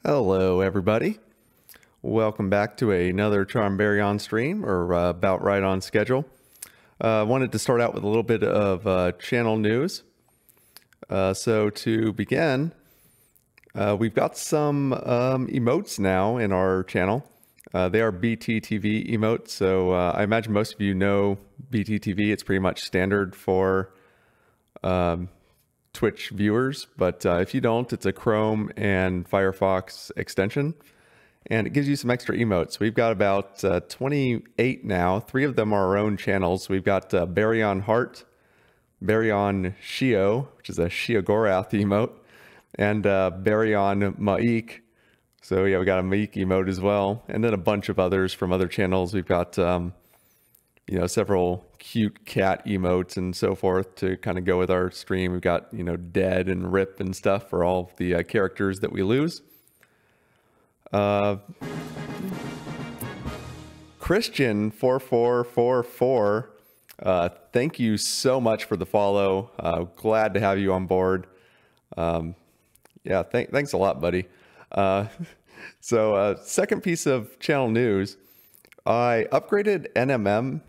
Hello everybody, welcome back to another Charmberry on stream, or about right on schedule. Wanted to start out with a little bit of channel news. So to begin, we've got some emotes now in our channel. They are BTTV emotes, so I imagine most of you know BTTV. It's pretty much standard for Twitch viewers, but if you don't, it's a Chrome and Firefox extension, and it gives you some extra emotes. We've got about 28 now. 3 of them are our own channels. We've got Baryon Heart, Baryon Shio, which is a Shiogorath emote, and Baryon Maik. So yeah, we got a Maik emote as well, and then a bunch of others from other channels. We've got you know, several cute cat emotes and so forth to kind of go with our stream. We've got, you know, dead and rip and stuff for all of the characters that we lose. Christian4444, thank you so much for the follow. Glad to have you on board. Yeah, thanks a lot, buddy. So second piece of channel news, I upgraded NMM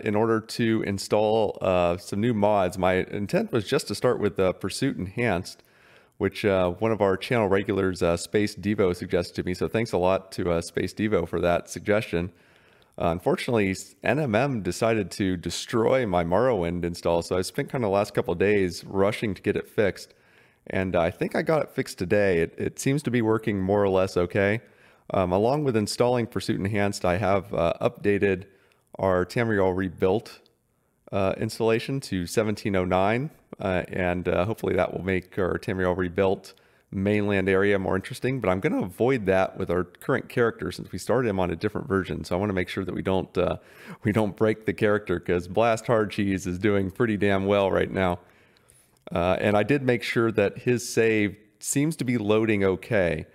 in order to install some new mods. My intent was just to start with Pursuit Enhanced, which one of our channel regulars, Space Devo, suggested to me. So thanks a lot to Space Devo for that suggestion. Unfortunately, NMM decided to destroy my Morrowind install, so I spent kind of the last couple of days rushing to get it fixed. And I think I got it fixed today. It seems to be working more or less okay. Along with installing Pursuit Enhanced, I have updated our Tamriel Rebuilt installation to 1709, and hopefully that will make our Tamriel Rebuilt mainland area more interesting. But I'm going to avoid that with our current character since we started him on a different version. So I want to make sure that we don't break the character, because Blast Hardcheese is doing pretty damn well right now. And I did make sure that his save seems to be loading okay.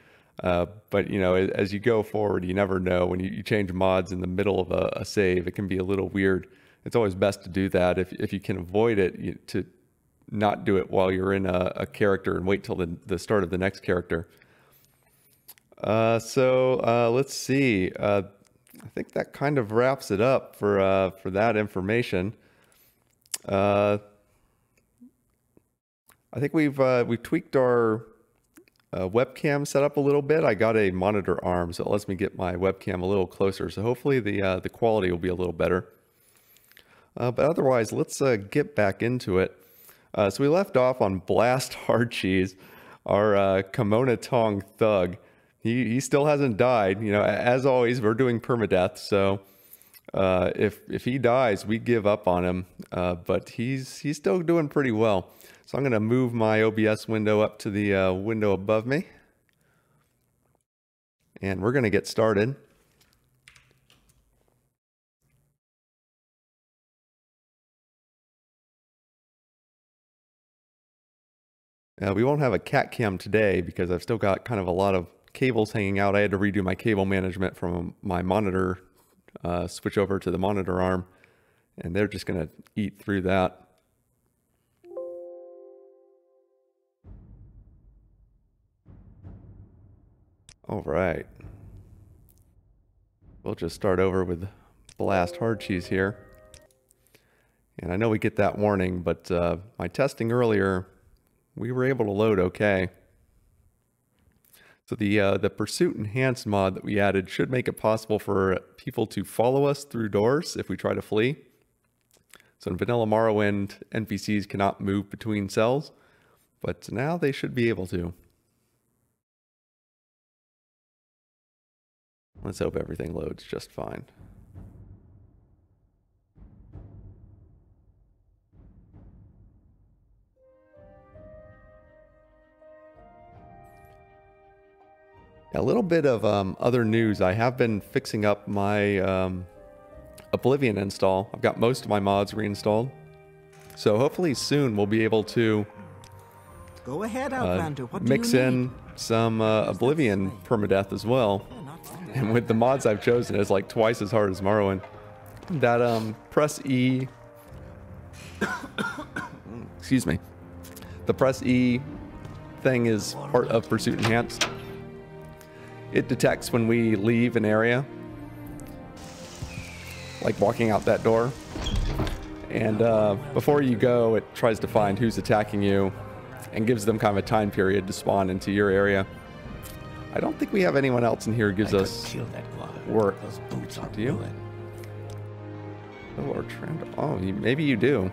But you know, as you go forward, you never know. When you change mods in the middle of a save, it can be a little weird. It's always best to do that if you can avoid it, to not do it while you're in a character and wait till the start of the next character. So let's see. I think that kind of wraps it up for that information. I think we've tweaked our webcam setup a little bit. I got a monitor arm, so it lets me get my webcam a little closer. So hopefully the quality will be a little better. But otherwise, let's get back into it. So we left off on Blast Hardcheese, our Kimona Tong thug. He still hasn't died. You know, as always, we're doing permadeath. So if he dies, we give up on him. But he's still doing pretty well. So I'm going to move my OBS window up to the window above me. And we're going to get started. We won't have a cat cam today because I've still got kind of a lot of cables hanging out. I had to redo my cable management from my monitor, switch over to the monitor arm, and they're just going to eat through that. All right. We'll just start over with Blast Hardcheese here. And I know we get that warning, but my testing earlier, we were able to load okay. So the Pursuit Enhanced mod that we added should make it possible for people to follow us through doors if we try to flee. So in Vanilla Morrowind, NPCs cannot move between cells, but now they should be able to. Let's hope everything loads just fine. A little bit of other news. I have been fixing up my Oblivion install. I've got most of my mods reinstalled. So hopefully soon we'll be able to go ahead, Outlander. What mix do you in need? some Oblivion permadeath as well. And with the mods I've chosen, it's like twice as hard as Morrowind. That press E excuse me. The press E thing is part of Pursuit Enhanced. it detects when we leave an area, like walking out that door. And before you go, it tries to find who's attacking you and gives them kind of a time period to spawn into your area. I don't think we have anyone else in here who gives us work. Those boots are Do you? ruined. Oh, or oh, maybe you do.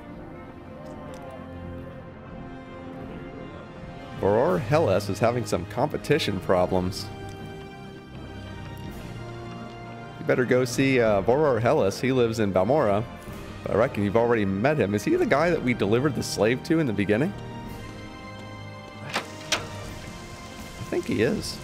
Aurora Hellas is having some competition problems. You better go see Aurora Hellas. He lives in Balmora. I reckon you've already met him. Is he the guy that we delivered the slave to in the beginning? I think he is.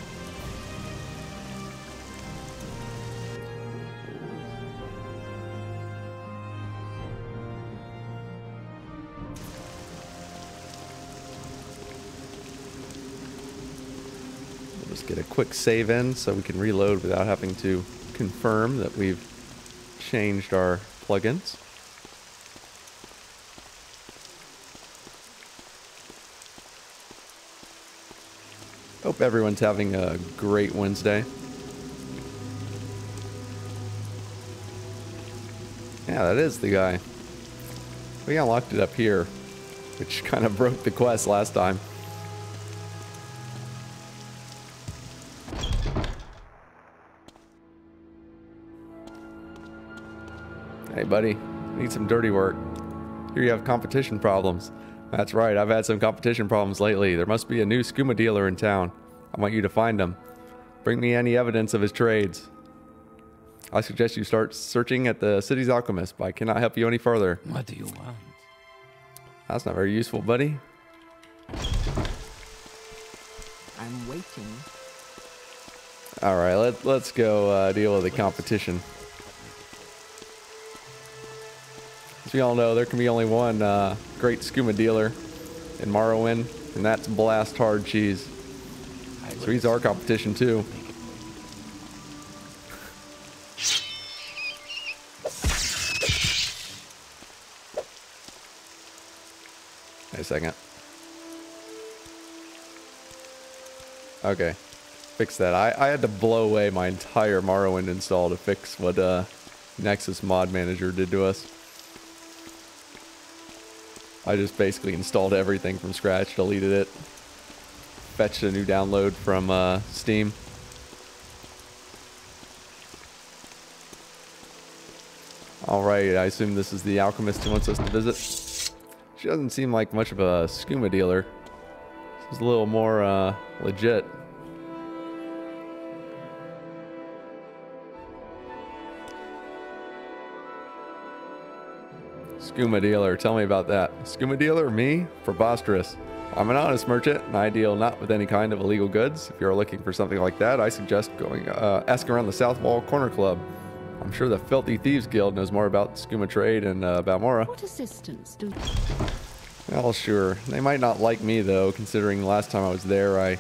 We'll just get a quick save in so we can reload without having to confirm that we've changed our plugins. Hope everyone's having a great Wednesday. Yeah, that is the guy. We unlocked it up here, which kind of broke the quest last time. Hey, buddy. Need some dirty work. Here you have competition problems. That's right, I've had some competition problems lately. There must be a new skooma dealer in town. I want you to find him. Bring me any evidence of his trades. I suggest you start searching at the city's alchemist, but I cannot help you any further. What do you want? That's not very useful, buddy. I'm waiting. Alright, let's go deal with the competition. As we all know, there can be only one great skooma dealer in Morrowind, and that's Blast Hardcheese. So he's our competition too. Wait a second. Okay, fix that. I had to blow away my entire Morrowind install to fix what Nexus Mod Manager did to us. I just basically installed everything from scratch, deleted it, fetched a new download from Steam. Alright, I assume this is the alchemist who wants us to visit. She doesn't seem like much of a skooma dealer. This is a little more legit. Skooma dealer, tell me about that. Skooma dealer, me? Preposterous. I'm an honest merchant, and I deal not with any kind of illegal goods. If you're looking for something like that, I suggest going asking around the South Wall Corner Club. I'm sure the Filthy Thieves Guild knows more about skooma trade in Balmora. What assistance do? Well, sure. They might not like me though, considering the last time I was there, I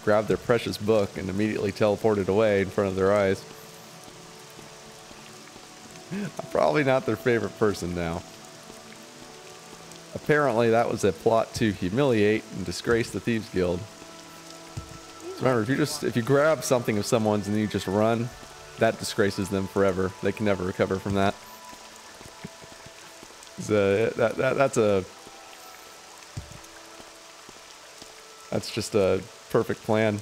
grabbed their precious book and immediately teleported away in front of their eyes. I'm probably not their favorite person now. Apparently that was a plot to humiliate and disgrace the Thieves Guild. So remember, if you grab something of someone's and then you just run, that disgraces them forever. They can never recover from that. So that's just a perfect plan.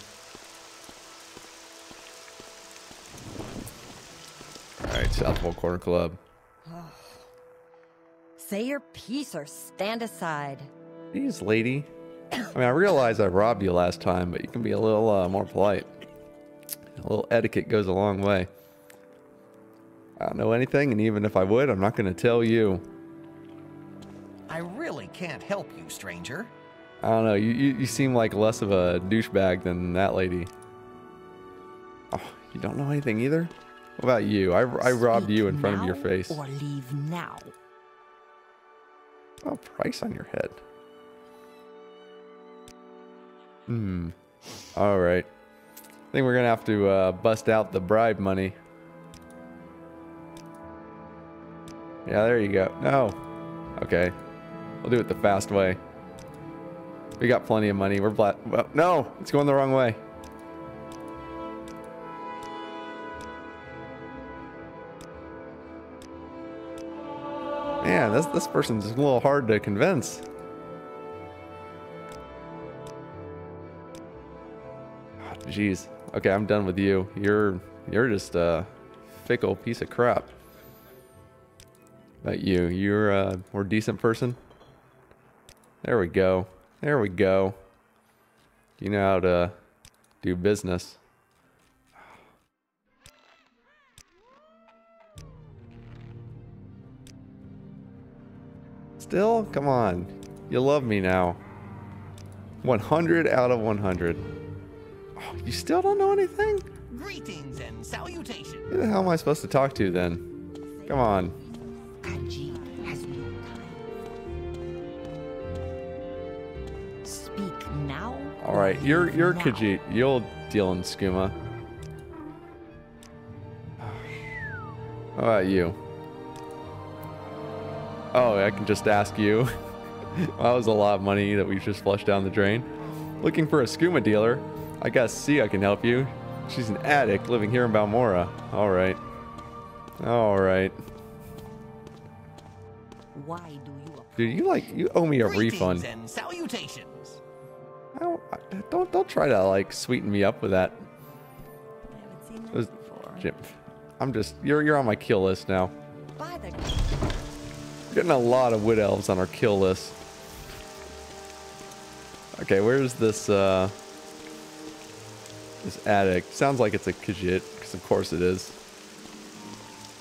Alright, Southwell Corner Club. Say your piece or stand aside. Jeez, lady. I mean, I realize I robbed you last time, but you can be a little more polite. A little etiquette goes a long way. I don't know anything, and even if I would, I'm not going to tell you. I really can't help you, stranger. I don't know. You seem like less of a douchebag than that lady. Oh, you don't know anything either? What about you? I robbed you in front of your face. Or leave now. Oh, price on your head. Alright. I think we're going to have to bust out the bribe money. Yeah, there you go. No. Okay. We'll do it the fast way. We got plenty of money. We're well, no! It's going the wrong way. Man, this person's a little hard to convince. Jeez. Okay, I'm done with you. You're just a fickle piece of crap. But you're a more decent person. There we go. There we go. You know how to do business. Still? Come on. You love me now. 100 out of 100. Oh, you still don't know anything? Greetings and salutations. Who the hell am I supposed to talk to then? Come on. Khajiit has no time. Speak now. Alright, you're Now. Khajiit. You'll deal in skooma. How about you? Oh, I can just ask you. Well, that was a lot of money that we just flushed down the drain. Looking for a skooma dealer. I guess Sia can help you. She's an addict living here in Balmora. Alright. Alright. Why do you? Dude, you owe me a Greetings refund. and salutations. Don't try to like sweeten me up with that. I haven't seen Those- that before. Jim, I'm just you're on my kill list now. By the Getting a lot of wood elves on our kill list. Okay, where's this this addict? Sounds like it's a Khajiit, because of course it is.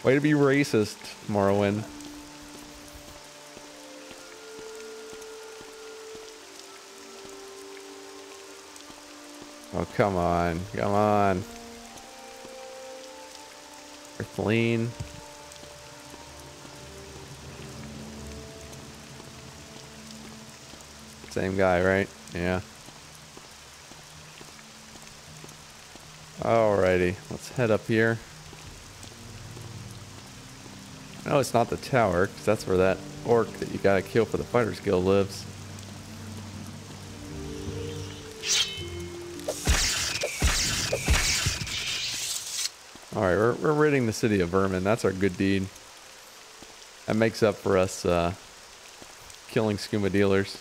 Way to be racist, Morrowind. Oh, come on. Come on. Earthling. Same guy, right? Yeah. Alrighty, let's head up here. No, it's not the tower, because that's where that orc that you gotta kill for the Fighters Guild lives. Alright, we're ridding the city of vermin. That's our good deed. That makes up for us killing skooma dealers.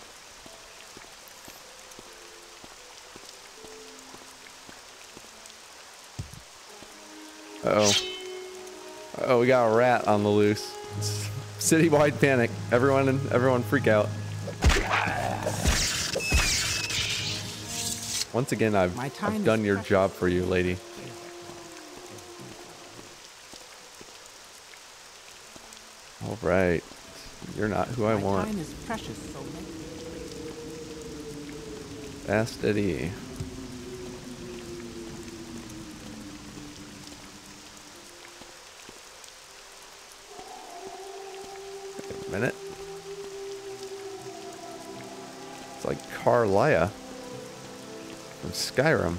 Uh-oh. Uh-oh, we got a rat on the loose. Citywide panic. Everyone freak out. Once again, I've done your job for you, lady. All right. You're not who I want. Time is precious, so Fast Eddie. Wait a minute. It's like Carlia from Skyrim.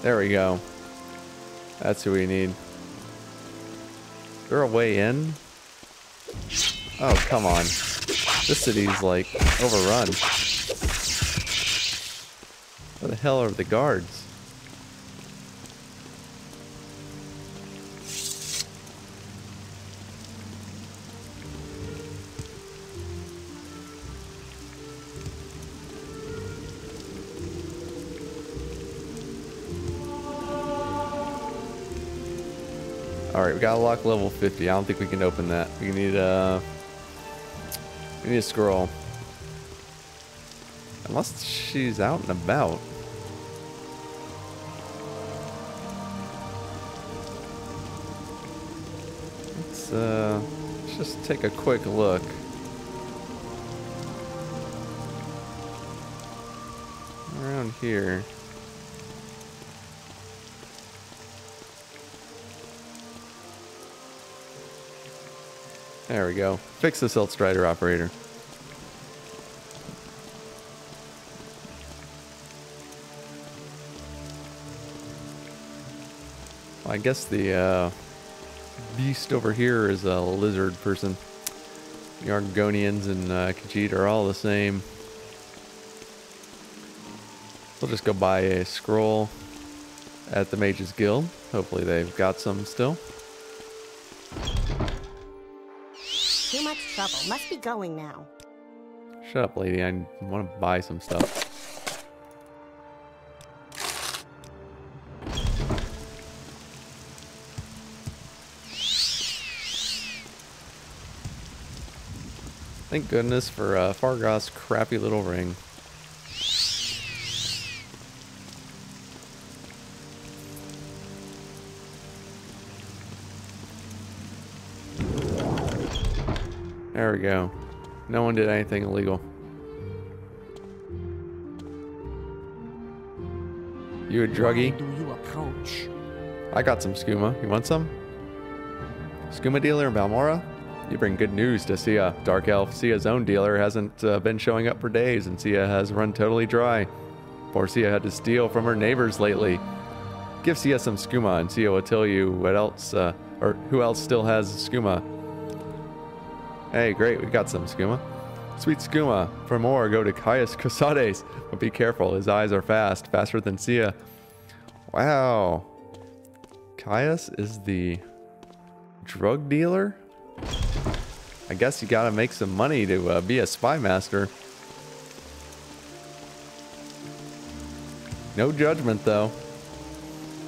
There we go. That's who we need. Is there a way in? Oh, come on. This city's like overrun. Where the hell are the guards? Alright, we got a lock level 50. I don't think we can open that. We need a scroll. Unless she's out and about. Let's just take a quick look. Around here. There we go. Fix the Silt Strider operator. Well, I guess the beast over here is a lizard person. The Argonians and Khajiit are all the same. We'll just go buy a scroll at the Mages Guild. Hopefully they've got some still. Too trouble. Must be going now. Shut up, lady. I want to buy some stuff. Thank goodness for Fargoth's crappy little ring. There we go. No one did anything illegal. You a druggie? Why do you approach? I got some skooma. You want some? Skooma dealer in Balmora? You bring good news to Sia. Dark Elf. Sia's own dealer hasn't been showing up for days, and Sia has run totally dry. Poor Sia had to steal from her neighbors lately. Give Sia some skooma, and Sia will tell you what else, or who else still has skooma. Hey, great, we got some skooma. Sweet skooma. For more, go to Caius Casades. But be careful, his eyes are fast, faster than Sia. Wow. Caius is the drug dealer? I guess you gotta make some money to be a spy master. No judgment, though.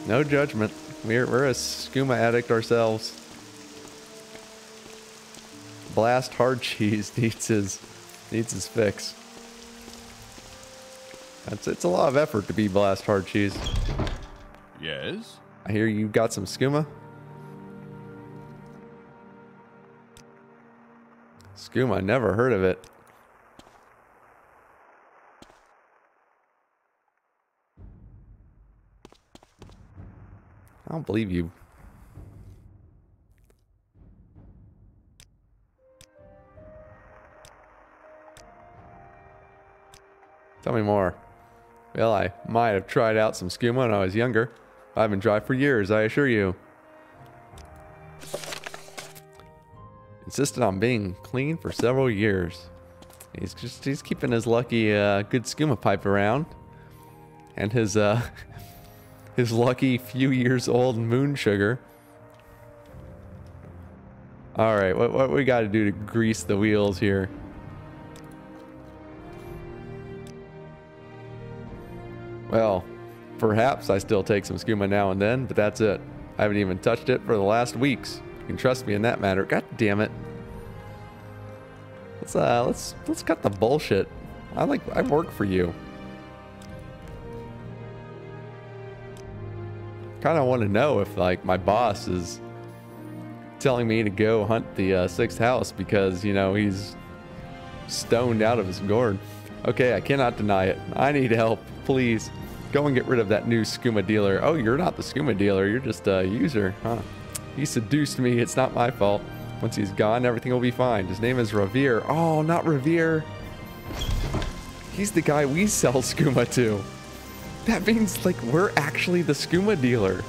No judgment. We're a skooma addict ourselves. Blast Hardcheese needs his fix. It's a lot of effort to be Blast Hardcheese. Yes? I hear you got some skooma. Skooma, never heard of it. I don't believe you. Tell me more. Well, I might have tried out some skooma when I was younger. I've been dry for years, I assure you. Insisted on being clean for several years. He's keeping his lucky good skooma pipe around, and his his lucky few years old moon sugar. All right, what we got to do to grease the wheels here? Well, perhaps I still take some skooma now and then, but that's it. I haven't even touched it for the last weeks. You can trust me in that matter. God damn it. Let's cut the bullshit. I work for you. Kind of want to know if like my boss is telling me to go hunt the sixth house because, you know, he's stoned out of his gourd. Okay, I cannot deny it. I need help. Please go and get rid of that new skooma dealer. Oh, you're not the skooma dealer. You're just a user, huh? He seduced me. It's not my fault. Once he's gone, everything will be fine. His name is Revere. Oh, not Revere. He's the guy we sell skooma to. That means, like, we're actually the skooma dealer.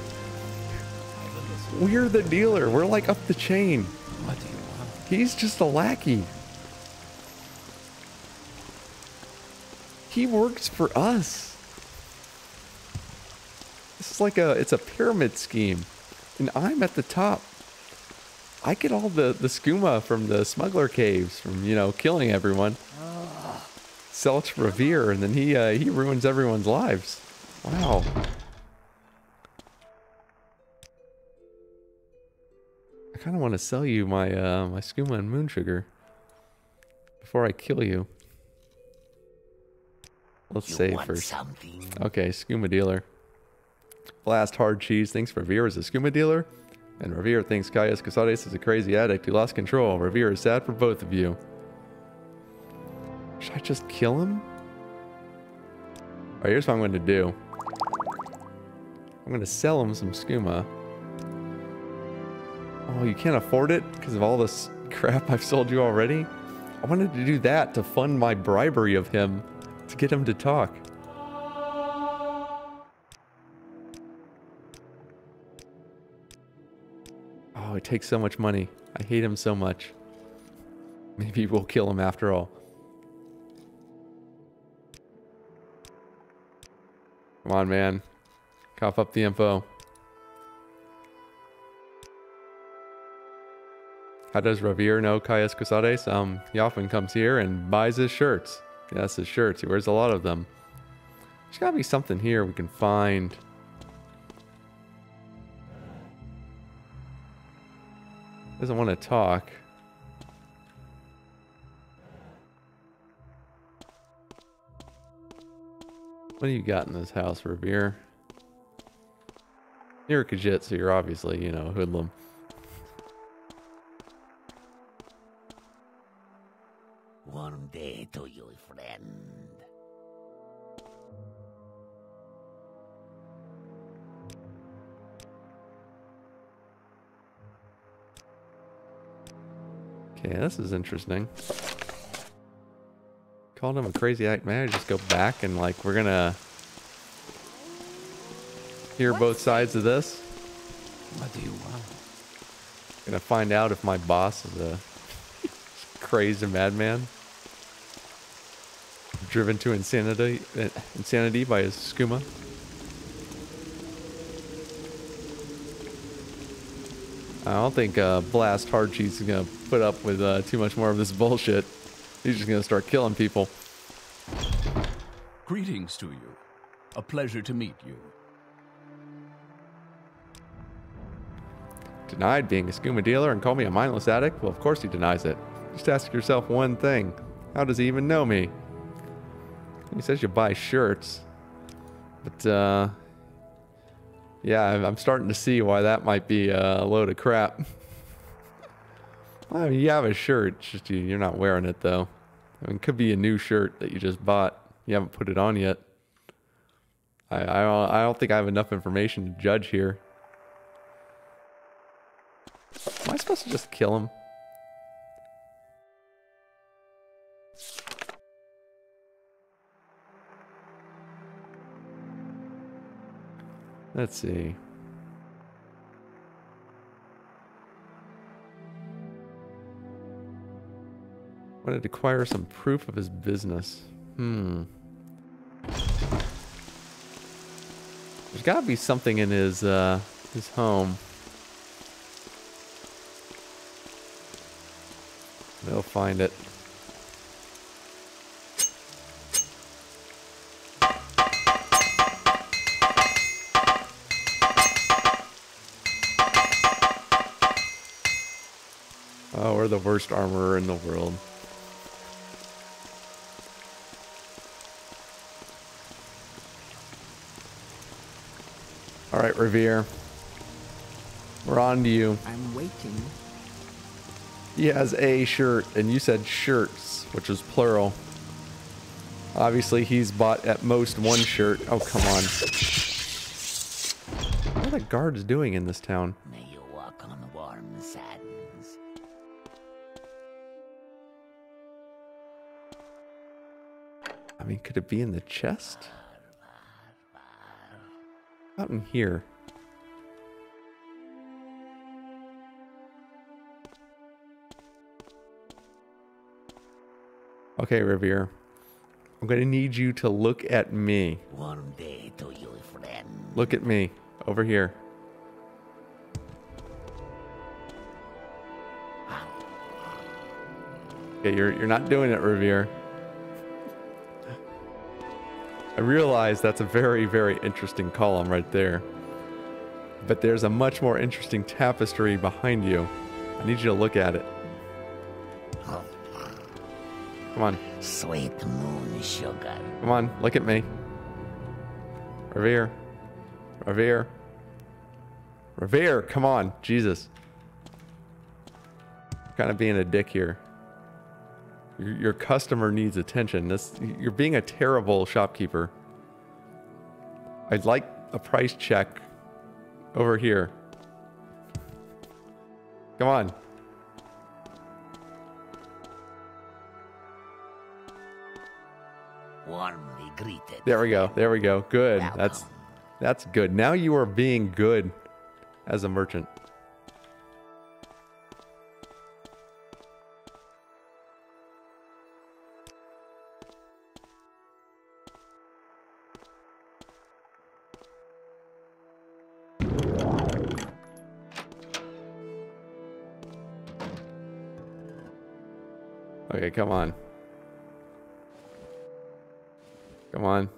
We're the dealer. We're, like, up the chain. What do you want? He's just a lackey. He works for us. This is like it's a pyramid scheme. And I'm at the top. I get all the skooma from the smuggler caves from, you know, killing everyone. Sell it to Revere, and then he ruins everyone's lives. Wow. I kind of want to sell you my my skooma and moon sugar before I kill you. Let's save first. Something. Okay, skooma dealer. Blast Hardcheese thinks Revere is a skooma dealer, and Revere thinks Caius Casades is a crazy addict who lost control. Revere is sad for both of you. Should I just kill him? Alright, here's what I'm going to do. I'm going to sell him some skooma. Oh, you can't afford it because of all this crap I've sold you already? I wanted to do that to fund my bribery of him, to get him to talk. Oh, it takes so much money. I hate him so much. Maybe we'll kill him after all. Come on, man. Cough up the info. How does Revere know Caius Cusades? He often comes here and buys his shirts. Yes, his shirts. He wears a lot of them. There's gotta be something here we can find. Doesn't want to talk. What do you got in this house, Revere? You're a Khajiit, so you're obviously, you know, hoodlum. Warm day to you, friend. Okay, this is interesting. Called him a crazy act man. Just go back and like we're gonna hear both sides of this. What do you want? Gonna find out if my boss is a crazed madman, driven to insanity by his skooma. I don't think Blast Hardcheese is gonna put up with too much more of this bullshit. He's just gonna start killing people. Greetings to you. A pleasure to meet you. Denied being a skooma dealer and call me a mindless addict? Well, of course he denies it. Just ask yourself one thing. How does he even know me? He says you buy shirts. But, yeah, I'm starting to see why that might be a load of crap. Well, I mean, you have a shirt, it's just you're not wearing it, though. I mean, it could be a new shirt that you just bought. You haven't put it on yet. I don't think I have enough information to judge here. Am I supposed to just kill him? Let's see. Wanted to acquire some proof of his business. There's gotta be something in his home. They'll find it. Oh, we're the worst armorer in the world. All right, Revere. We're on to you. I'm waiting. He has a shirt, and you said shirts, which is plural. Obviously, he's bought at most one shirt. Oh, come on. What are the guards doing in this town? May you walk on warm sands. I mean, could it be in the chest? Out in here. Okay, Revere. I'm gonna need you to look at me. Warm day to you, friend. Look at me. Over here. Okay, you're not doing it, Revere. I realize that's a very, very interesting column right there. But there's a much more interesting tapestry behind you. I need you to look at it. Come on. Sweet moon sugar. Come on, look at me. Revere. Revere. Revere, come on. Jesus. Kind of being a dick here. Your customer needs attention. You're being a terrible shopkeeper. I'd like a price check over here. Come on. Warmly greeted. There we go. There we go. Good. Welcome. That's good. Now you are being good as a merchant. Okay, come on. Come on.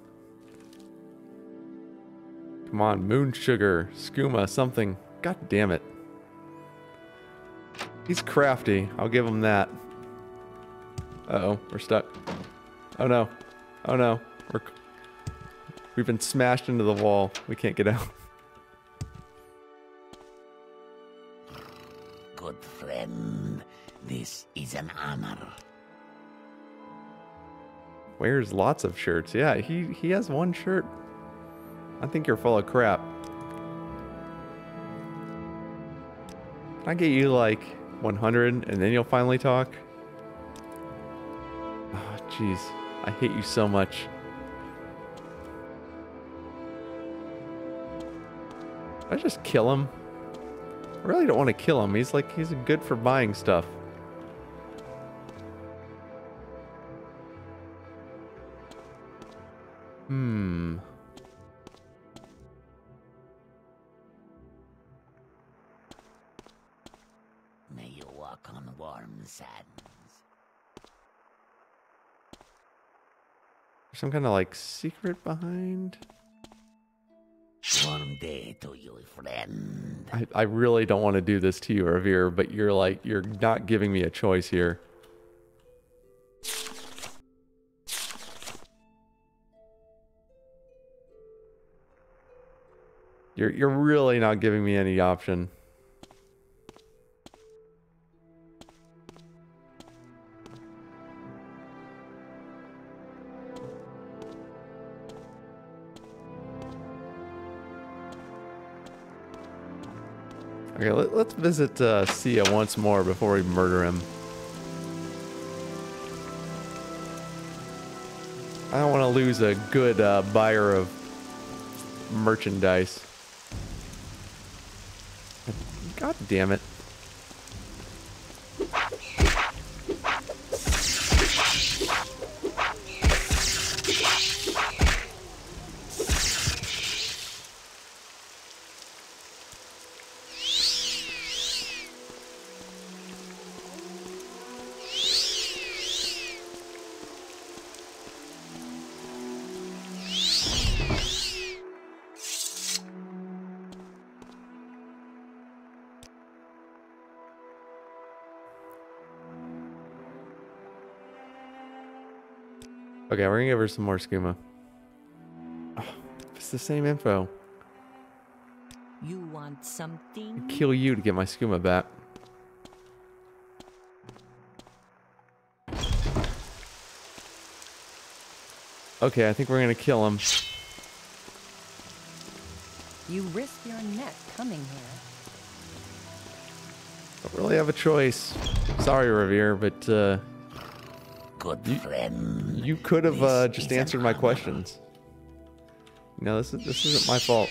Come on, moon sugar, skooma, something. God damn it. He's crafty. I'll give him that. Uh-oh, we're stuck. Oh no. Oh no. We've been smashed into the wall. We can't get out. Good friend, this is an honor. Wears lots of shirts. Yeah, he has one shirt. I think you're full of crap. Can I get you like 100 and then you'll finally talk? Oh, jeez. I hate you so much. Did I just kill him? I really don't want to kill him. He's good for buying stuff. May you walk on warm sands. Some kind of like secret behind? Warm day to you, friend. I really don't want to do this to you, Revere, but you're not giving me a choice here. You're really not giving me any option. Okay, let's visit Sia once more before we murder him. I don't want to lose a good buyer of merchandise. God damn it. Okay, we're gonna give her some more skooma. Oh, it's the same info. You want something? I'd kill you to get my skooma back. Okay, I think we're gonna kill him. You risk your neck coming here. Don't really have a choice. Sorry, Revere, but Good friend. you could have This just is an answered my honor. questions. No, this isn't my fault.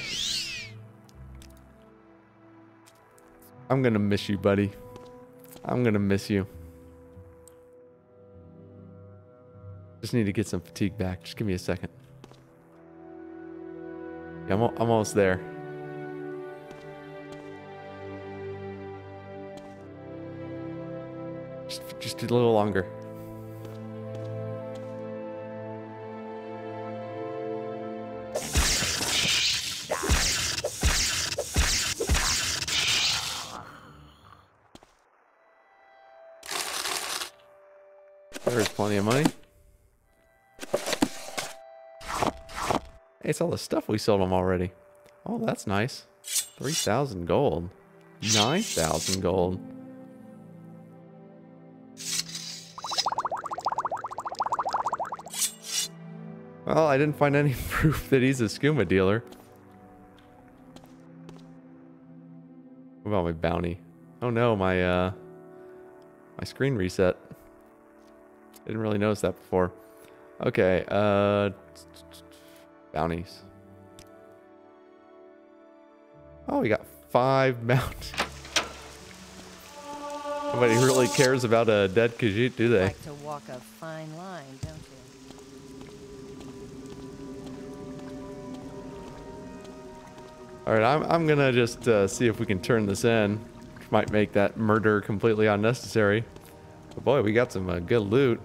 I'm gonna miss you, buddy. I'm gonna miss you. Just need to get some fatigue back. Just give me a second. Yeah, I'm almost there. Just a little longer. There's plenty of money. Hey, it's all the stuff we sold them already. Oh, that's nice. 3,000 gold. 9,000 gold. Well, I didn't find any proof that he's a skooma dealer. What about my bounty? Oh no, my screen reset. Didn't really notice that before. Okay, bounties. Oh, we got 5 bounties. Nobody really cares about a dead Khajiit, do they? Like to walk a fine line, don't you? Alright, I'm gonna just see if we can turn this in. Which might make that murder completely unnecessary. But boy, we got some good loot.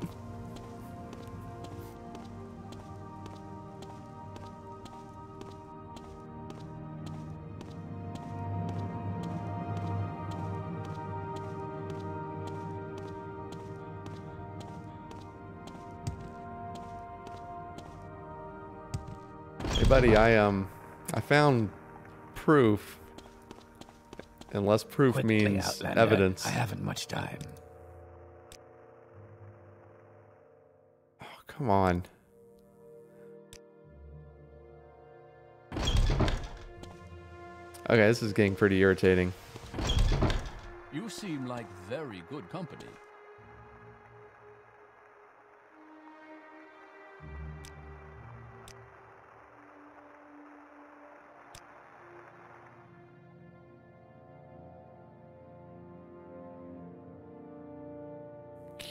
Hey buddy, I found proof. Unless proof Quickly, means Outlander. evidence. I haven't much time. Oh, come on. Okay, this is getting pretty irritating. You seem like very good company.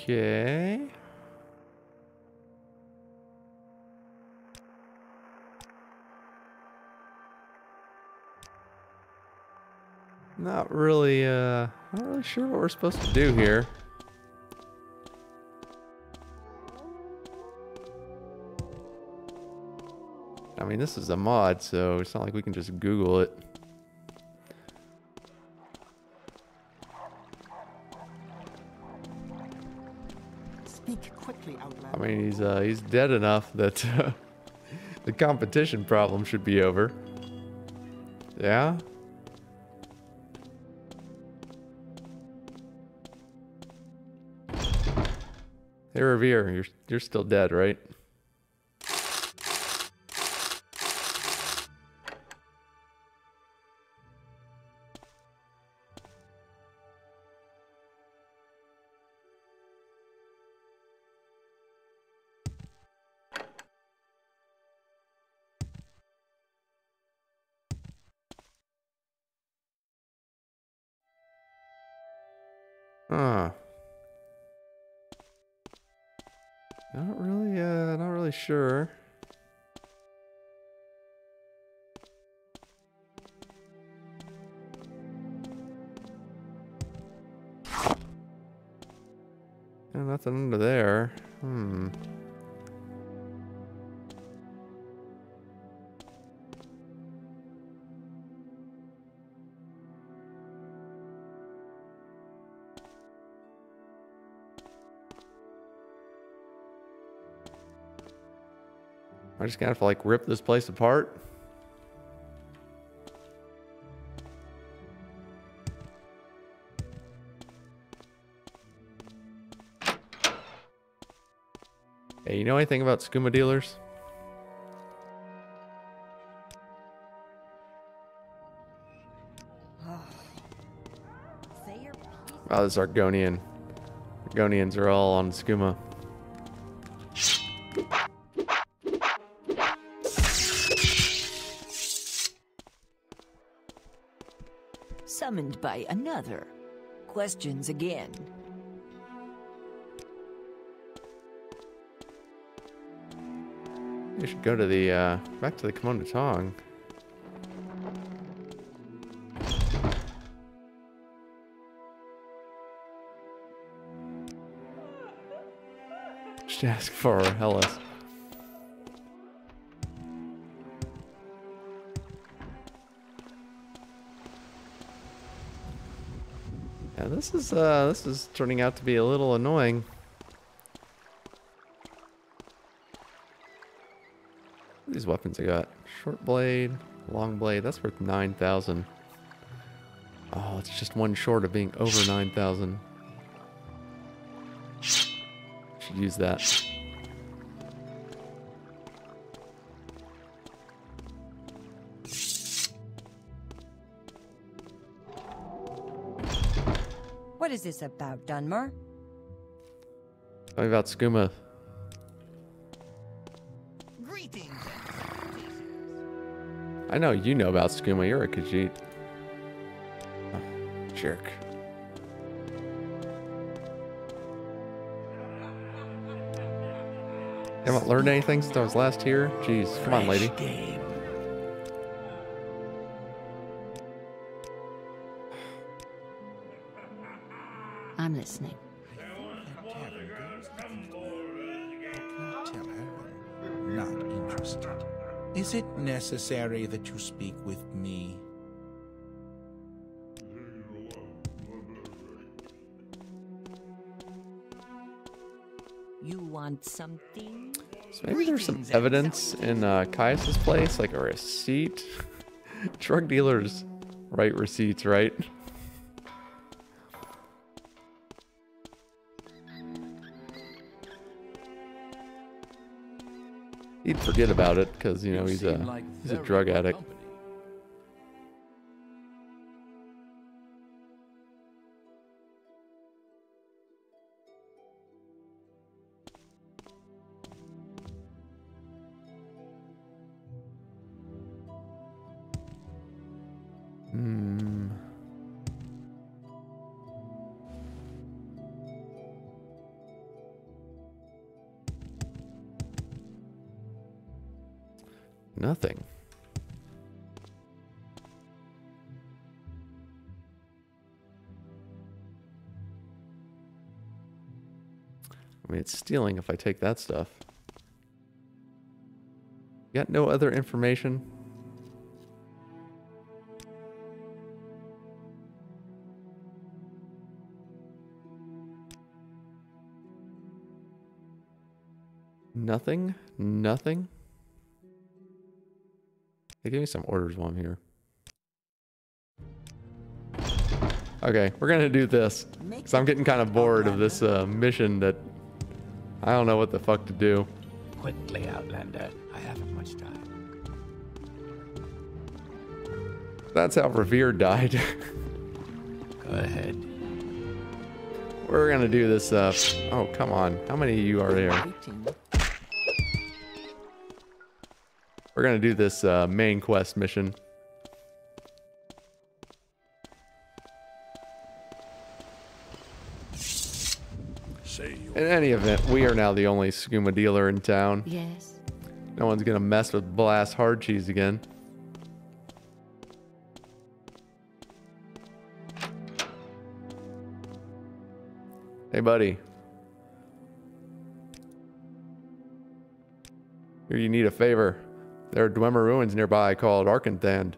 Okay. Not really sure what we're supposed to do here. I mean, this is a mod, so it's not like we can just Google it. Speak quickly, Outlander. I mean, he's dead enough that the competition problem should be over. Yeah? Hey, Revere, you're still dead, right? Huh. Not really sure. And nothing under there. Hmm. I just gotta have to like rip this place apart. Hey, you know anything about skooma dealers? Say your piece. Oh, this is Argonian. Argonians are all on skooma. Summoned by another. Questions again. You should go to the back to the Kimono Tong. Just ask for Hellas. Yeah, this is turning out to be a little annoying. These weapons I got. Short blade, long blade, that's worth 9,000. Oh, it's just one short of being over 9,000. Should use that. What is this about, Dunmer? Tell me about skooma. Greetings. I know you know about skooma. You're a Khajiit. Oh, jerk. You haven't learned anything since I was last here? Jeez, come on, lady. Fresh game. I'm listening. tavern goes, I can tell her I'm not interested. Is it necessary that you speak with me? You want something? So maybe there's some evidence in Caius's place, like a receipt. Drug dealers write receipts, right? He'd forget about it because, you know, he's a drug addict. Nothing. I mean, it's stealing if I take that stuff. Got no other information? Nothing? Nothing? Hey, give me some orders while I'm here. Okay, we're gonna do this. Because I'm getting kind of bored of this mission that I don't know what the fuck to do. Quickly, Outlander. I haven't much time. That's how Revere died. Go ahead. We're gonna do this, oh, come on. How many of you are there? We're gonna do this main quest mission. In any event, we are now the only skooma dealer in town. Yes. No one's gonna mess with Blast Hardcheese again. Hey, buddy. Here, you need a favor. There are Dwemer ruins nearby called Argonians.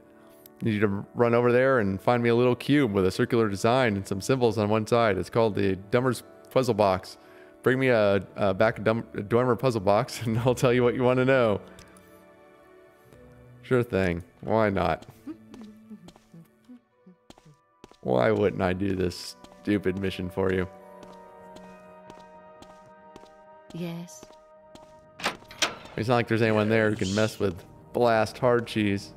Need you to run over there and find me a little cube with a circular design and some symbols on one side. It's called the Dummer's Puzzle Box. Bring me a Dwemer puzzle box and I'll tell you what you want to know. Sure thing. Why not? Why wouldn't I do this stupid mission for you? Yes. It's not like there's anyone there who can mess with Blast Hardcheese.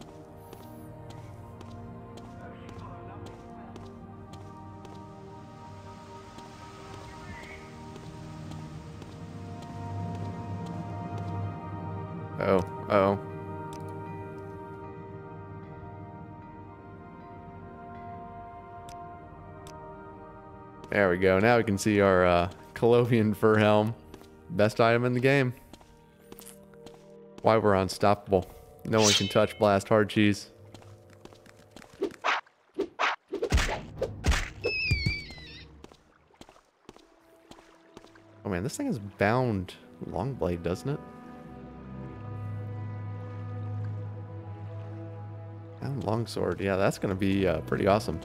Oh. There we go. Now we can see our Colovian fur helm. Best item in the game. Why we're unstoppable. No one can touch Blast Hardcheese. Oh man, this thing is bound Longblade, doesn't it? Bound Longsword. Yeah, that's going to be pretty awesome.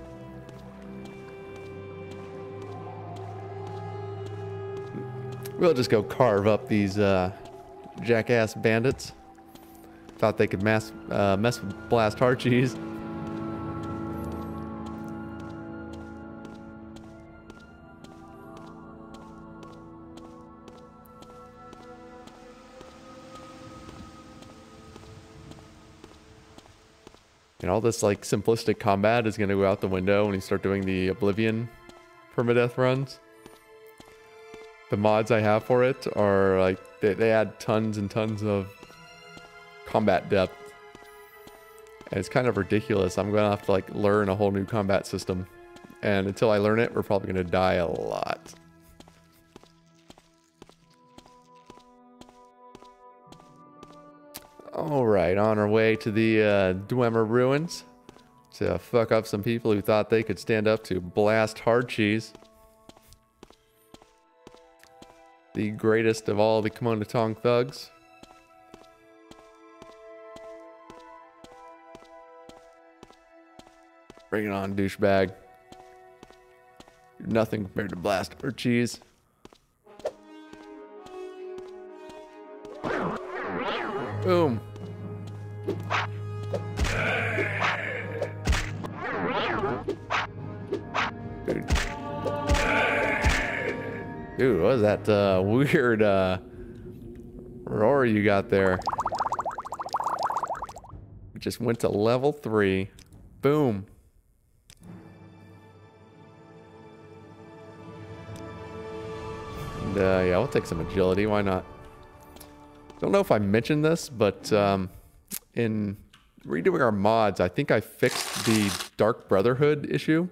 We'll just go carve up these jackass bandits. Thought they could mess with Blast Hardcheese. And all this like simplistic combat is going to go out the window when you start doing the Oblivion permadeath runs. The mods I have for it are like, they add tons and tons of combat depth. And it's kind of ridiculous. I'm going to have to like learn a whole new combat system. And until I learn it, we're probably going to die a lot. Alright, on our way to the Dwemer ruins to fuck up some people who thought they could stand up to Blast Hardcheese. the greatest of all the Kimono Tong thugs. Bring it on, douchebag. You're nothing compared to Blast Hardcheese. Boom. Dude, what was that weird roar you got there? We just went to level 3. Boom. And yeah, we'll take some agility. Why not? Don't know if I mentioned this, but in redoing our mods, I think I fixed the Dark Brotherhood issue.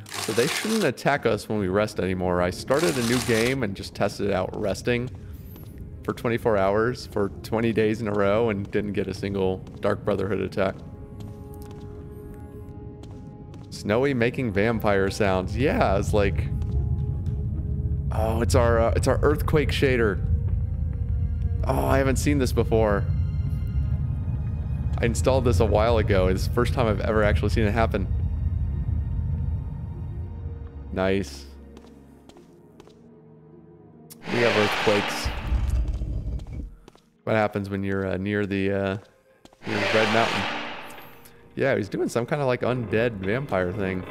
So they shouldn't attack us when we rest anymore. I started a new game and just tested out resting for 24 hours for 20 days in a row and didn't get a single Dark Brotherhood attack. Snowy making vampire sounds. Yeah, it's like, oh, it's our earthquake shader. Oh, I haven't seen this before. I installed this a while ago. It's the first time I've ever actually seen it happen. Nice. We have earthquakes. What happens when you're near the Red Mountain? Yeah, he's doing some kind of like undead vampire thing.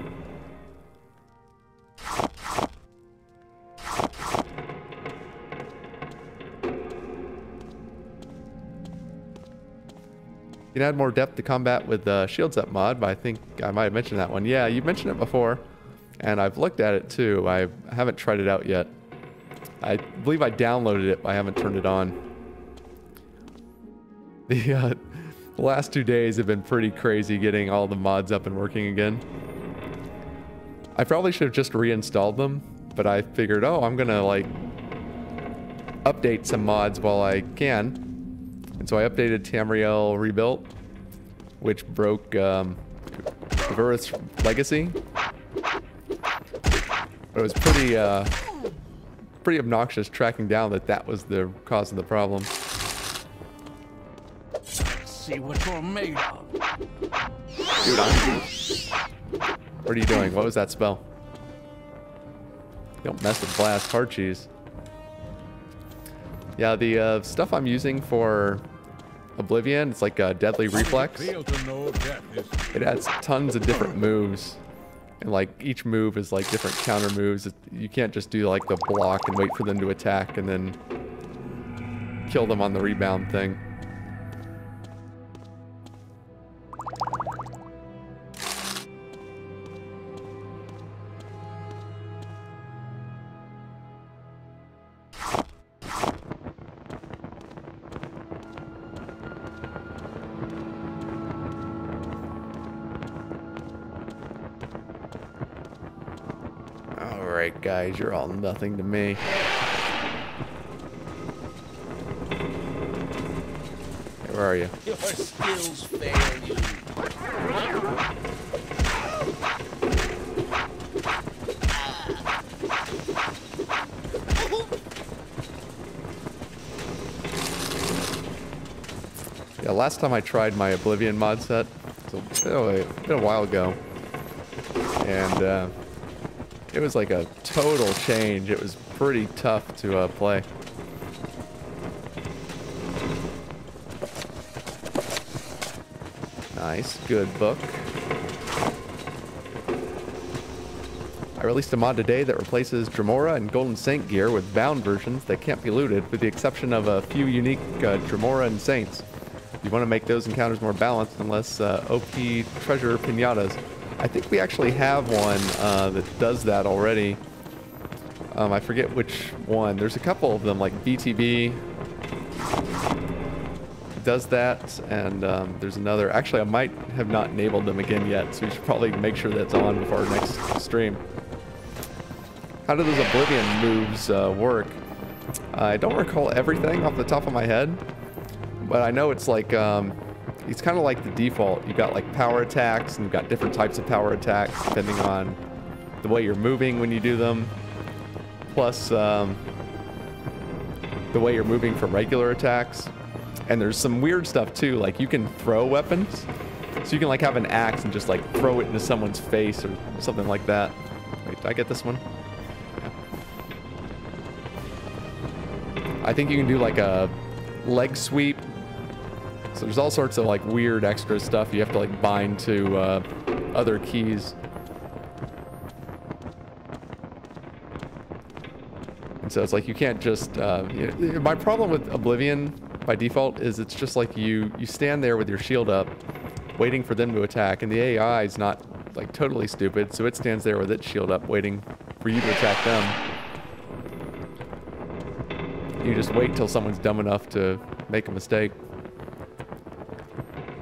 You can add more depth to combat with the Shields Up mod, but I think I might have mentioned that one. Yeah, you mentioned it before, and I've looked at it too. I haven't tried it out yet. I believe I downloaded it, but I haven't turned it on. The last 2 days have been pretty crazy getting all the mods up and working again. I probably should have just reinstalled them, but I figured, oh, I'm gonna like update some mods while I can. And so I updated Tamriel Rebuilt, which broke Verith's Legacy. But it was pretty obnoxious tracking down that was the cause of the problem. See what you're made of. Dude, what are you doing? What was that spell? Don't mess with Blast Hardcheese. Yeah, the stuff I'm using for Oblivion, it's like a Deadly Reflex. It has tons of different moves. And like each move is like different counter moves. You can't just do like the block and wait for them to attack and then kill them on the rebound thing. Alright guys, you're all nothing to me. Hey, where are you? Your skills fail you. Yeah, last time I tried my Oblivion mod set, it's been a while ago, and it was like a total change. It was pretty tough to play. Nice, good book. I released a mod today that replaces Dremora and Golden Saint gear with bound versions that can't be looted, with the exception of a few unique Dremora and Saints. You want to make those encounters more balanced and less OP treasure pinatas. I think we actually have one that does that already. I forget which one. There's a couple of them, like BTB does that, and there's another. Actually, I might have not enabled them again yet, so we should probably make sure that's on before our next stream. How do those Oblivion moves work? I don't recall everything off the top of my head, but I know it's like it's kind of like the default. You've got like power attacks, and you've got different types of power attacks depending on the way you're moving when you do them. Plus, the way you're moving from regular attacks. And there's some weird stuff too, like you can throw weapons. So you can like have an axe and just like throw it into someone's face or something like that. Wait, did I get this one? Yeah. I think you can do like a leg sweep. So there's all sorts of like weird extra stuff you have to like bind to other keys. And so it's like you can't just, my problem with Oblivion by default is it's just like you stand there with your shield up, waiting for them to attack, and the AI is not like totally stupid, so it stands there with its shield up, waiting for you to attack them. You just wait till someone's dumb enough to make a mistake.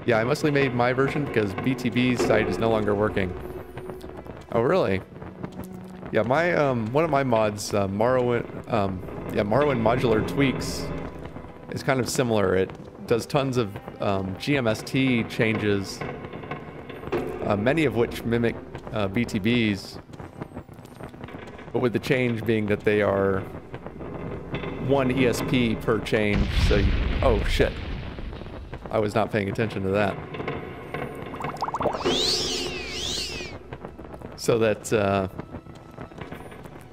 Yeah, I mostly made my version because BTB's site is no longer working. Oh, really? Yeah, my one of my mods, Morrowind Modular Tweaks, is kind of similar. It does tons of GMST changes, many of which mimic BTBs, but with the change being that they are 1 ESP per change. So, oh shit. I was not paying attention to that. So that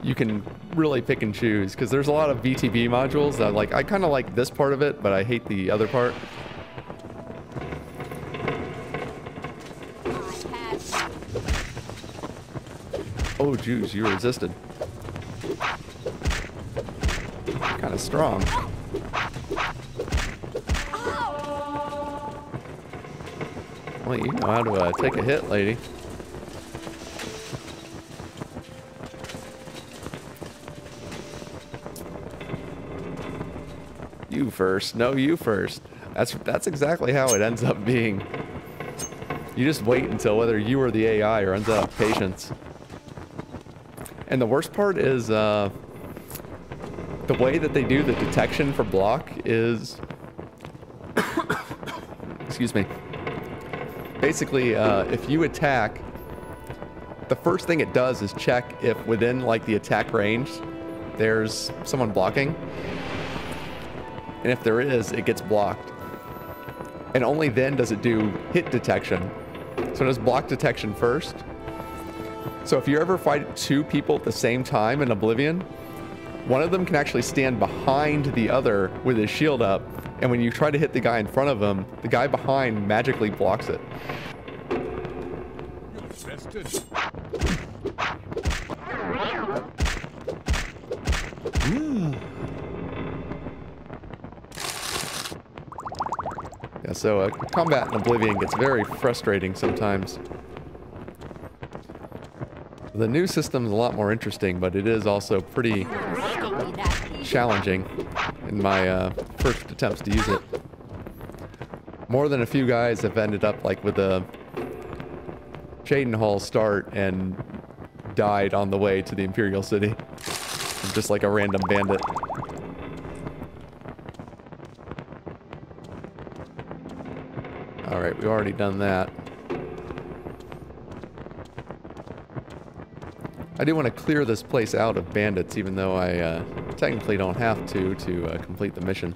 you can really pick and choose, because there's a lot of VTB modules that I kind of like this part of it, but I hate the other part. Oh, jeez, you resisted. Kind of strong. Well, you know how to take a hit, lady. You first. No, you first. That's exactly how it ends up being. You just wait until whether you or the AI runs out of patience. And the worst part is the way that they do the detection for block is... Excuse me. Basically, if you attack, the first thing it does is check if within like the attack range there's someone blocking. And if there is, it gets blocked. And only then does it do hit detection. So it does block detection first. So if you ever fight 2 people at the same time in Oblivion, one of them can actually stand behind the other with his shield up, and when you try to hit the guy in front of him, the guy behind magically blocks it. Yeah, so combat in Oblivion gets very frustrating sometimes. The new system's a lot more interesting, but it is also pretty challenging in my first attempts to use it. More than a few guys have ended up like with a Cheydinhal start and died on the way to the Imperial City. Just like a random bandit. Alright, we've already done that. I do want to clear this place out of bandits, even though I technically don't have to complete the mission.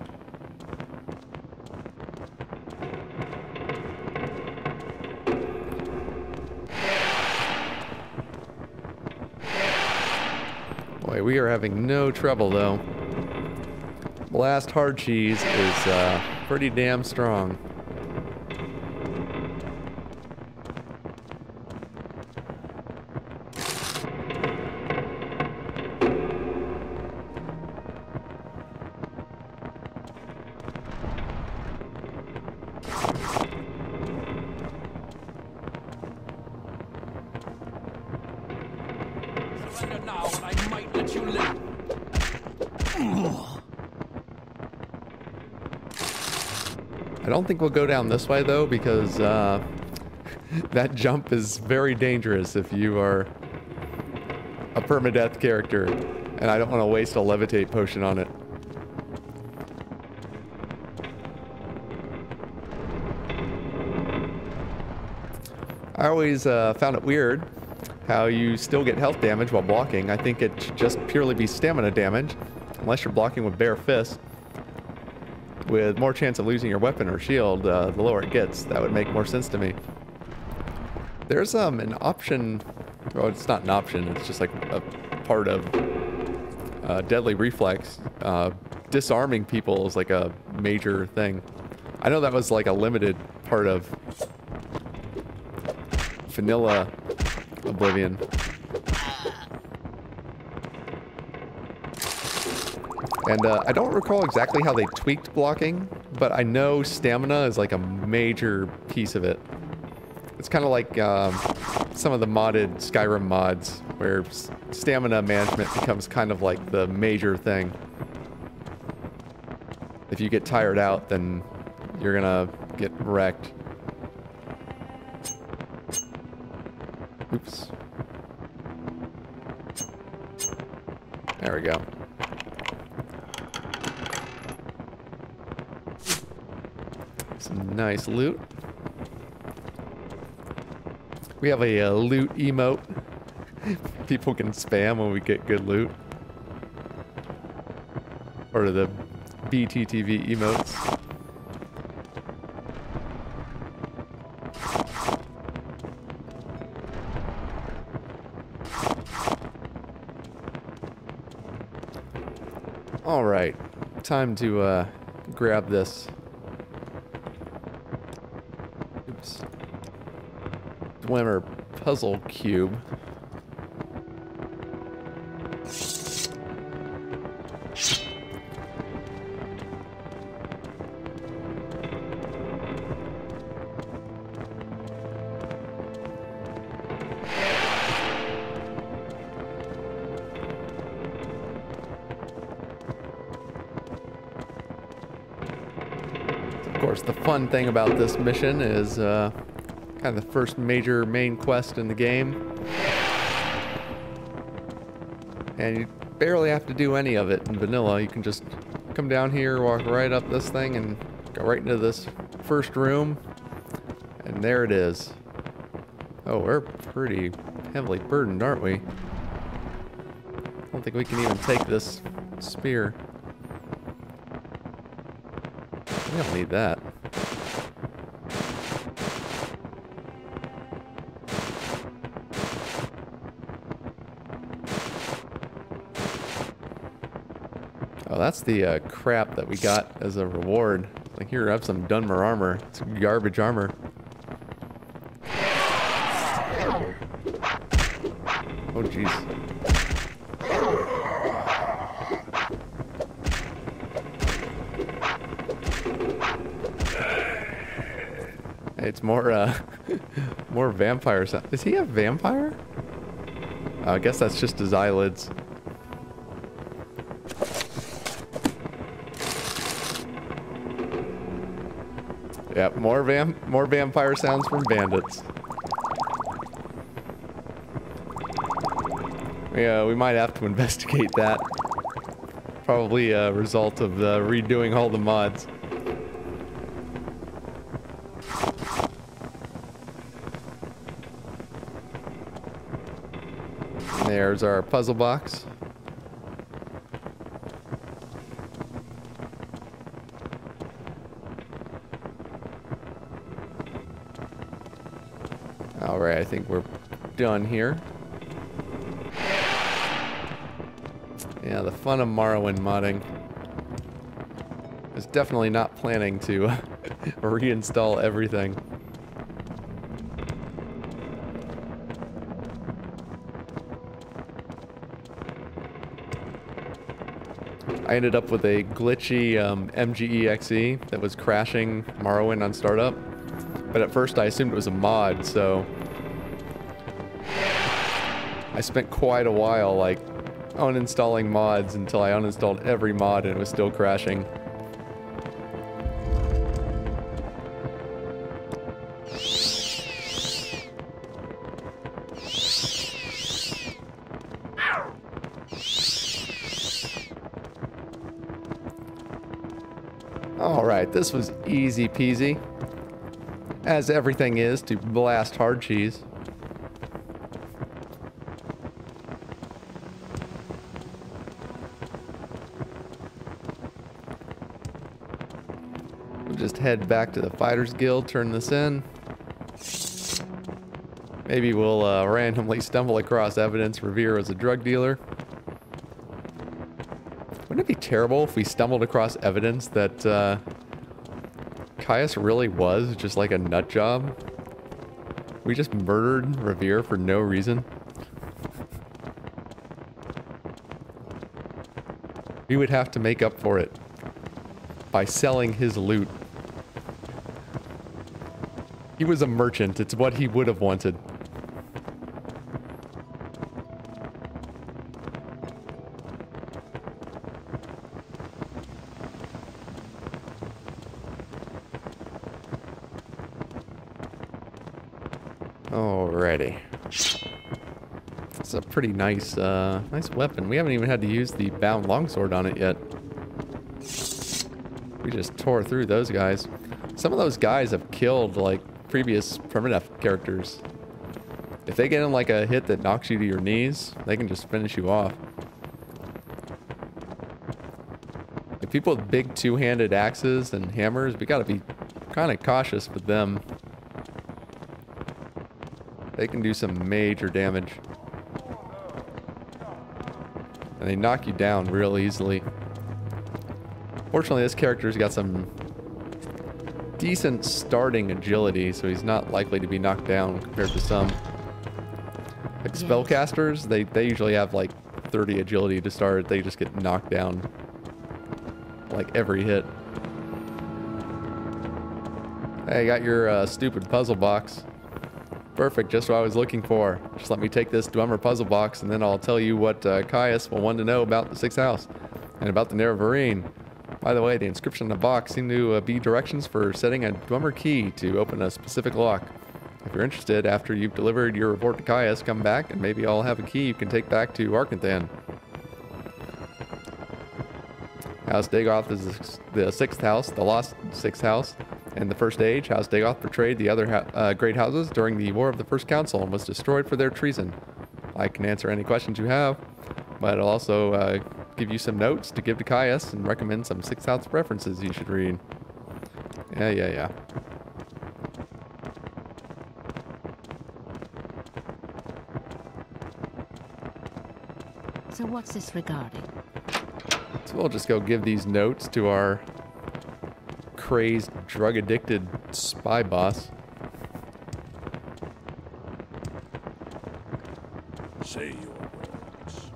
Boy, we are having no trouble, though. Blast Hardcheese is pretty damn strong. I don't think we'll go down this way, though, because that jump is very dangerous if you are a permadeath character, and I don't want to waste a levitate potion on it. I always found it weird how you still get health damage while blocking. I think it should just purely be stamina damage, unless you're blocking with bare fists. with more chance of losing your weapon or shield, the lower it gets. That would make more sense to me. There's an option, well, it's not an option, it's just like a part of Deadly Reflex. Disarming people is like a major thing. I know that was like a limited part of vanilla Oblivion. And I don't recall exactly how they tweaked blocking, but I know stamina is like a major piece of it. It's kind of like some of the modded Skyrim mods, where stamina management becomes kind of like the major thing. If you get tired out, then you're gonna get wrecked. Oops. There we go. Some nice loot. We have a loot emote. People can spam when we get good loot. Or the BTTV emotes. All right, time to grab this. Oops. Dwemer puzzle cube. Of course, the fun thing about this mission is kind of the first major main quest in the game. And you barely have to do any of it in vanilla. You can just come down here, walk right up this thing, and go right into this first room. And there it is. Oh, we're pretty heavily burdened, aren't we? I don't think we can even take this spear. We don't need that. Oh, that's the crap that we got as a reward. Like, here, have some Dunmer armor. It's garbage armor. Oh, jeez. It's more, more vampire sound. Does he have vampire? I guess that's just his eyelids. Yep, more vampire sounds from bandits. Yeah, we might have to investigate that. Probably a result of redoing all the mods. There's our puzzle box. Alright, I think we're done here. Yeah, the fun of Morrowind modding. Is definitely not planning to reinstall everything. I ended up with a glitchy MGEXE that was crashing Morrowind on startup. But at first I assumed it was a mod, so I spent quite a while like uninstalling mods until I uninstalled every mod and it was still crashing. Alright, this was easy peasy. As everything is to Blast Hardcheese. We'll just head back to the Fighters Guild, turn this in. Maybe we'll randomly stumble across evidence Revere was a drug dealer. Wouldn't it be terrible if we stumbled across evidence that Caius really was just like a nut job? We just murdered Revere for no reason. We would have to make up for it by selling his loot. He was a merchant. It's what he would have wanted. Alrighty. It's a pretty nice, nice weapon. We haven't even had to use the bound longsword on it yet. We just tore through those guys. Some of those guys have killed, like, previous permadeath characters. If they get in, like, a hit that knocks you to your knees, they can just finish you off. Like, people with big two-handed axes and hammers, we gotta be kind of cautious with them. They can do some major damage. And they knock you down real easily. Fortunately, this character's got some decent starting agility, so he's not likely to be knocked down compared to some. Like spellcasters, they usually have like 30 agility to start. They just get knocked down like every hit. Hey, I got your stupid puzzle box. Perfect, just what I was looking for. Just let me take this Dwemer puzzle box and then I'll tell you what Caius will want to know about the 6th house and about the Nerevarine. By the way, the inscription on the box seemed to be directions for setting a Dwemer key to open a specific lock. If you're interested, after you've delivered your report to Caius, come back and maybe I'll have a key you can take back to Argonians. House Dagoth is the 6th house, the lost 6th house. In the First Age, House Dagoth betrayed the other great houses during the War of the First Council and was destroyed for their treason. I can answer any questions you have, but I'll also give you some notes to give to Caius and recommend some 6th house references you should read. Yeah. So what's this regarding? So we'll just go give these notes to our crazed, drug-addicted spy boss. Say your words.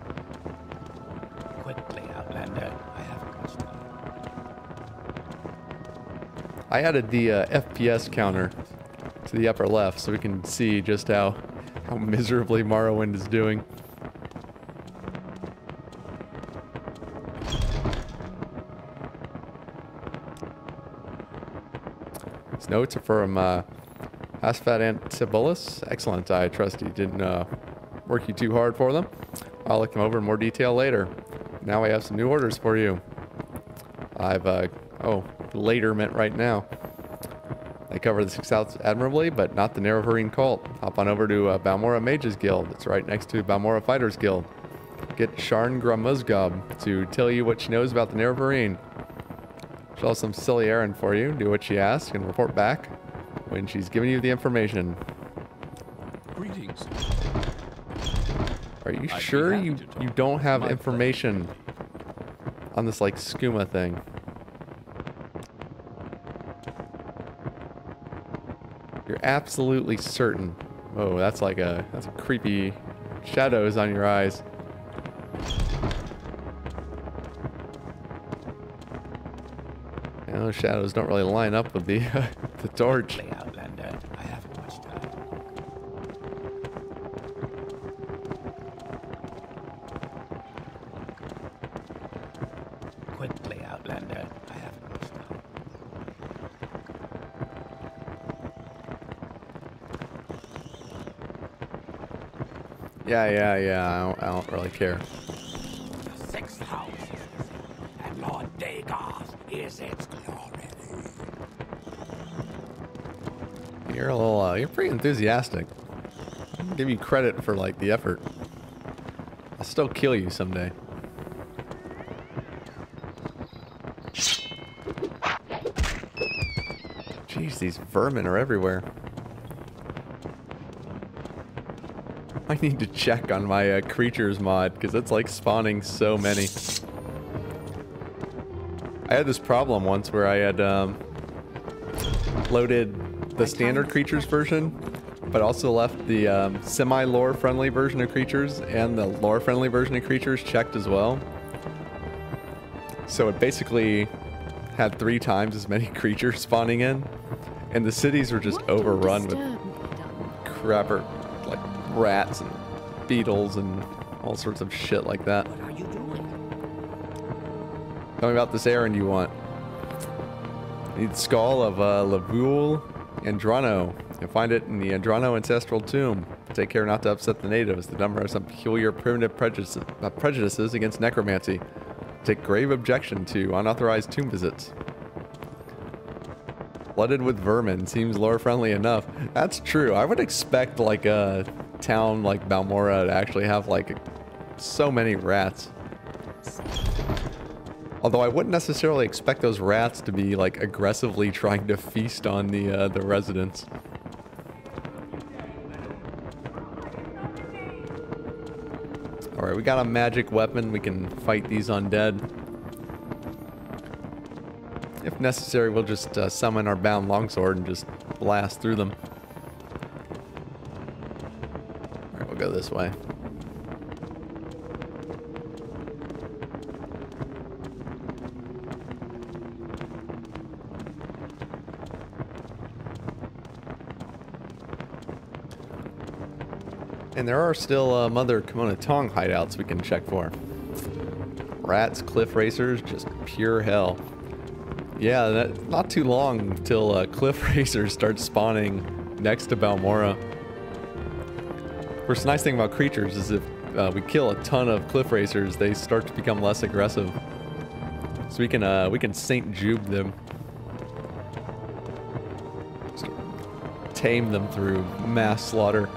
Quickly, Outlander. I haven't much time. I added the FPS counter to the upper left so we can see just how miserably Morrowind is doing. These notes are from Asfat Antibulus. Excellent. I trust you didn't work you too hard for them. I'll look them over in more detail later. Now I have some new orders for you. I've, oh, later meant right now. They cover the 6th house admirably, but not the Nerevarine cult. Hop on over to Balmora Mages Guild. It's right next to Balmora Fighters Guild. Get Sharn Gramuzgob to tell you what she knows about the Nerevarine. She'll have some silly errand for you. Do what she asks and report back when she's giving you the information. Greetings. Are you sure you don't have information on this, like, skooma thing? You're absolutely certain. Oh, that's like that's a creepy shadows on your eyes. Those shadows don't really line up with the the torch. Outlander. I haven't much time. Quickly, Outlander. I haven't much time. Yeah. I don't really care. The 6th house, and Lord Dagoth is its glory. You're a little, you're pretty enthusiastic. I'll give you credit for, like, the effort. I'll still kill you someday. Jeez, these vermin are everywhere. I need to check on my creatures mod, because it's like spawning so many. I had this problem once where I had loaded the standard creatures version, but also left the semi-lore friendly version of creatures and the lore friendly version of creatures checked as well. So it basically had 3 times as many creatures spawning in, and the cities were just overrun with crapper, like rats and beetles and all sorts of shit like that. What are you doing? Tell me about this errand you want. You need the skull of Lavul Andrano. You'll find it in the Andrano ancestral tomb. Take care not to upset the natives. The number has some peculiar primitive prejudices against necromancy. Take grave objection to unauthorized tomb visits. Flooded with vermin seems lore friendly enough. That's true. I would expect like a town like Balmora to actually have like so many rats. Although I wouldn't necessarily expect those rats to be like aggressively trying to feast on the residents. Alright, we got a magic weapon. We can fight these undead. If necessary, we'll just summon our bound longsword and just blast through them. Alright, we'll go this way. And there are still Mother Kimona Tong hideouts we can check for. Rats, cliff racers, just pure hell. Yeah, not too long till cliff racers start spawning next to Balmora. Of course, the nice thing about creatures is if we kill a ton of cliff racers, they start to become less aggressive. So we can Saint Jube them. Just tame them through mass slaughter.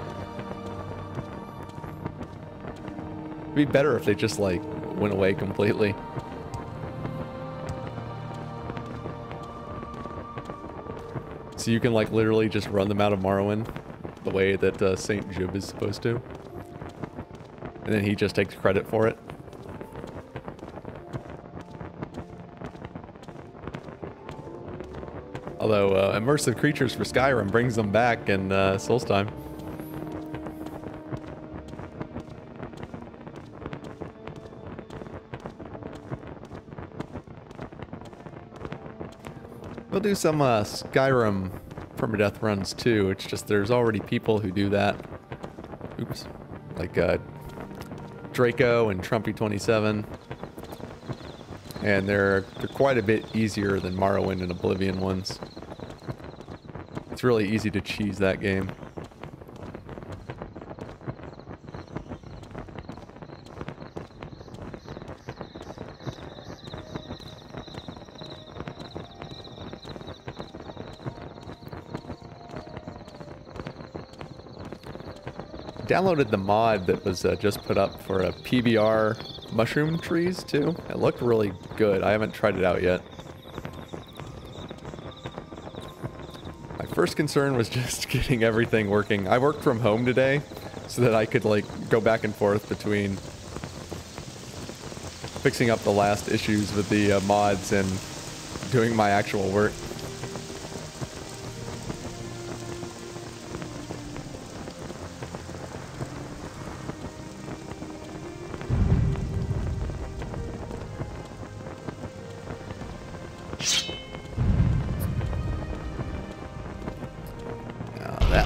It'd be better if they just like went away completely. So you can like literally just run them out of Morrowind the way that Saint Jube is supposed to. And then he just takes credit for it. Although immersive creatures for Skyrim brings them back in Solstheim. We'll do some Skyrim permadeath runs too. It's just there's already people who do that. Oops. Like Draco and Trumpy27. And they're quite a bit easier than Morrowind and Oblivion ones. It's really easy to cheese that game. Downloaded the mod that was just put up for a PBR mushroom trees too. It looked really good. I haven't tried it out yet. My first concern was just getting everything working. I worked from home today so that I could like go back and forth between fixing up the last issues with the mods and doing my actual work.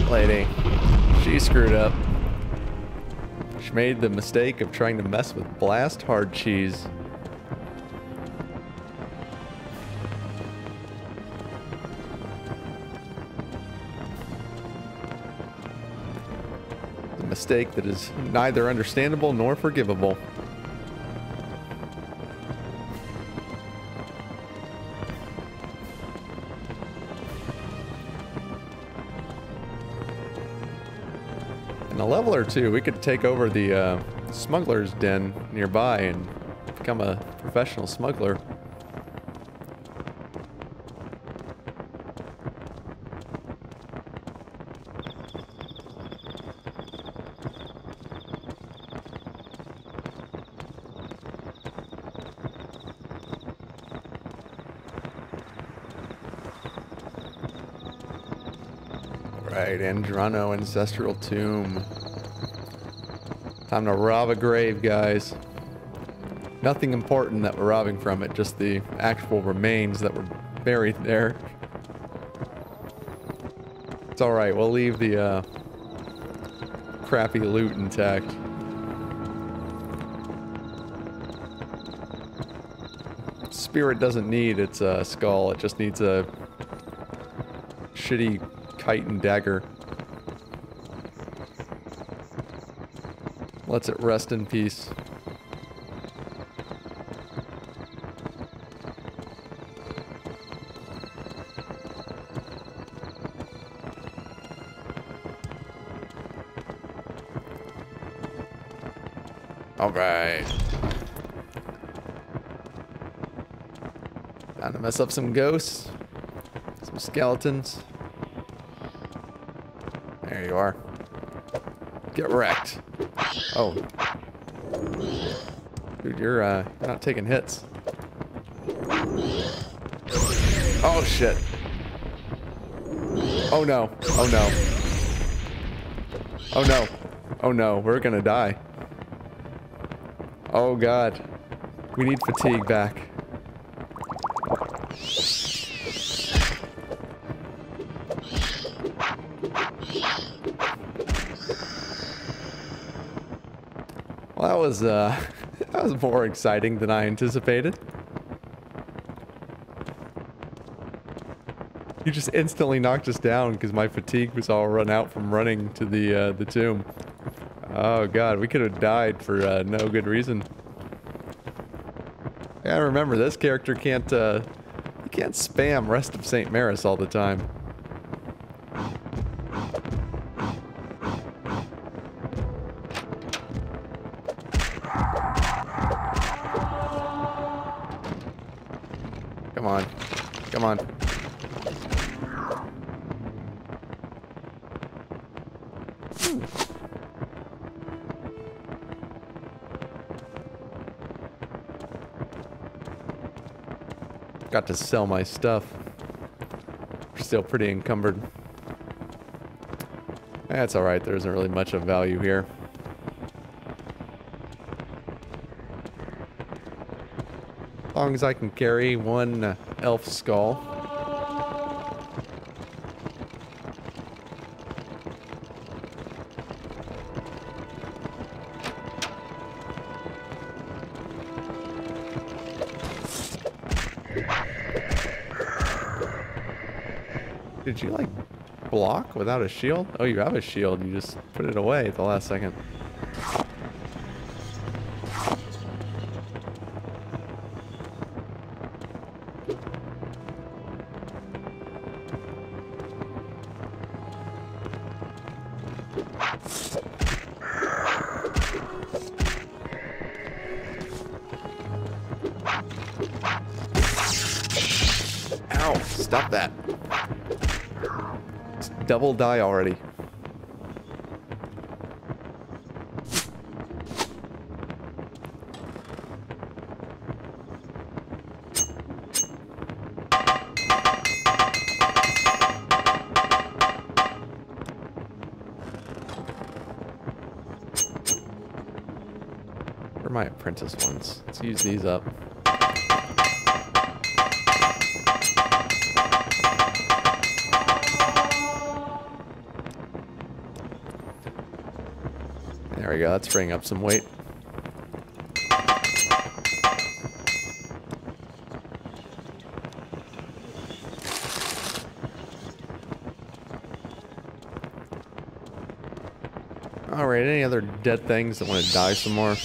Lady, she screwed up. She made the mistake of trying to mess with Blast Hardcheese. A mistake that is neither understandable nor forgivable. In a level or two, we could take over the smuggler's den nearby and become a professional smuggler. Alright, Andrano Ancestral Tomb. Time to rob a grave, guys. Nothing important that we're robbing from it, just the actual remains that were buried there. It's alright, we'll leave the crappy loot intact. Spirit doesn't need its skull, it just needs a shitty kite and dagger. Lets it rest in peace. Alright. Time to mess up some ghosts. Some skeletons. There you are. Get wrecked. Oh. Dude, you're not taking hits. Oh shit. Oh no. Oh no. Oh no. Oh no, we're gonna die. Oh god. We need fatigue back. Well, that was that was more exciting than I anticipated. You just instantly knocked us down because my fatigue was all run out from running to the tomb. Oh god, we could have died for no good reason. Yeah, remember this character can't he can't spam Rest of St. Maris all the time. Come on. Come on. Got to sell my stuff. We're still pretty encumbered. That's alright, there isn't really much of value here. As long as I can carry one elf skull. Did you like block without a shield? Oh, you have a shield. You just put it away at the last second. Ow, stop that. Double die already. Where are my apprentice ones? Let's use these up. There we go, that's bringing up some weight. Alright, any other dead things that want to die some more?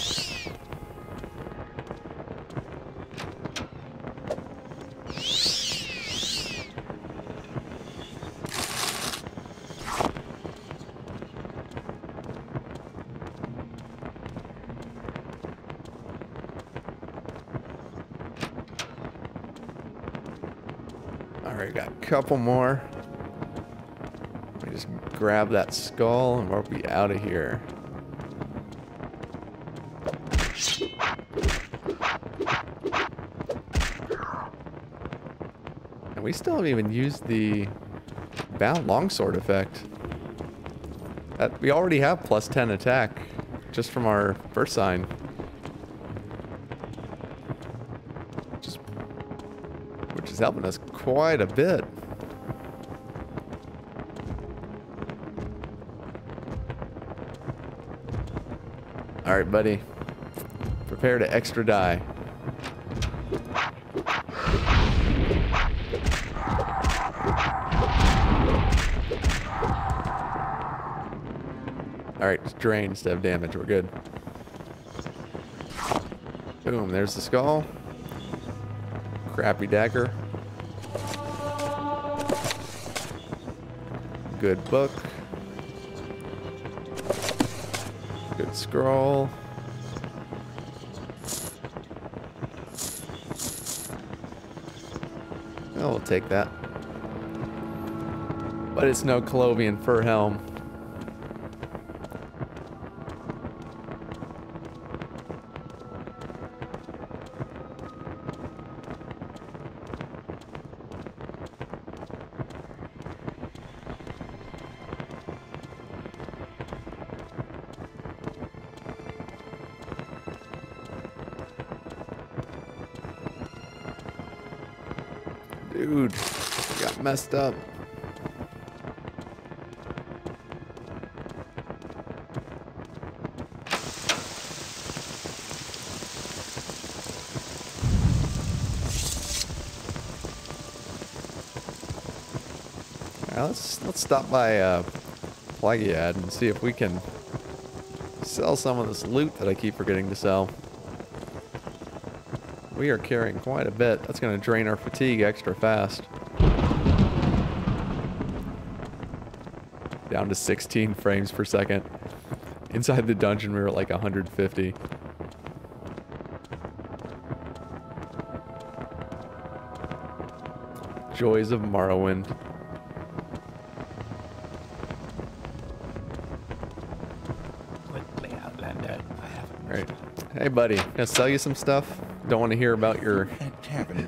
Alright, got a couple more. Let me just grab that skull and we'll be out of here. And we still haven't even used the bound longsword effect. We already have plus 10 attack just from our first sign. Which is helping us quite a bit. All right, buddy. Prepare to extra die. All right, just drain instead of damage. We're good. Boom, there's the skull. Crappy dagger. Good book. Good scroll. Oh, we'll take that. But it's no Colovian fur helm. Dude, got messed up. Alright, let's stop by Plagiad and see if we can sell some of this loot that I keep forgetting to sell. We are carrying quite a bit. That's going to drain our fatigue extra fast. Down to 16 frames per second. Inside the dungeon, we were at like 150. Joys of Morrowind. Quickly, Outlander. I haven't. All right. Hey, buddy. Gonna sell you some stuff? Don't want to hear about your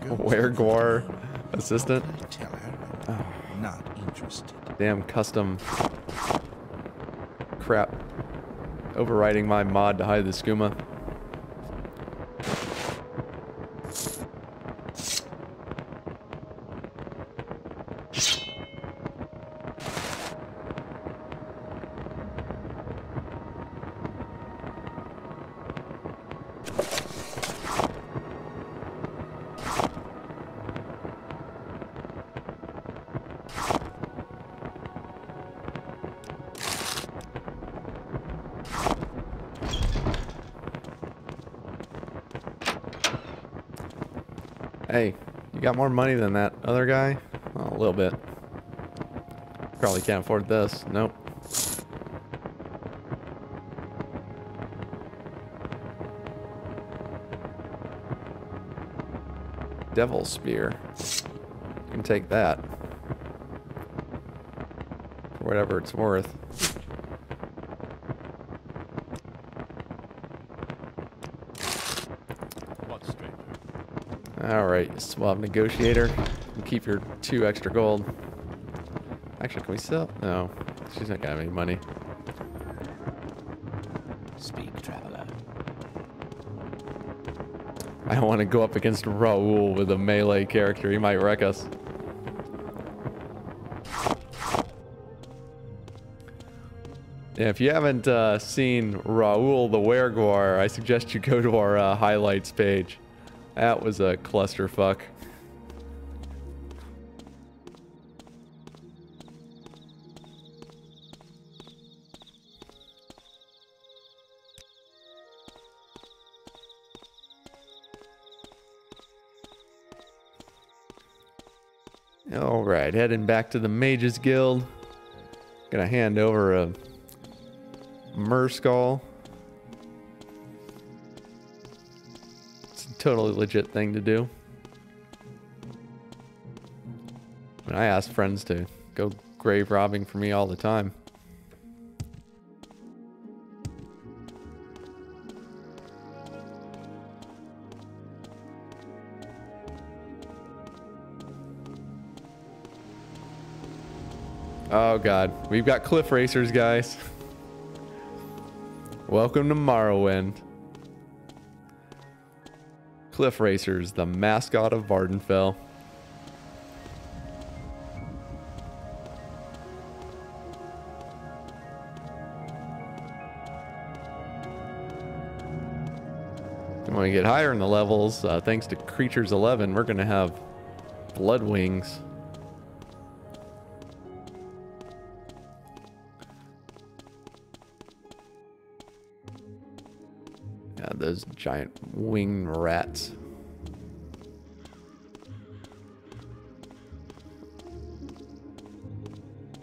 Werguar assistant? Tell her I'm not interested. Damn custom crap. Overriding my mod to hide the skooma. Hey, you got more money than that other guy? Oh, a little bit. Probably can't afford this. Nope. Devil Spear. You can take that. For whatever it's worth. Alright, swap negotiator. Keep your 2 extra gold. Actually, can we sell? No, she's not got any money. Speak, traveler. I don't want to go up against Raoul with a melee character. He might wreck us. Yeah, if you haven't seen Raoul the Werguar, I suggest you go to our highlights page. That was a clusterfuck. Alright, heading back to the Mages Guild. Gonna hand over a Skull. Totally legit thing to do. And I ask friends to go grave robbing for me all the time. Oh god, we've got cliff racers, guys. Welcome to Morrowind. Cliff Racers, the mascot of Vardenfell. And when we get higher in the levels, thanks to Creatures 11, we're going to have Blood Wings. Yeah, those giant winged rats.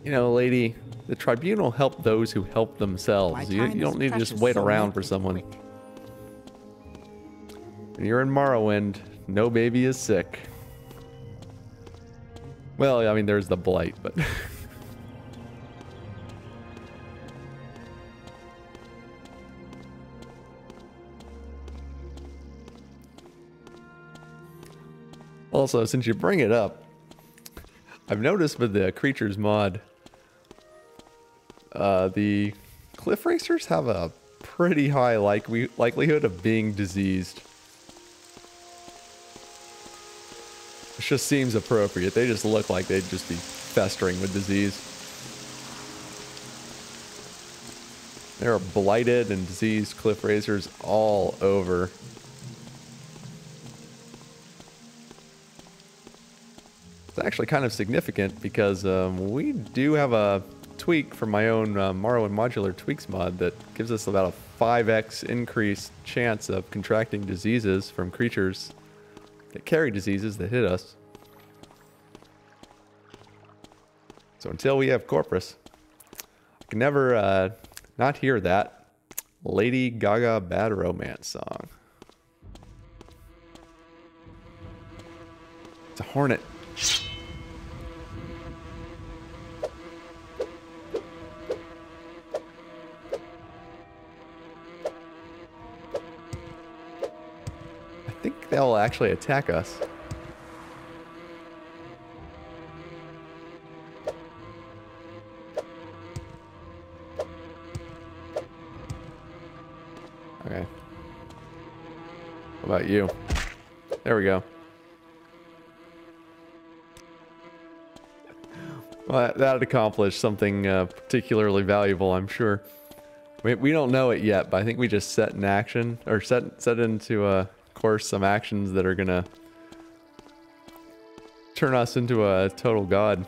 You know, lady, the tribunal helped those who help themselves. You don't need to just wait around for someone. When you're in Morrowind, no baby is sick. Well, I mean, there's the blight, but... Also, since you bring it up, I've noticed with the Creatures mod, the Cliff Racers have a pretty high likelihood of being diseased. It just seems appropriate. They just look like they'd just be festering with disease. There are blighted and diseased Cliff Racers all over. It's actually kind of significant because we do have a tweak from my own Morrowind Modular Tweaks mod that gives us about a 5x increased chance of contracting diseases from creatures that carry diseases that hit us. So until we have Corpus, I can never not hear that Lady Gaga Bad Romance song. It's a hornet. I think they'll actually attack us. Okay. How about you? There we go. Well, that'd accomplish something particularly valuable, I'm sure. We don't know it yet, but I think we just set in action, or set into course some actions that are gonna turn us into a total god.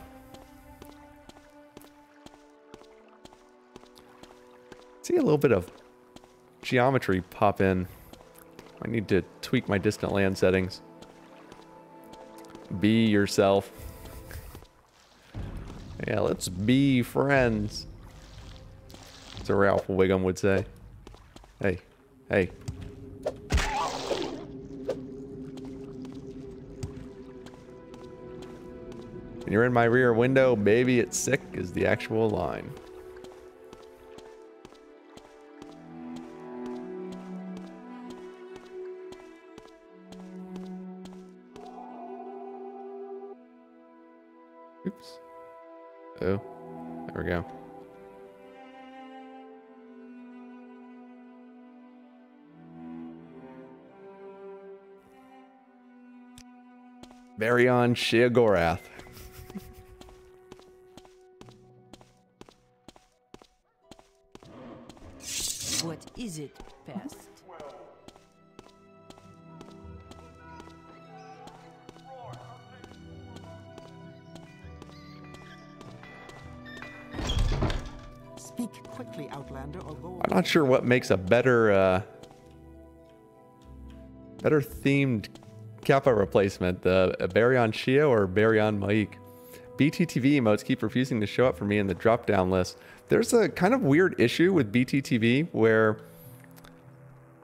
See a little bit of geometry pop in. I need to tweak my distant land settings. Be yourself. Yeah, let's be friends. That's what Ralph Wiggum would say. Hey, hey. When you're in my rear window, baby, it's sick is the actual line. Oops. Oh, there we go. Varian Sheogorath. What is it, pest? Speak quickly, Outlander, or go... I'm not sure what makes a better themed Kappa replacement, the Baryon Shio or Baryon Maik. BTTV emotes keep refusing to show up for me in the drop-down list. There's a kind of weird issue with BTTV where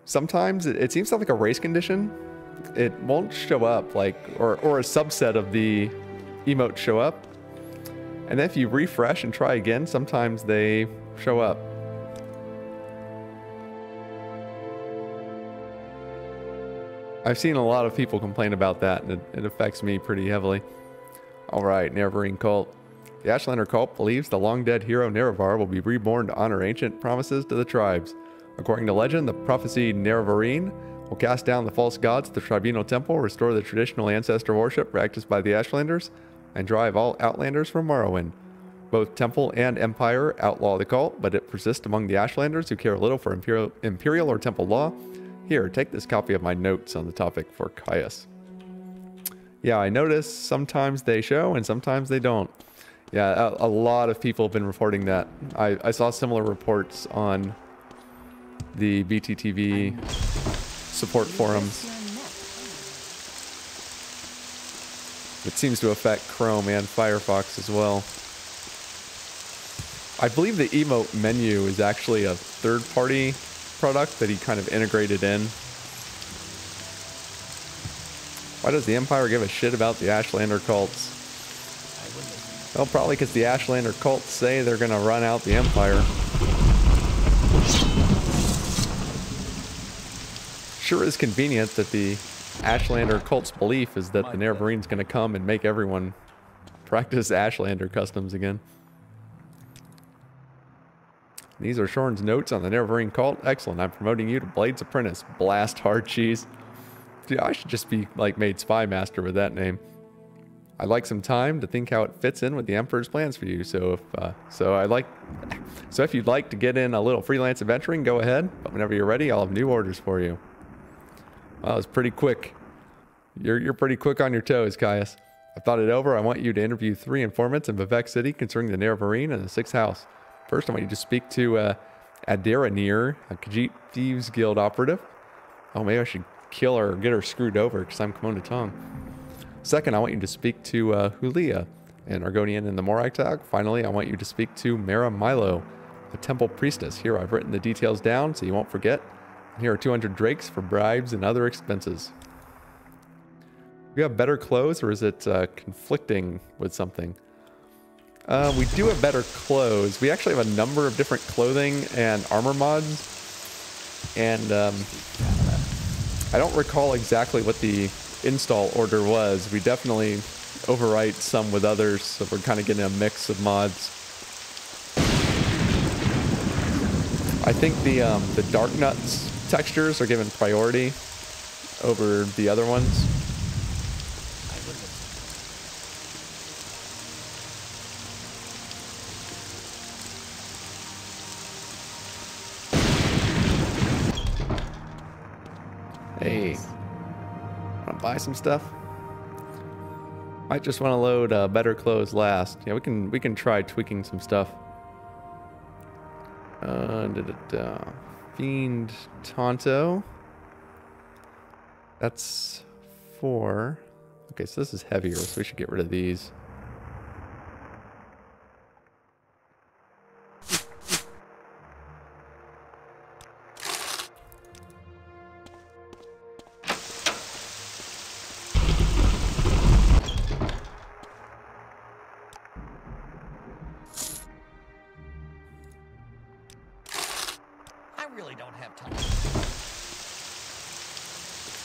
sometimes it seems to have like a race condition. It won't show up, like, or a subset of the emotes show up. And then if you refresh and try again, sometimes they show up. I've seen a lot of people complain about that, and it affects me pretty heavily. Alright, Nerevarine cult. The Ashlander cult believes the long-dead hero Nerevar will be reborn to honor ancient promises to the tribes. According to legend, the prophecy Nerevarine will cast down the false gods at the Tribunal Temple, restore the traditional ancestor worship practiced by the Ashlanders, and drive all Outlanders from Morrowind. Both Temple and Empire outlaw the cult, but it persists among the Ashlanders who care little for Imperial or Temple law. Here, take this copy of my notes on the topic for Caius. Yeah, I notice sometimes they show and sometimes they don't. Yeah, a lot of people have been reporting that. I saw similar reports on the BTTV support forums. It seems to affect Chrome and Firefox as well. I believe the emote menu is actually a third-party product that he kind of integrated in. Why does the Empire give a shit about the Ashlander cults? Well, probably because the Ashlander cults say they're going to run out the Empire. Sure is convenient that the Ashlander cult's belief is that the Nerevarine going to come and make everyone practice Ashlander customs again. These are Shorn's notes on the Nerevarine cult. Excellent. I'm promoting you to Blade's Apprentice. Blast Hardcheese. Dude, I should just be like made Spy Master with that name. I'd like some time to think how it fits in with the Emperor's plans for you. So if you'd like to get in a little freelance adventuring, go ahead. But whenever you're ready, I'll have new orders for you. Well, that was pretty quick. You're pretty quick on your toes, Caius. I've thought it over. I want you to interview 3 informants in Vivek City concerning the Nerevarine and the 6th house. First, I want you to speak to Adiranir, a Khajiit Thieves Guild operative. Oh, maybe I should kill her or get her screwed over because I'm Kimona Tong. Second, I want you to speak to Hulia, an Argonian in the Morag. Finally, I want you to speak to Mara Milo, a temple priestess. Here, I've written the details down so you won't forget. And here are 200 drakes for bribes and other expenses. Do you have better clothes, or is it conflicting with something? We do have better clothes. We actually have a number of different clothing and armor mods. And I don't recall exactly what the install order was. We definitely overwrite some with others, so we're kind of getting a mix of mods. I think the Dark Nuts textures are given priority over the other ones. Hey, wanna buy some stuff? Might just want to load better clothes last. Yeah, we can try tweaking some stuff. Fiend Tonto. That's 4. Okay, so this is heavier, so we should get rid of these.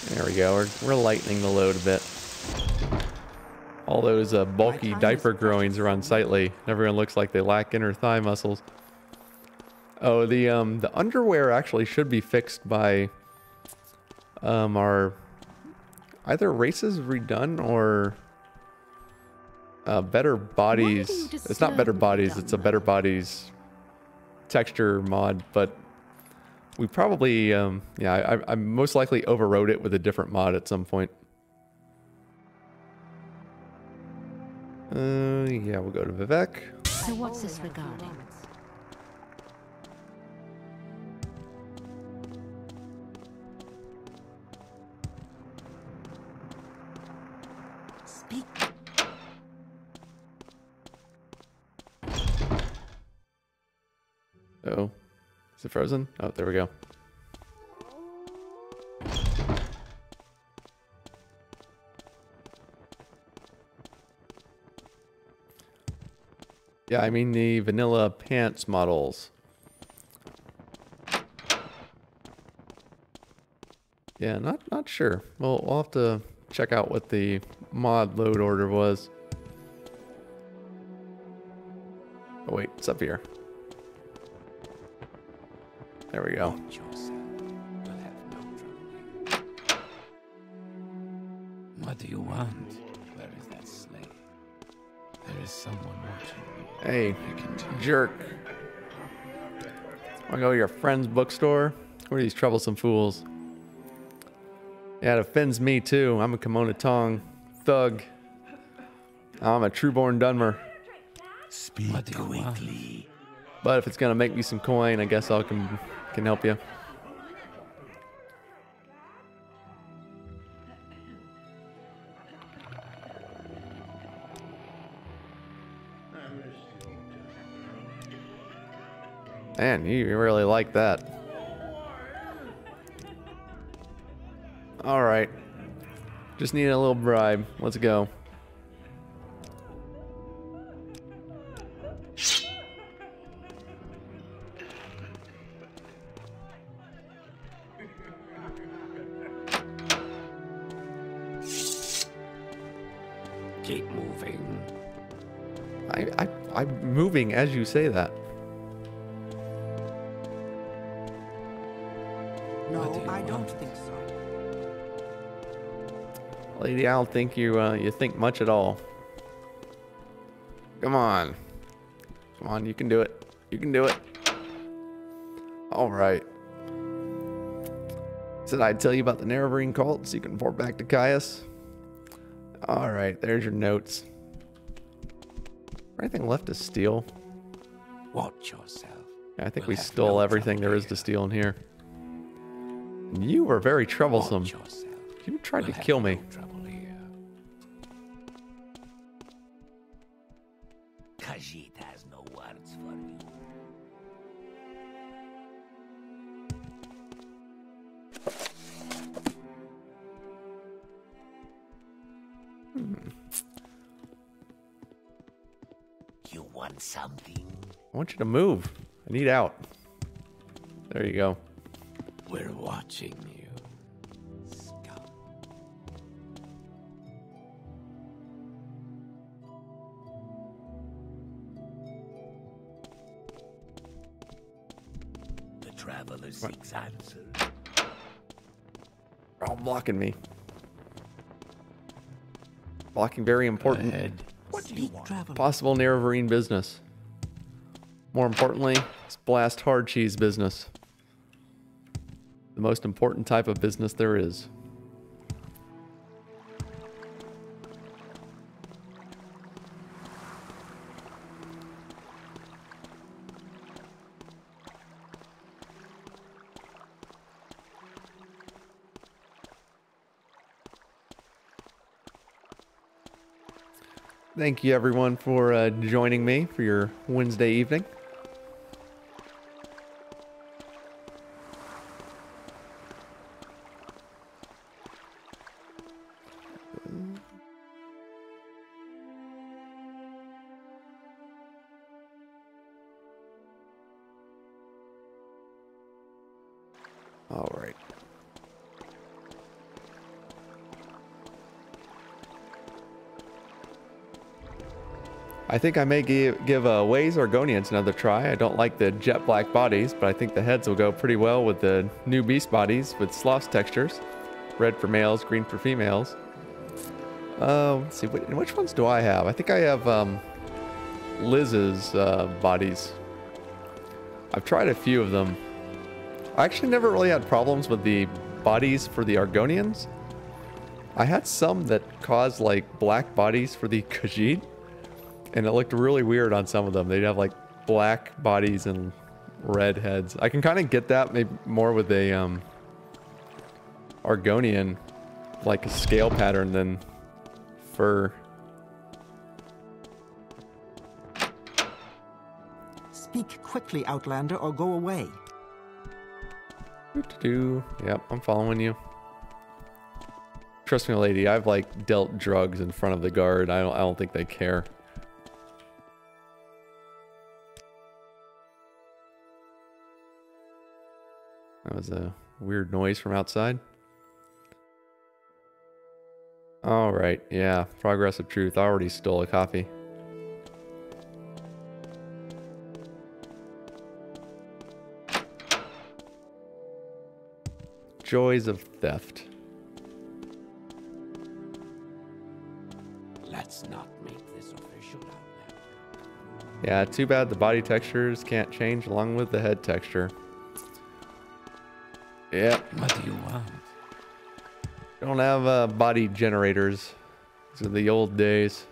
There we go. We're lightening the load a bit. All those bulky diaper growings are unsightly. Everyone looks like they lack inner thigh muscles. Oh, the underwear actually should be fixed by our either races redone or better bodies. It's not better bodies. It's a better bodies texture mod, but. We probably, yeah, I most likely overrode it with a different mod at some point. Yeah, we'll go to Vivek. So what's this regarding? Speak. Uh-oh. Is it frozen? Oh, there we go. Yeah, I mean the vanilla pants models. Yeah, not sure. We'll have to check out what the mod load order was. Oh wait, it's up here. There we go. Watch yourself. You'll have no trouble here. What do you want? Where is that slave? There is someone watching me. Hey, I can tell. jerk. Wanna go to your friend's bookstore? Who are these troublesome fools? Yeah, it offends me too. I'm a Kimono Tong thug. I'm a trueborn Dunmer. Speak quickly. But if it's gonna make me some coin, I guess I can help you. Man, you really like that. All right. Just need a little bribe. Let's go. Keep moving. I'm moving as you say that. No, I don't think so. Lady, I don't think you think much at all. Come on. Come on, you can do it. You can do it. All right. Said I'd tell you about the Nerevarine cult so you can report back to Caius. All right, there's your notes. Anything left to steal? Watch yourself. Yeah, I think We'll we have stole no everything trouble there is here. to steal in here. You were very troublesome. Watch yourself. You tried We'll to have kill me. no trouble here. Khajiit has no words for you. You want something? I want you to move. I need out. There you go. We're watching you. Scum. The traveler seeks answers. You're all blocking me. Blocking very important. What do you want? Traveler. Possible Nerevarine business. More importantly, it's Blast Hardcheese business. The most important type of business there is. Thank you everyone for joining me for your Wednesday evening. All right. I think I may give Ways Argonians another try. I don't like the jet black bodies, but I think the heads will go pretty well with the new beast bodies with sloth textures. Red for males, green for females. Let's see, which ones do I have? I think I have Liz's bodies. I've tried a few of them. I actually never really had problems with the bodies for the Argonians. I had some that caused like black bodies for the Khajiit. And it looked really weird on some of them. They'd have like black bodies and red heads. I can kind of get that maybe more with a Argonian, like a scale pattern than fur. Speak quickly, Outlander, or go away. Yep, I'm following you. Trust me, lady. I've like dealt drugs in front of the guard. I don't think they care. That was a weird noise from outside. All right, yeah, Progress of Truth. I already stole a copy. joys of theft. Let's not make this official, Outlander. Yeah, too bad the body textures can't change along with the head texture. Yep. What do you want? Don't have body generators. These are the old days.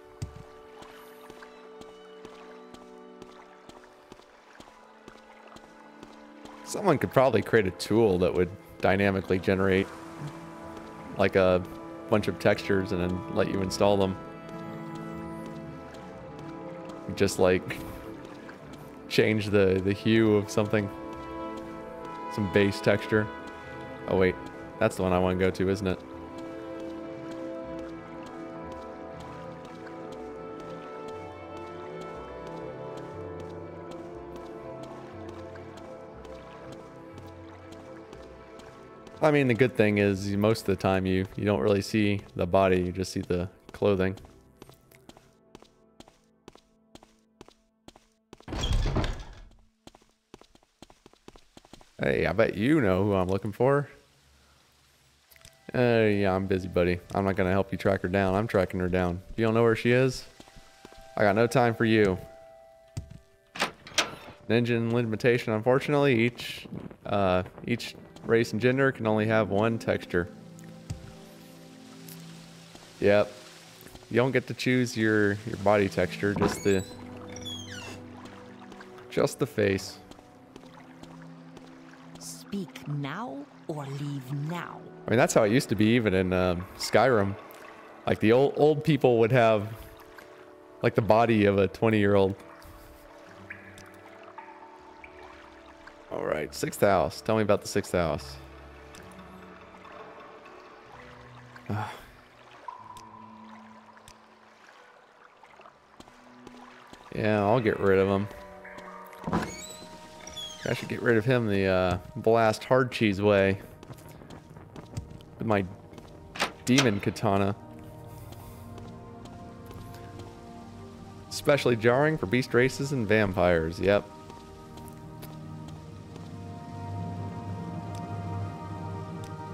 Someone could probably create a tool that would dynamically generate like a bunch of textures and then let you install them. Just like change the hue of something. Some base texture. Oh wait, that's the one I want to go to, isn't it? I mean, the good thing is most of the time you don't really see the body, you just see the clothing. Hey, I bet you know who I'm looking for. Yeah, I'm busy, buddy. I'm not gonna help you track her down. I'm tracking her down. You don't know where she is? I got no time for you. Engine limitation, unfortunately. Each race and gender can only have one texture. Yep. You don't get to choose your body texture, just the face. Speak now or leave now. I mean, that's how it used to be even in Skyrim. Like the old people would have like the body of a 20-year-old. All right, 6th house. Tell me about the 6th house. Yeah, I'll get rid of him. I should get rid of him the Blast Hardcheese way. With my demon katana. Especially jarring for beast races and vampires. Yep.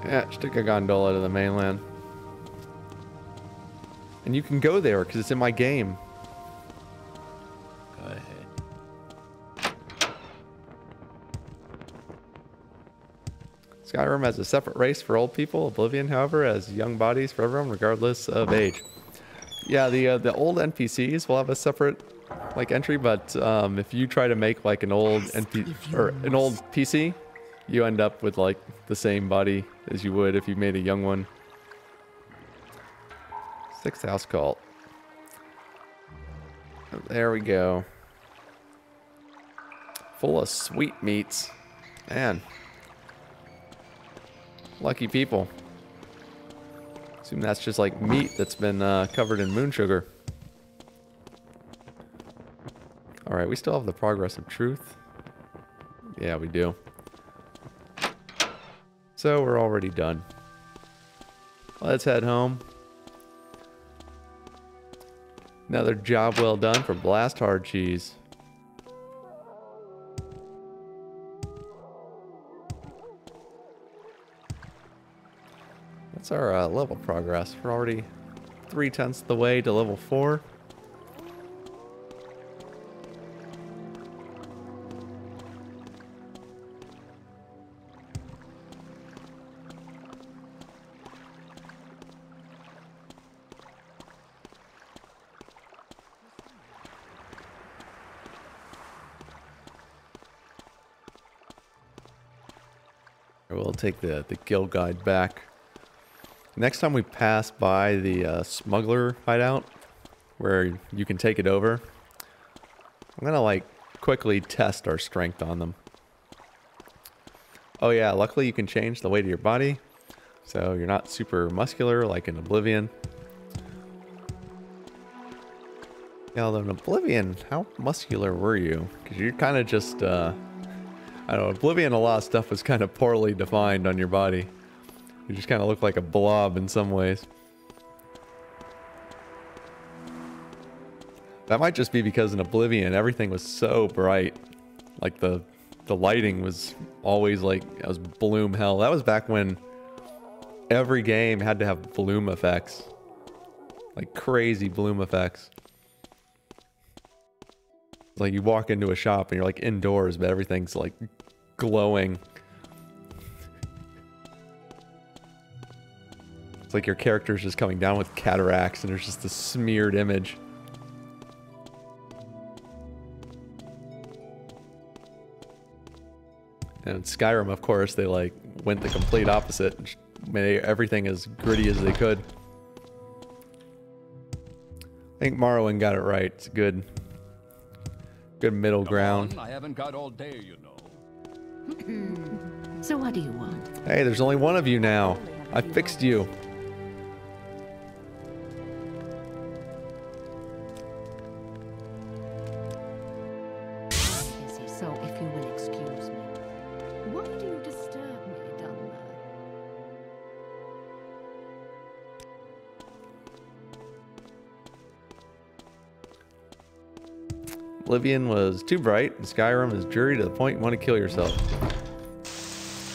Yeah, stick a gondola to the mainland. And you can go there because it's in my game. Go ahead. Skyrim has a separate race for old people. Oblivion, however, has young bodies for everyone, regardless of age. Yeah, the old NPCs will have a separate like entry, but if you try to make like an old an old PC, you end up with like the same body as you would if you made a young one. 6th house cult. There we go. Full of sweetmeats. Man. Lucky people. Assume that's just like meat that's been covered in moon sugar. Alright, we still have the progress of truth. Yeah, we do. So we're already done. Let's head home. Another job well done for Blast Hardcheese. What's our level progress? We're already 3/10 of the way to level 4. We'll take the guild guide back. Next time we pass by the smuggler hideout, where you can take it over, I'm gonna like quickly test our strength on them. Oh yeah, luckily you can change the weight of your body, so you're not super muscular like in Oblivion. Yeah, although in Oblivion, how muscular were you? Because you're kind of just, I don't know, Oblivion, a lot of stuff was kind of poorly defined on your body. You just kind of look like a blob in some ways. That might just be because in Oblivion, everything was so bright. Like the lighting was always like, it was bloom hell. That was back when every game had to have bloom effects. Like crazy bloom effects. It's like you walk into a shop and you're like indoors, but everything's like glowing. It's like your character's just coming down with cataracts and there's just a smeared image. And in Skyrim, of course, they like went the complete opposite and made everything as gritty as they could. I think Morrowind got it right. It's a good middle ground. I haven't got all day, you know. So what do you want? Hey, there's only one of you now. I fixed you. So if you will excuse me. Why do you disturb me, Dunmer? Oblivion was too bright, and Skyrim is dreary to the point you want to kill yourself.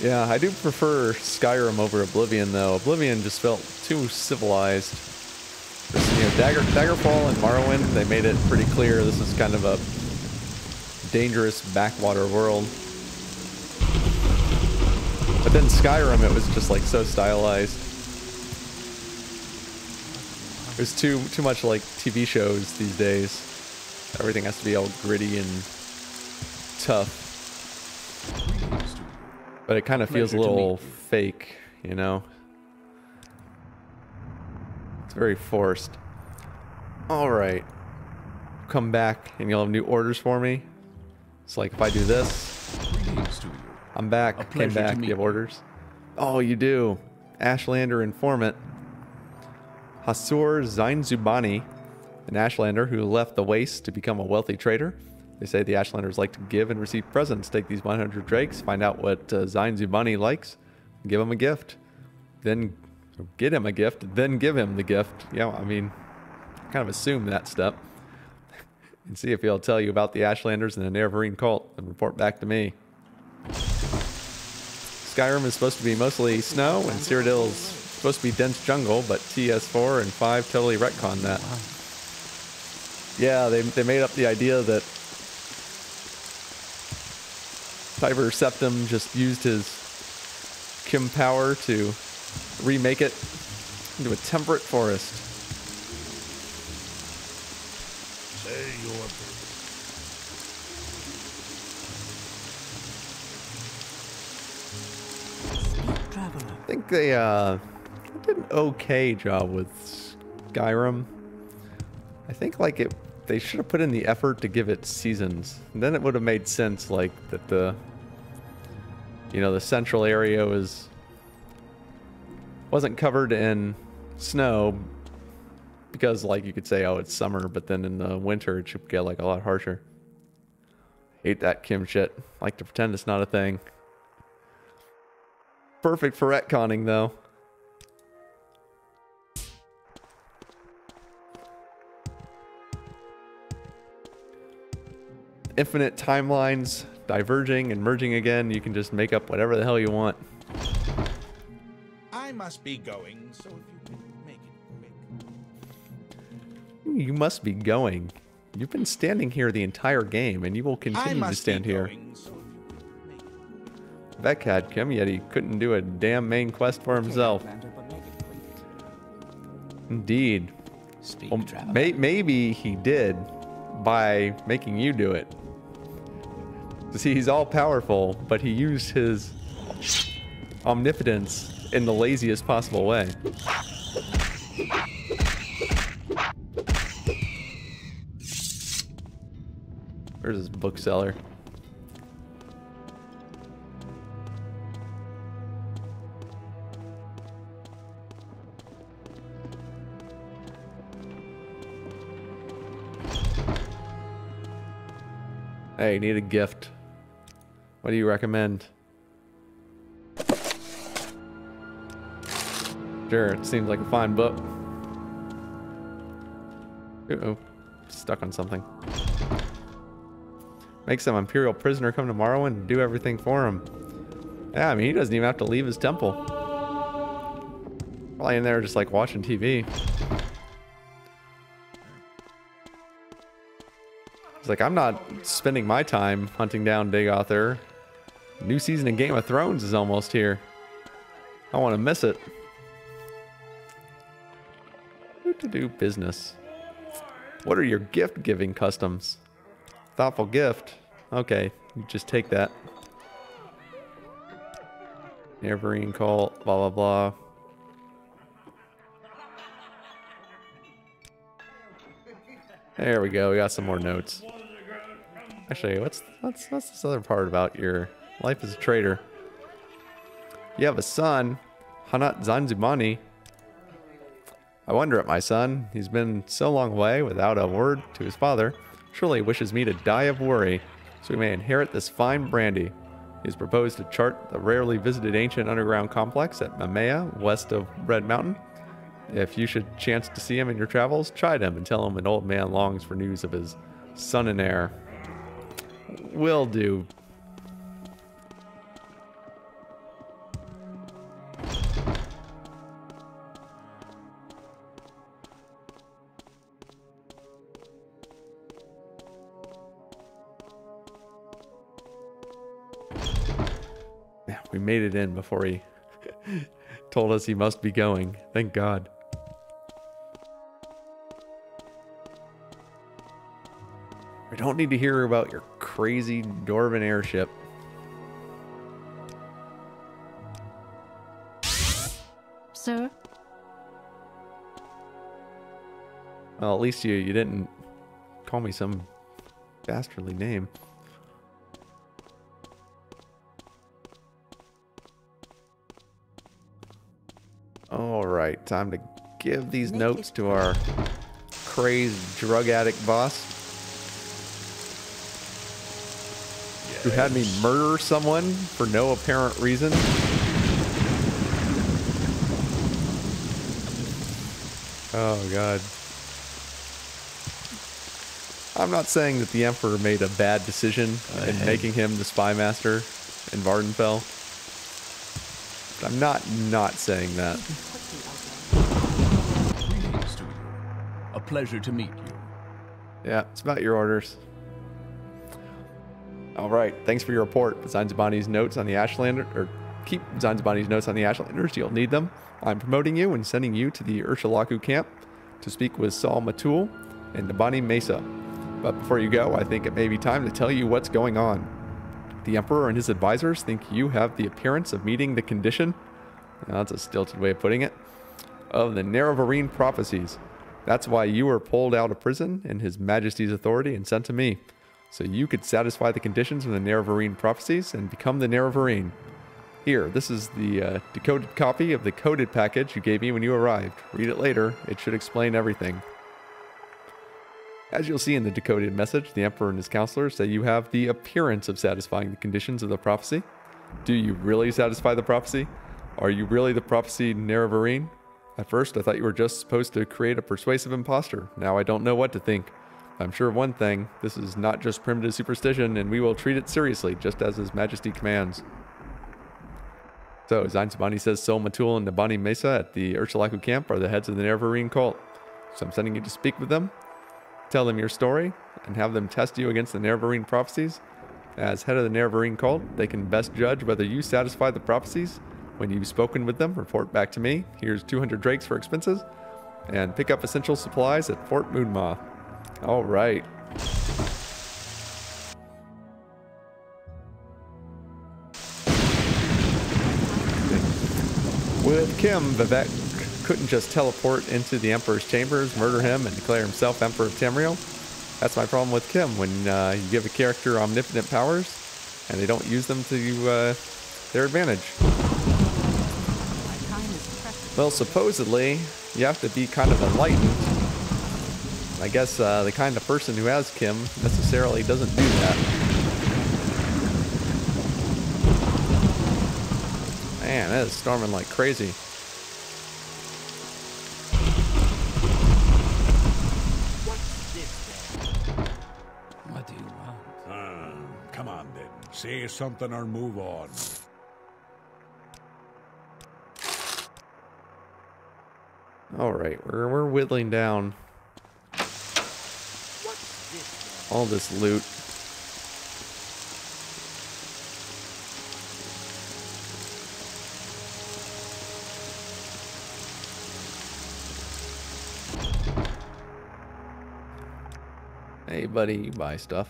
Yeah, I do prefer Skyrim over Oblivion, though. Oblivion just felt too civilized. You know, Daggerfall and Morrowind, they made it pretty clear this is kind of a dangerous backwater world. But then Skyrim, it was just like so stylized. It was too much like TV shows these days. Everything has to be all gritty and tough. But it kind of feels a little fake, you know? It's very forced. Alright. Come back and you'll have new orders for me. It's like if I do this, I'm back. Came back. Do you have orders? Oh, you do. Ashlander informant. Hasur Zainzubani, an Ashlander who left the Waste to become a wealthy trader. They say the Ashlanders like to give and receive presents. Take these 100 drakes, find out what Zainzubani likes, and give him a gift. Then get him a gift, then give him the gift. Yeah, I mean, kind of assume that step. And see if he'll tell you about the Ashlanders and the Nerevarine cult and report back to me. Skyrim is supposed to be mostly snow, and Cyrodiil's supposed to be dense jungle, but TS4 and 5 totally retcon that. Yeah, they made up the idea that Tiber Septim just used his Kim power to remake it into a temperate forest. Say your Traveler. I think they did an okay job with Skyrim. I think like they should have put in the effort to give it seasons. And then it would have made sense, like that the central area wasn't covered in snow because like you could say, oh, it's summer, but then in the winter it should get like a lot harsher. Hate that Kim shit. Like to pretend it's not a thing. Perfect for retconning though. Infinite timelines diverging and merging again. You can just make up whatever the hell you want. I must be going, so if you can make it quick. You must be going. You've been standing here the entire game, and you will continue to stand here. Vec had come, yet he couldn't do a damn main quest for himself. Indeed. Well, maybe he did by making you do it. See, he's all powerful, but he used his omnipotence in the laziest possible way. Where's his bookseller? Hey, need a gift. What do you recommend? Sure, it seems like a fine book. Uh-oh, stuck on something. Make some Imperial prisoner come to Morrowind and do everything for him. Yeah, I mean, he doesn't even have to leave his temple. Probably in there just like watching TV. It's like, I'm not spending my time hunting down Dagoth. New season of Game of Thrones is almost here. I want to miss it. To do business. What are your gift giving customs? Thoughtful gift. Okay, you just take that. Nerevarine cult, blah blah blah. There we go. We got some more notes. Actually, what's this other part about your life as a trader? You have a son, Hanat Zanzubani. I wonder at my son. He's been so long away without a word to his father. Surely he wishes me to die of worry, so he may inherit this fine brandy. He has proposed to chart the rarely visited ancient underground complex at Mamea, west of Red Mountain. If you should chance to see him in your travels, chide him and tell him an old man longs for news of his son and heir. Will do. Yeah, we made it in before he told us he must be going. Thank God. We don't need to hear about your crazy Dwarven airship. Sir? Well, at least you didn't call me some dastardly name. All right, time to give these notes to our crazed drug addict boss, who had me murder someone for no apparent reason. Oh God. I'm not saying that the Emperor made a bad decision in making him the spy master in Vardenfell. But I'm not saying that. Greetings to you. A pleasure to meet you. Yeah, it's about your orders. All right, thanks for your report. Zanzibani's notes on the Ashlanders, or keep Zanzibani's notes on the Ashlanders. You'll need them. I'm promoting you and sending you to the Urshalaku camp to speak with Saul Matul and Nabani Mesa. But before you go, I think it may be time to tell you what's going on. The Emperor and his advisors think you have the appearance of meeting the condition, now, that's a stilted way of putting it, of the Nerevarine prophecies. That's why you were pulled out of prison in His Majesty's authority and sent to me, so you could satisfy the conditions of the Nerevarine prophecies and become the Nerevarine. Here, this is the decoded copy of the coded package you gave me when you arrived. Read it later. It should explain everything. As you'll see in the decoded message, the Emperor and his counselors say you have the appearance of satisfying the conditions of the prophecy. Do you really satisfy the prophecy? Are you really the prophecy Nerevarine? At first, I thought you were just supposed to create a persuasive imposter. Now I don't know what to think. I'm sure of one thing. This is not just primitive superstition, and we will treat it seriously, just as His Majesty commands. So, Zanzibani says Sol Matul and Nabani Mesa at the Urshalaku camp are the heads of the Nerevarine cult. So I'm sending you to speak with them. Tell them your story, and have them test you against the Nerevarine prophecies. As head of the Nerevarine cult, they can best judge whether you satisfy the prophecies. When you've spoken with them, report back to me. Here's 200 drakes for expenses. And pick up essential supplies at Fort Moonmaw. All right. With Kim, Vivek couldn't just teleport into the Emperor's chambers, murder him, and declare himself Emperor of Tamriel. That's my problem with Kim. When you give a character omnipotent powers, and they don't use them to their advantage. Well, supposedly, you have to be kind of enlightened. I guess the kind of person who has Kim necessarily doesn't do that. Man, it is storming like crazy. What do you want? Come on then. Say something or move on. All right, we're whittling down all this loot. Hey, buddy, you buy stuff.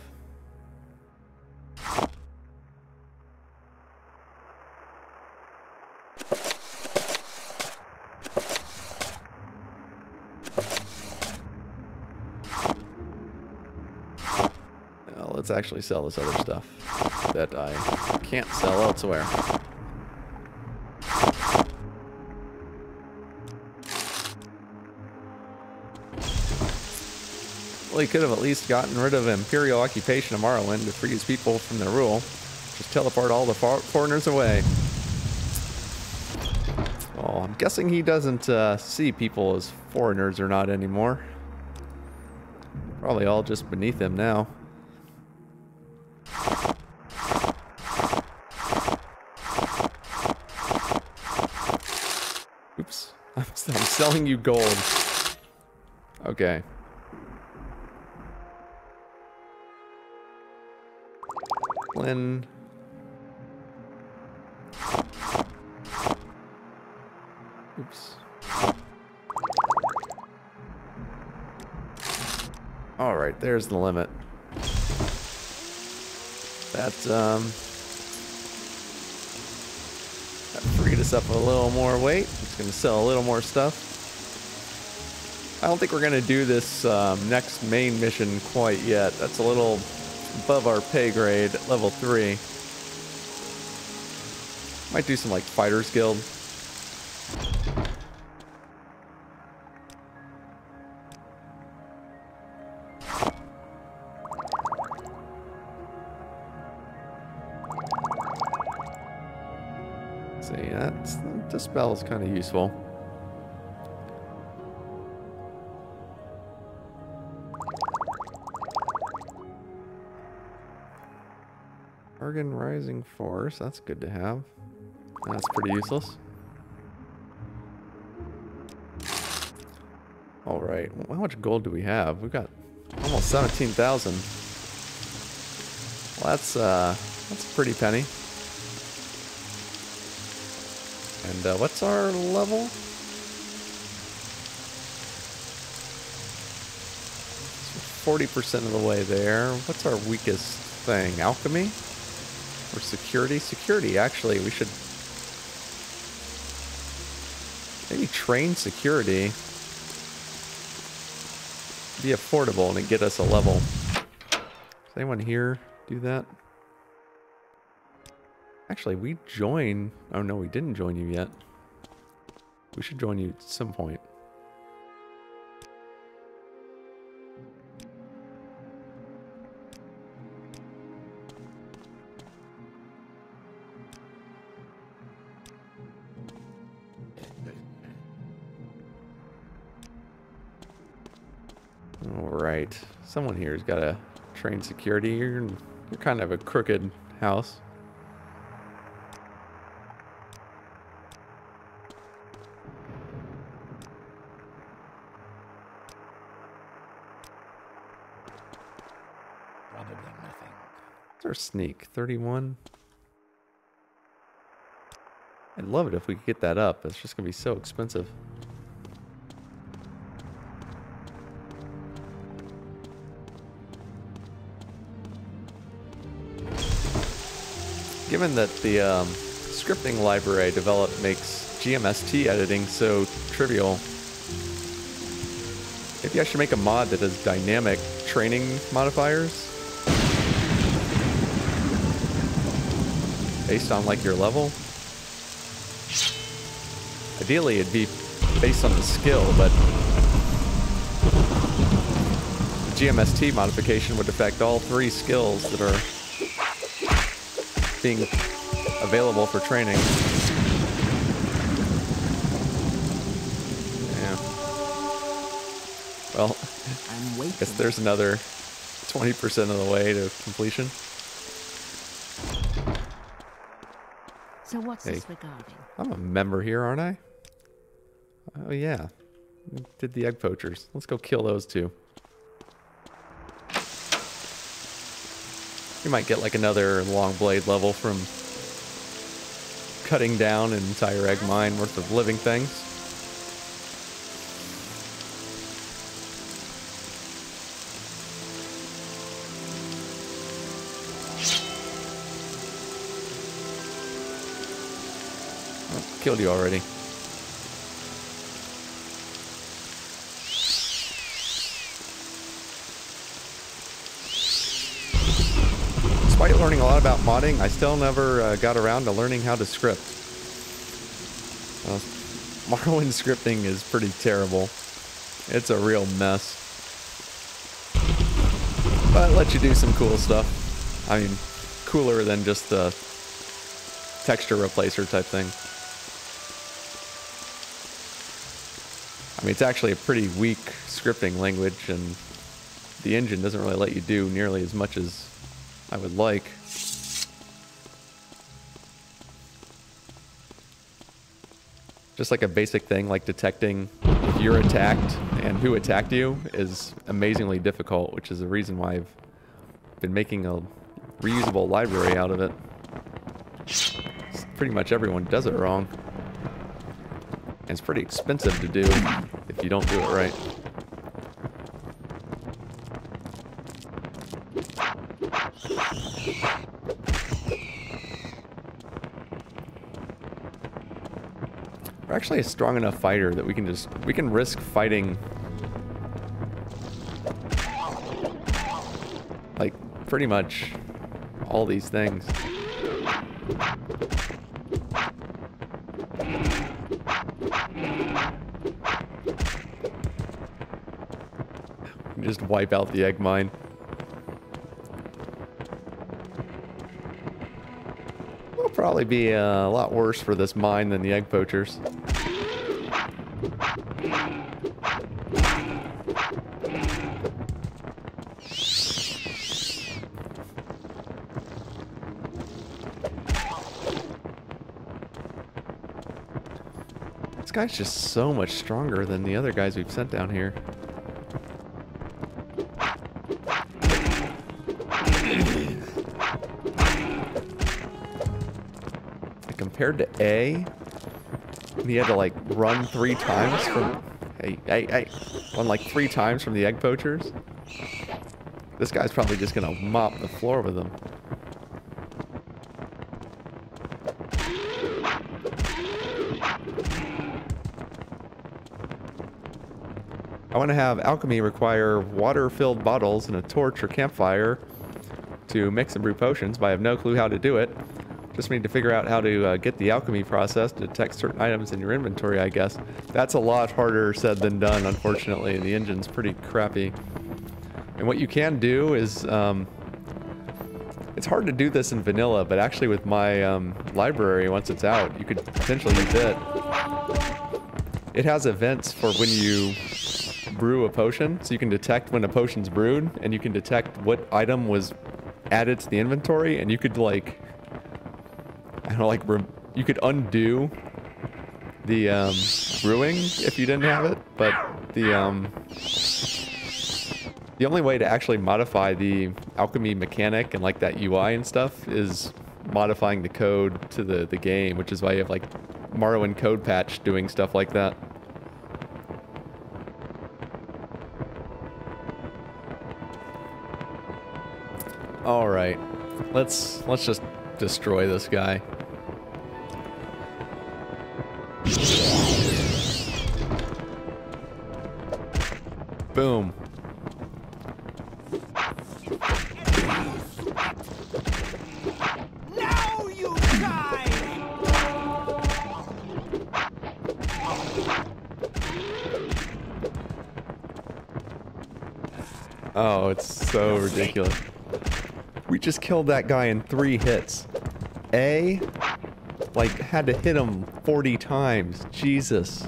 Well, let's actually sell this other stuff that I can't sell elsewhere. Well, he could have at least gotten rid of imperial occupation of Morrowind to free his people from their rule. Just teleport all the foreigners away. Oh, I'm guessing he doesn't see people as foreigners or not anymore. Probably all just beneath him now. Oops. I'm selling you gold. Okay. Flynn. Oops. All right, there's the limit. That freed us up a little more weight. It's going to sell a little more stuff. I don't think we're going to do this next main mission quite yet. That's a little above our pay grade at level 3. Might do some like Fighters Guild. See, this spell is kind of useful. Argon Rising Force, that's good to have. That's pretty useless. Alright, how much gold do we have? We've got almost 17,000. Well, that's a pretty penny. And what's our level? 40% of the way there. What's our weakest thing? Alchemy? Or security? Security, actually, we should maybe train security. Be affordable and get us a level. Does anyone here do that? Actually, we join. Oh no, we didn't join you yet. We should join you at some point. Alright, someone here's got to train security. You're kind of a crooked house. Probably nothing. What's our sneak? 31? I'd love it if we could get that up. It's just going to be so expensive. Given that the scripting library I developed makes GMST editing so trivial, maybe I should make a mod that has dynamic training modifiers based on like your level. Ideally it'd be based on the skill, but the GMST modification would affect all 3 skills that are being available for training. Yeah. Well, I guess there's another 20% of the way to completion. So what's this regarding? I'm a member here, aren't I? Oh yeah. did the egg poachers. Let's go kill those two. We might get like another long blade level from cutting down an entire egg mine worth of living things. Oh, killed you already. Despite learning a lot about modding, I still never got around to learning how to script. Morrowind scripting is pretty terrible. It's a real mess. But it lets you do some cool stuff. I mean, cooler than just a texture replacer type thing. I mean, it's actually a pretty weak scripting language, and the engine doesn't really let you do nearly as much as I would like. Just like a basic thing like detecting if you're attacked and who attacked you is amazingly difficult, which is the reason why I've been making a reusable library out of it. Pretty much everyone does it wrong. And it's pretty expensive to do if you don't do it right. We're actually a strong enough fighter that we can risk fighting like pretty much all these things. Just wipe out the egg mine. It'll probably be a lot worse for this mine than the egg poachers. This guy's just so much stronger than the other guys we've sent down here. Compared to A, he had to like run 3 times from run like 3 times from the egg poachers. This guy's probably just gonna mop the floor with them. I want to have alchemy require water-filled bottles and a torch or campfire to mix and brew potions, but I have no clue how to do it. Just need to figure out how to get the alchemy process to detect certain items in your inventory, I guess. That's a lot harder said than done, unfortunately. The engine's pretty crappy. And what you can do is, it's hard to do this in vanilla, but actually with my library, once it's out, you could potentially use it. It has events for when you brew a potion, so you can detect when a potion's brewed, and you can detect what item was added to the inventory, and you could like, I don't know, like you could undo the brewing if you didn't have it, but the only way to actually modify the alchemy mechanic and like that UI and stuff is modifying the code to the game, which is why you have like Morrowind code patch doing stuff like that. All right, let's just destroy this guy. Boom. Now you die! Oh, it's so ridiculous. We just killed that guy in 3 hits. A, like, had to hit him 40 times. Jesus.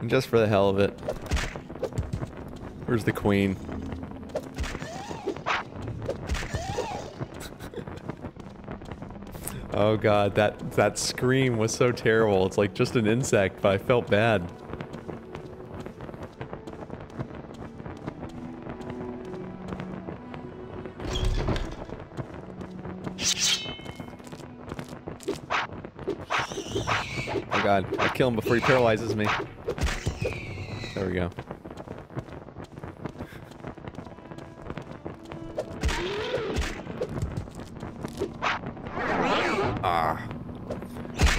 And just for the hell of it. Where's the queen? Oh god, that scream was so terrible. It's like just an insect, but I felt bad. Oh god, I kill him before he paralyzes me. There we go.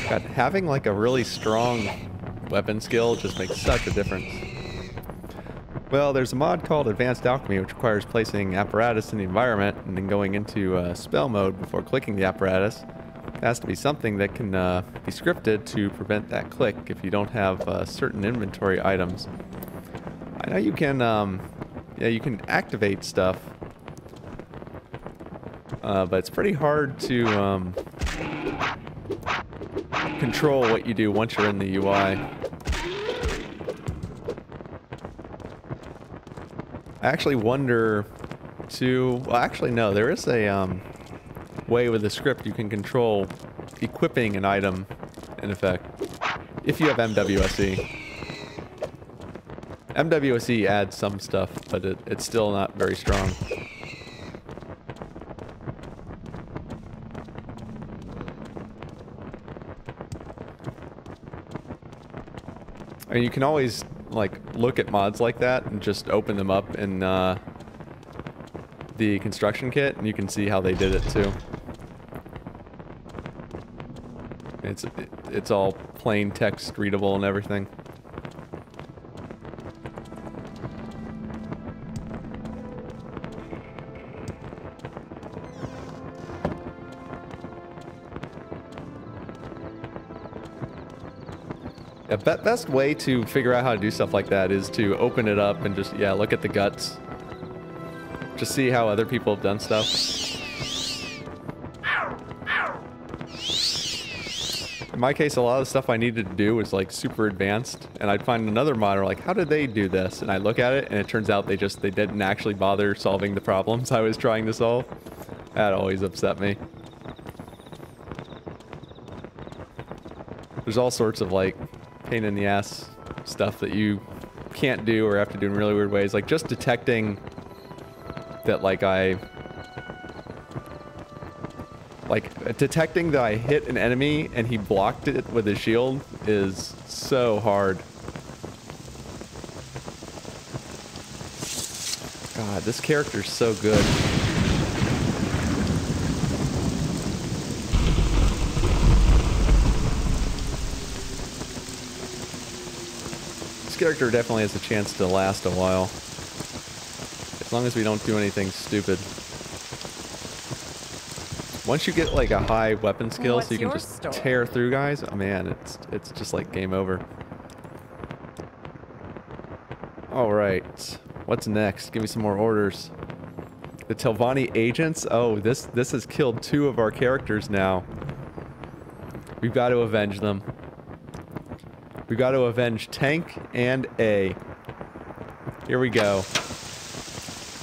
God, having like a really strong weapon skill just makes such a difference. Well, there's a mod called Advanced Alchemy, which requires placing apparatus in the environment and then going into spell mode before clicking the apparatus. It has to be something that can be scripted to prevent that click if you don't have certain inventory items. I know you can, yeah, you can activate stuff, but it's pretty hard to control what you do once you're in the UI. I actually wonder to, well actually no, there is a way with the script you can control equipping an item in effect if you have MWSE. MWSE adds some stuff, but it's still not very strong. I mean, you can always like look at mods like that and just open them up in the construction kit, and you can see how they did it too. It's all plain text readable and everything. The best way to figure out how to do stuff like that is to open it up and just, yeah, look at the guts. Just see how other people have done stuff. In my case, a lot of the stuff I needed to do was like super advanced, and I'd find another modder like, how did they do this? And I look at it, and it turns out they didn't actually bother solving the problems I was trying to solve. That always upset me. There's all sorts of like pain in the ass stuff that you can't do or have to do in really weird ways, like just detecting that detecting that I hit an enemy and he blocked it with his shield is so hard. God, this character's so good. Character definitely has a chance to last a while, as long as we don't do anything stupid. Once you get like a high weapon skill, so you can just tear through guys, oh man, it's just like game over. All right, what's next? Give me some more orders. The Telvanni agents. Oh, this has killed 2 of our characters now. We've got to avenge them. We got to avenge Tank and A. Here we go.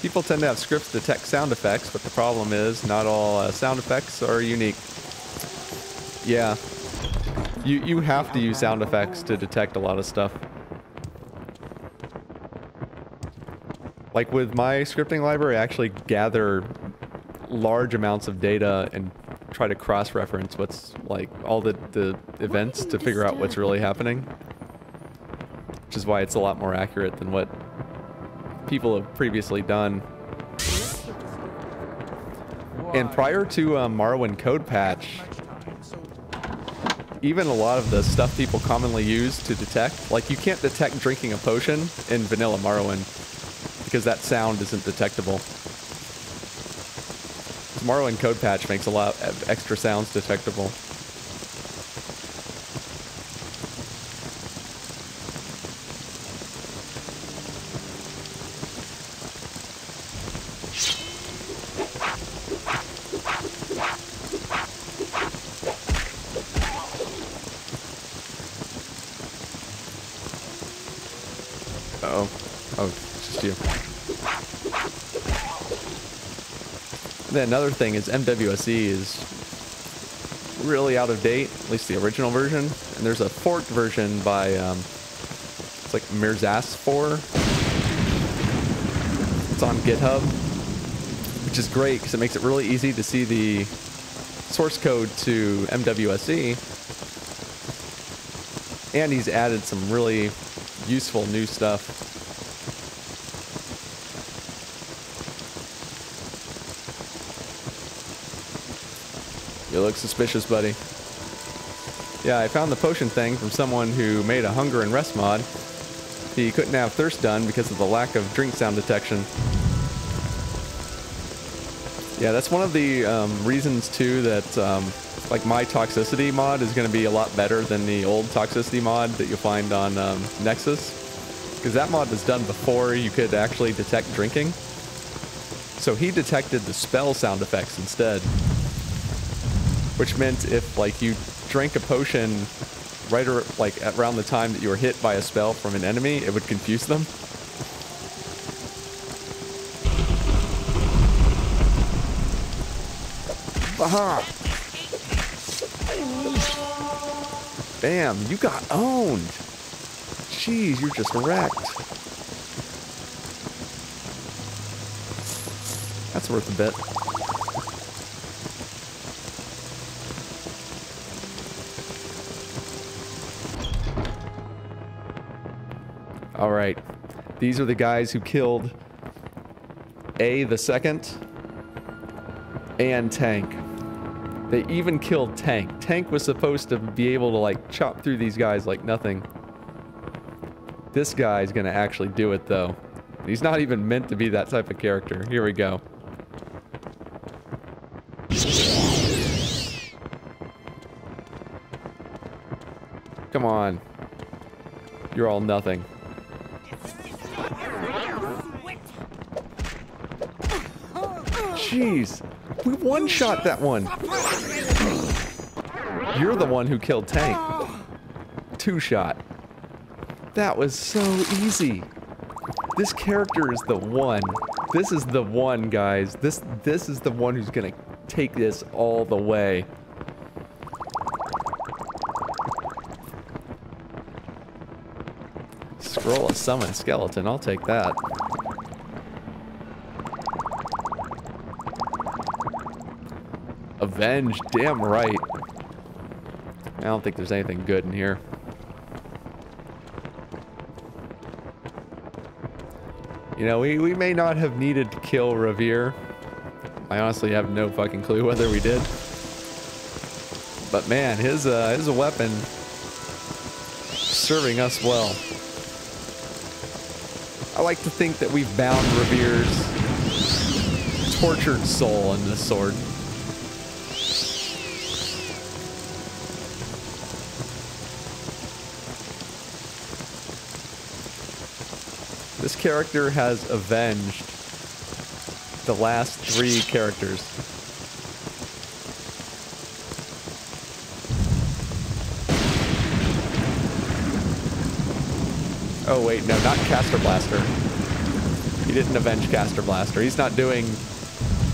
People tend to have scripts to detect sound effects, but the problem is not all sound effects are unique. Yeah. You have to use sound effects to detect a lot of stuff. Like with my scripting library, I actually gather large amounts of data and try to cross-reference what's like all the events to figure out what's really happening, which is why it's a lot more accurate than what people have previously done. And prior to Morrowind code patch, even a lot of the stuff people commonly use to detect, like you can't detect drinking a potion in vanilla Morrowind because that sound isn't detectable. Morrowind code patch makes a lot of extra sounds detectable. Uh-oh. Oh, it's just you. Then another thing is MWSE is really out of date, at least the original version. And there's a forked version by, it's like Mirzas 4. It's on GitHub, which is great because it makes it really easy to see the source code to MWSE. And he's added some really useful new stuff. You look suspicious, buddy. Yeah, I found the potion thing from someone who made a hunger and rest mod. He couldn't have thirst done because of the lack of drink sound detection. Yeah, that's one of the reasons too that like my toxicity mod is going to be a lot better than the old toxicity mod that you'll find on Nexus, because that mod was done before you could actually detect drinking. So he detected the spell sound effects instead, which meant if like you drank a potion right like around the time that you were hit by a spell from an enemy, it would confuse them. Aha! Bam, you got owned. Jeez, you're just wrecked. That's worth a bit. All right, these are the guys who killed A the second and Tank. They even killed Tank. Tank was supposed to be able to like chop through these guys like nothing. This guy's gonna actually do it though. He's not even meant to be that type of character. Here we go. Come on. You're all nothing. Jeez. We one-shot that one. You're the one who killed Tank. Two-shot. That was so easy. This character is the one. This is the one, guys. This is the one who's gonna take this all the way. Scroll a summon skeleton. I'll take that. Avenge, damn right. I don't think there's anything good in here. You know, we may not have needed to kill Revere. I honestly have no fucking clue whether we did. But man, his weapon serving us well. I like to think that we've bound Revere's tortured soul in this sword. This character has avenged the last 3 characters. Oh wait, no, not Caster Blaster. He didn't avenge Caster Blaster. He's not doing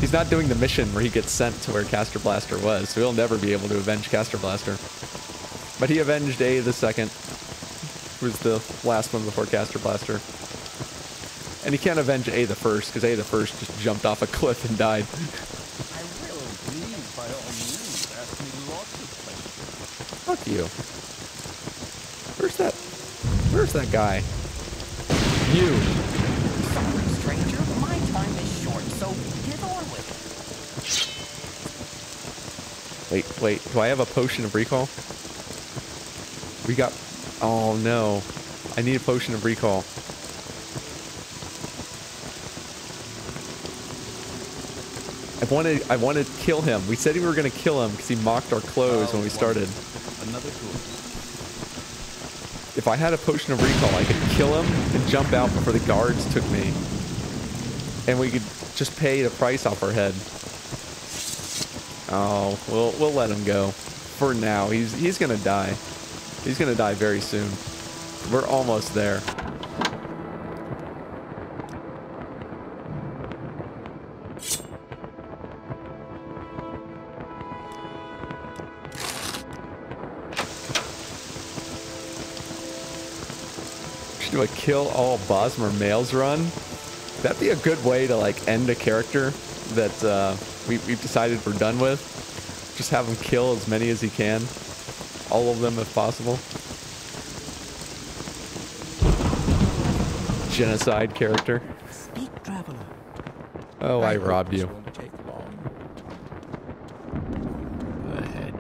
the mission where he gets sent to where Caster Blaster was, so he'll never be able to avenge Caster Blaster. But he avenged A the second, who was the last one before Caster Blaster. And he can't avenge A the first, because A the first just jumped off a cliff and died. I will, please, by all means, ask me lots of questions. Fuck you. Where's that guy? You. Sorry, stranger. My time is short, so get on with it. Wait, do I have a potion of recall? We got... Oh no. I need a potion of recall. I want to kill him. We said we were going to kill him because he mocked our clothes when we started. Another tool. If I had a potion of recall, I could kill him and jump out before the guards took me. And we could just pay the price off our head. Oh, we'll let him go. For now, he's going to die. He's going to die very soon. We're almost there. Do a kill all Bosmer males run. That'd be a good way to like end a character that we've decided we're done with. Just have him kill as many as he can. All of them if possible. Genocide character. Speak, traveler. Oh, I robbed you. Won't take long. Go ahead.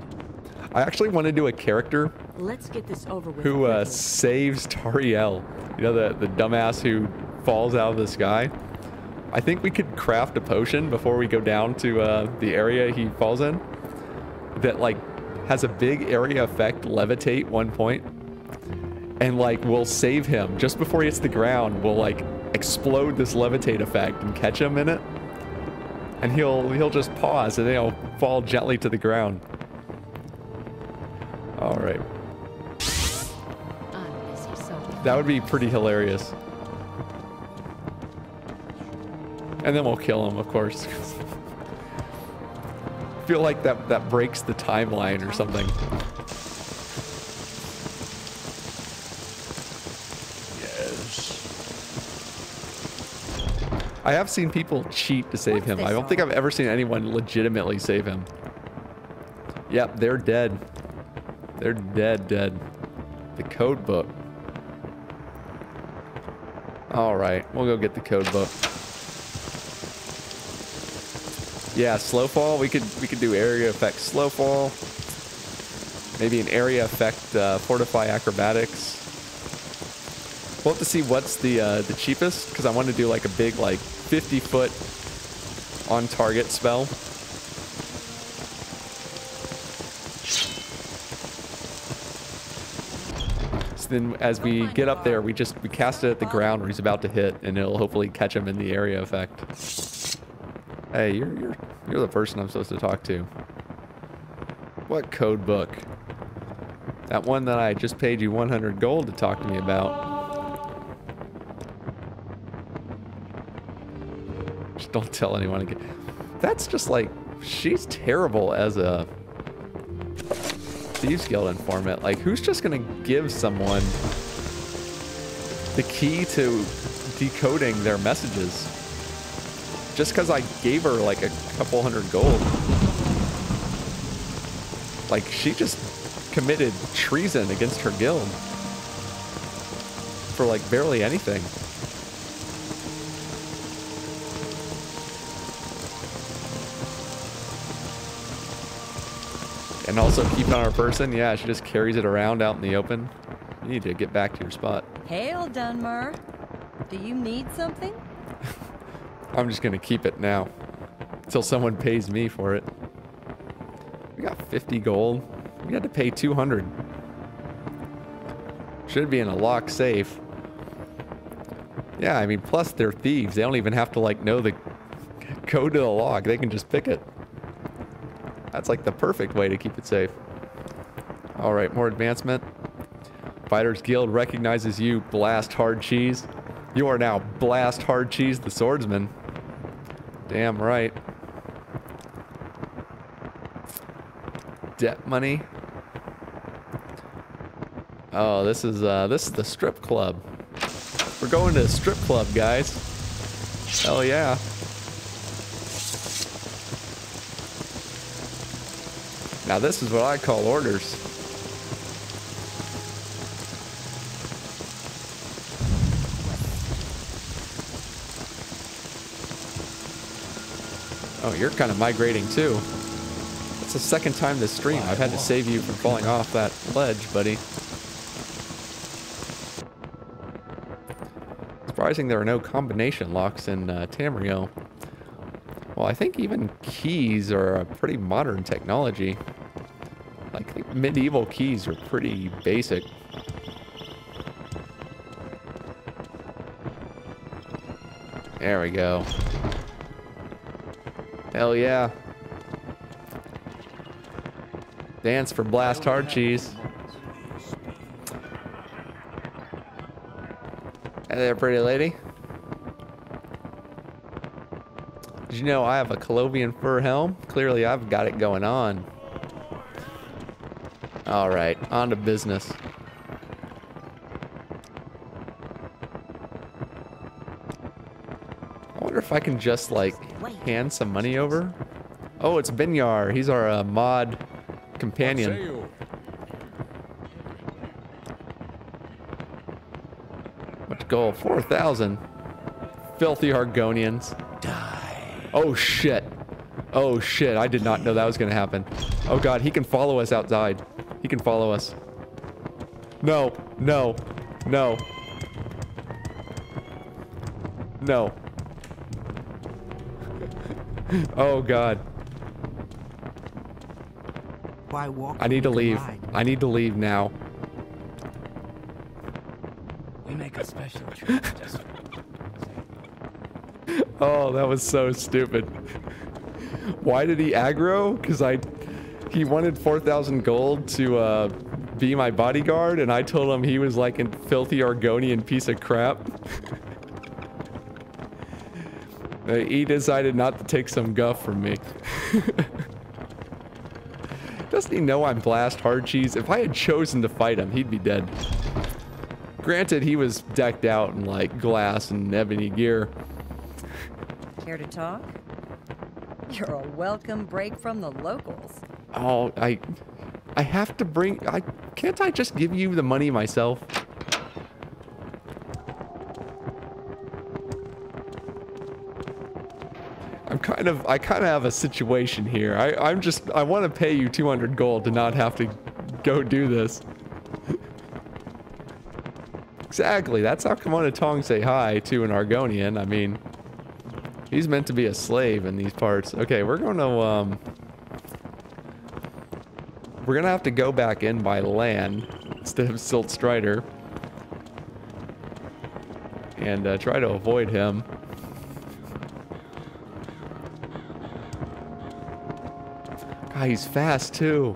I actually want to do a character Let's get this over with. who quickly. saves Tariel. You know, the dumbass who falls out of the sky. I think we could craft a potion before we go down to the area he falls in that like has a big area effect, levitate 1 point, and like we'll save him just before he hits the ground. We'll like explode this levitate effect and catch him in it, and he'll just pause and then he'll fall gently to the ground. All right. That would be pretty hilarious. And then we'll kill him, of course. Feel like that breaks the timeline or something. Yes. I have seen people cheat to save him. I don't think I've ever seen anyone legitimately save him. Yep, they're dead. They're dead. The code book. All right, we'll go get the code book. Yeah, slow fall. We could do area effect slow fall. Maybe an area effect fortify acrobatics. We'll have to see what's the cheapest, because I want to do like a big like 50-foot on target spell. So then as we get up there, we cast it at the ground where he's about to hit, and it'll hopefully catch him in the area effect. Hey, you're the person I'm supposed to talk to. What code book? That one that I just paid you 100 gold to talk to me about. Just don't tell anyone again. That's just like, she's terrible as a Thieves Guild informant. Like, who's just gonna give someone the key to decoding their messages? Just because I gave her like a couple hundred gold. Like, she just committed treason against her guild for like barely anything. And also keep it on her person. Yeah, she just carries it around out in the open. You need to get back to your spot. Hail, Dunmer. Do you need something? I'm just gonna keep it now until someone pays me for it. We got 50 gold. We had to pay 200. Should be in a lock safe. Yeah, I mean, plus they're thieves. They don't even have to like know the code to the lock. They can just pick it. That's like the perfect way to keep it safe. All right, more advancement. Fighters Guild recognizes you, Blast Hardcheese. You are now Blast Hardcheese the Swordsman. Damn right. Debt money. Oh, this is the strip club. We're going to the strip club, guys. Hell yeah. Now this is what I call orders. Oh, you're kind of migrating too. It's the second time this stream I've had to save you from falling off that ledge, buddy. Surprising there are no combination locks in Tamriel. Well, I think even keys are a pretty modern technology. Like, I think medieval keys are pretty basic. There we go. Hell yeah. Dance for Blast Hardcheese. Hey there, pretty lady. Did you know I have a Colovian fur helm? Clearly I've got it going on. Alright, on to business. if I can just like hand some money over. Oh, it's Binyar. He's our mod companion. What's goal? 4,000. Filthy Argonians. Die. Oh shit. Oh shit. I did not know that was gonna happen. Oh god, he can follow us outside. He can follow us. No, no, no. No. Oh god. Why walk? I need to leave. I need to leave now. We make a special trip just for Oh, that was so stupid. Why did he aggro? Because he wanted 4,000 gold to be my bodyguard, and I told him he was like a filthy Argonian piece of crap. He decided not to take some guff from me. Doesn't he know I'm Blast Hardcheese? If I had chosen to fight him, he'd be dead. Granted, he was decked out in like glass and ebony gear. Care to talk? You're a welcome break from the locals. Oh, I have to bring... Can't I just give you the money myself? I kind of have a situation here. I want to pay you 200 gold to not have to go do this. Exactly, that's how Kimona Tong say hi to an Argonian. I mean, he's meant to be a slave in these parts. Okay, we're gonna have to go back in by land instead of Silt Strider. And try to avoid him. God, he's fast too.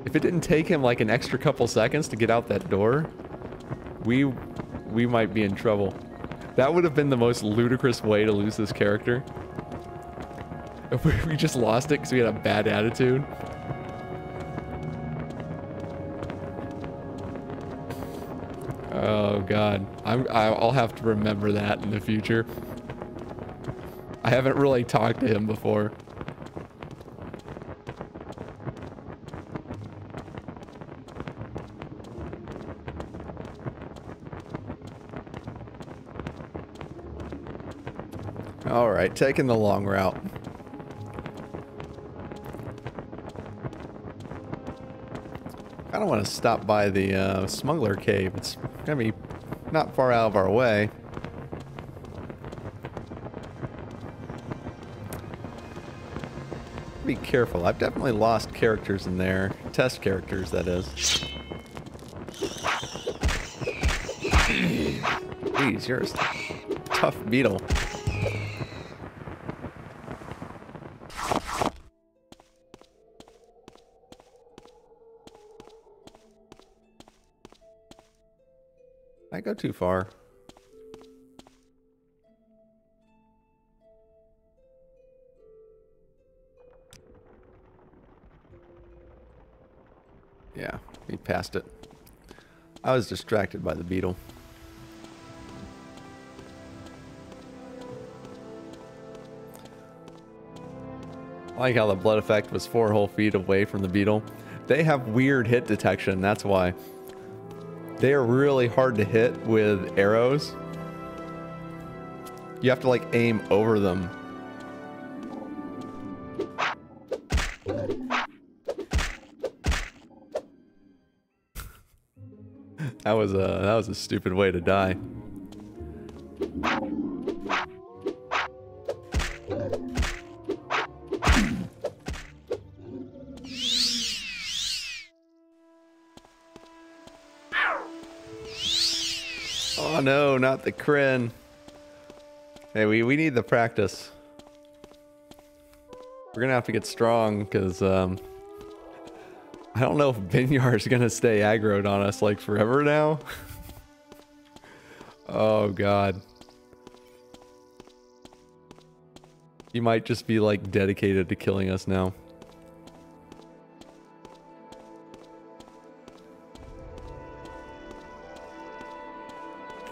If it didn't take him like an extra couple seconds to get out that door, we might be in trouble. That would have been the most ludicrous way to lose this character. If we just lost it because we had a bad attitude. Oh god, I'll have to remember that in the future. I haven't really talked to him before. All right, taking the long route. I don't want to stop by the smuggler cave. It's gonna be not far out of our way. Be careful. I've definitely lost characters in there. Test characters, that is. Jeez, you're a tough beetle. I go too far. Yeah, we passed it. I was distracted by the beetle. I like how the blood effect was 4 whole feet away from the beetle. They have weird hit detection, that's why. They are really hard to hit with arrows. You have to like aim over them. That was a stupid way to die. Oh no, not the Kryn. Hey, we need the practice. We're gonna have to get strong because I don't know if Binyar is gonna stay aggroed on us like forever now. Oh god. He might just be like dedicated to killing us now.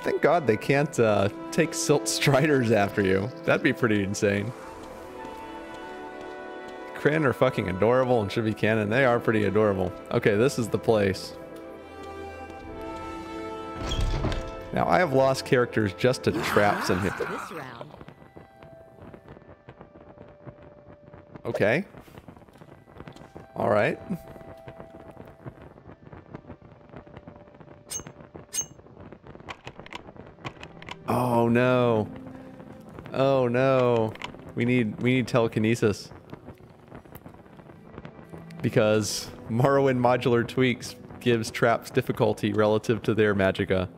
Thank God they can't take silt striders after you. That'd be pretty insane. Kryn are fucking adorable and should be canon. They are pretty adorable. Okay, this is the place. Now, I have lost characters just to traps and hit them. This round. Okay. Alright. Oh no. Oh no. We need telekinesis. Because Morrowind modular tweaks gives traps difficulty relative to their magicka.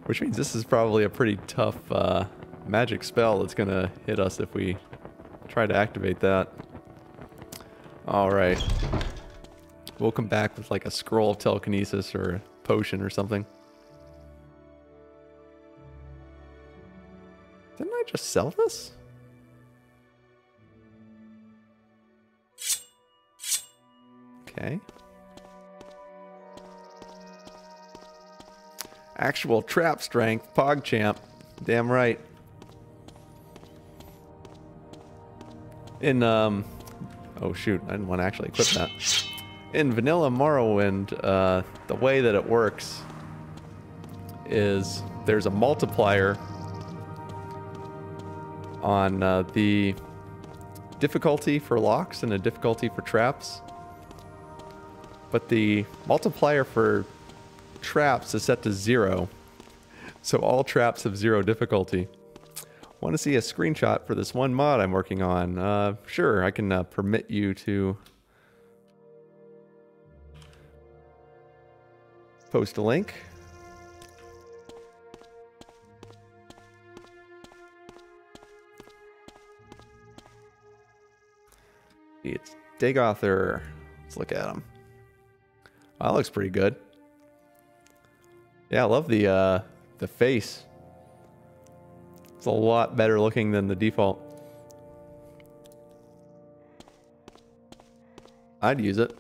Which means this is probably a pretty tough magic spell that's gonna hit us if we try to activate that. Alright. We'll come back with like a scroll of telekinesis or a potion or something. Didn't I just sell this? Okay. Actual trap strength, PogChamp. Damn right. In, oh shoot, I didn't want to actually equip that. In vanilla Morrowind, the way that it works is there's a multiplier on the difficulty for locks and a difficulty for traps. But the multiplier for traps is set to 0. So all traps have 0 difficulty. Want to see a screenshot for this one mod I'm working on? Sure, I can permit you to post a link. It's Dagother. Let's look at him. Oh, that looks pretty good. Yeah, I love the face. It's a lot better looking than the default. I'd use it.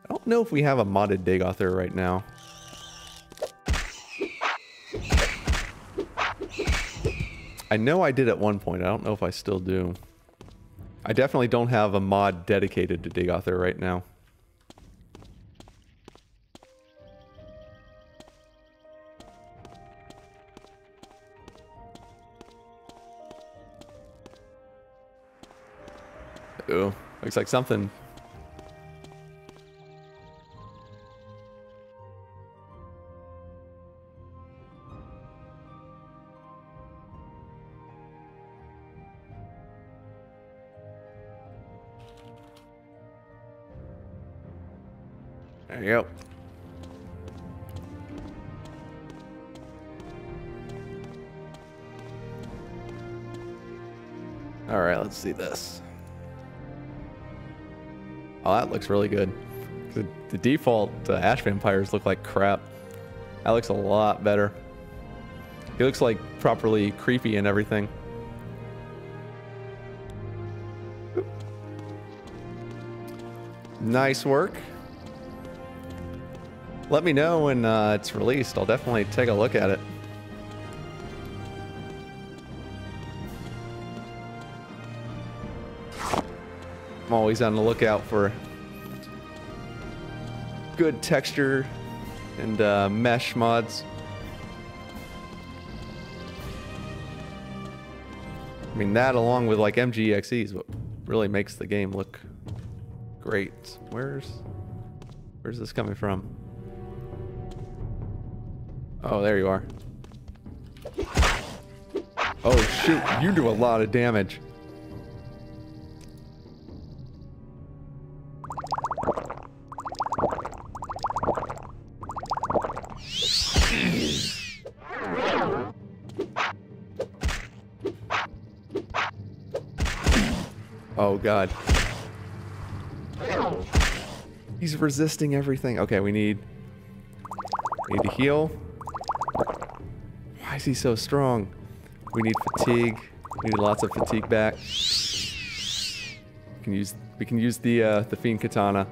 I don't know if we have a modded Dagother right now. I know I did at one point. I don't know if I still do. I definitely don't have a mod dedicated to Dagother right now. Ooh, looks like something. There you go. All right, let's see this. Oh, that looks really good. The default Ash Vampires look like crap. That looks a lot better. He looks like properly creepy and everything. Oop. Nice work. Let me know when it's released. I'll definitely take a look at it. I'm always on the lookout for good texture and mesh mods. I mean, that along with like MGXE is what really makes the game look great. Where's this coming from? Oh, there you are. Oh shoot, you do a lot of damage. Oh god. He's resisting everything. Okay, we need to heal. Why is he so strong? We need fatigue. We need lots of fatigue back. We can use the Fiend Katana.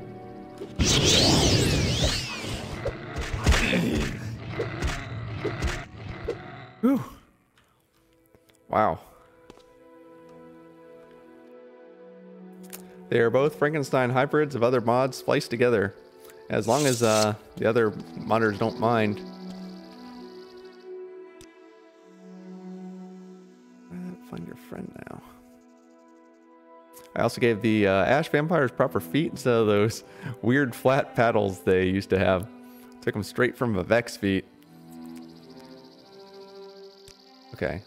Whew. Wow. They are both Frankenstein hybrids of other mods spliced together. As long as the other modders don't mind. Find your friend now. I also gave the Ash Vampires proper feet instead of those weird flat paddles they used to have. Took them straight from a Vex feet. Okay.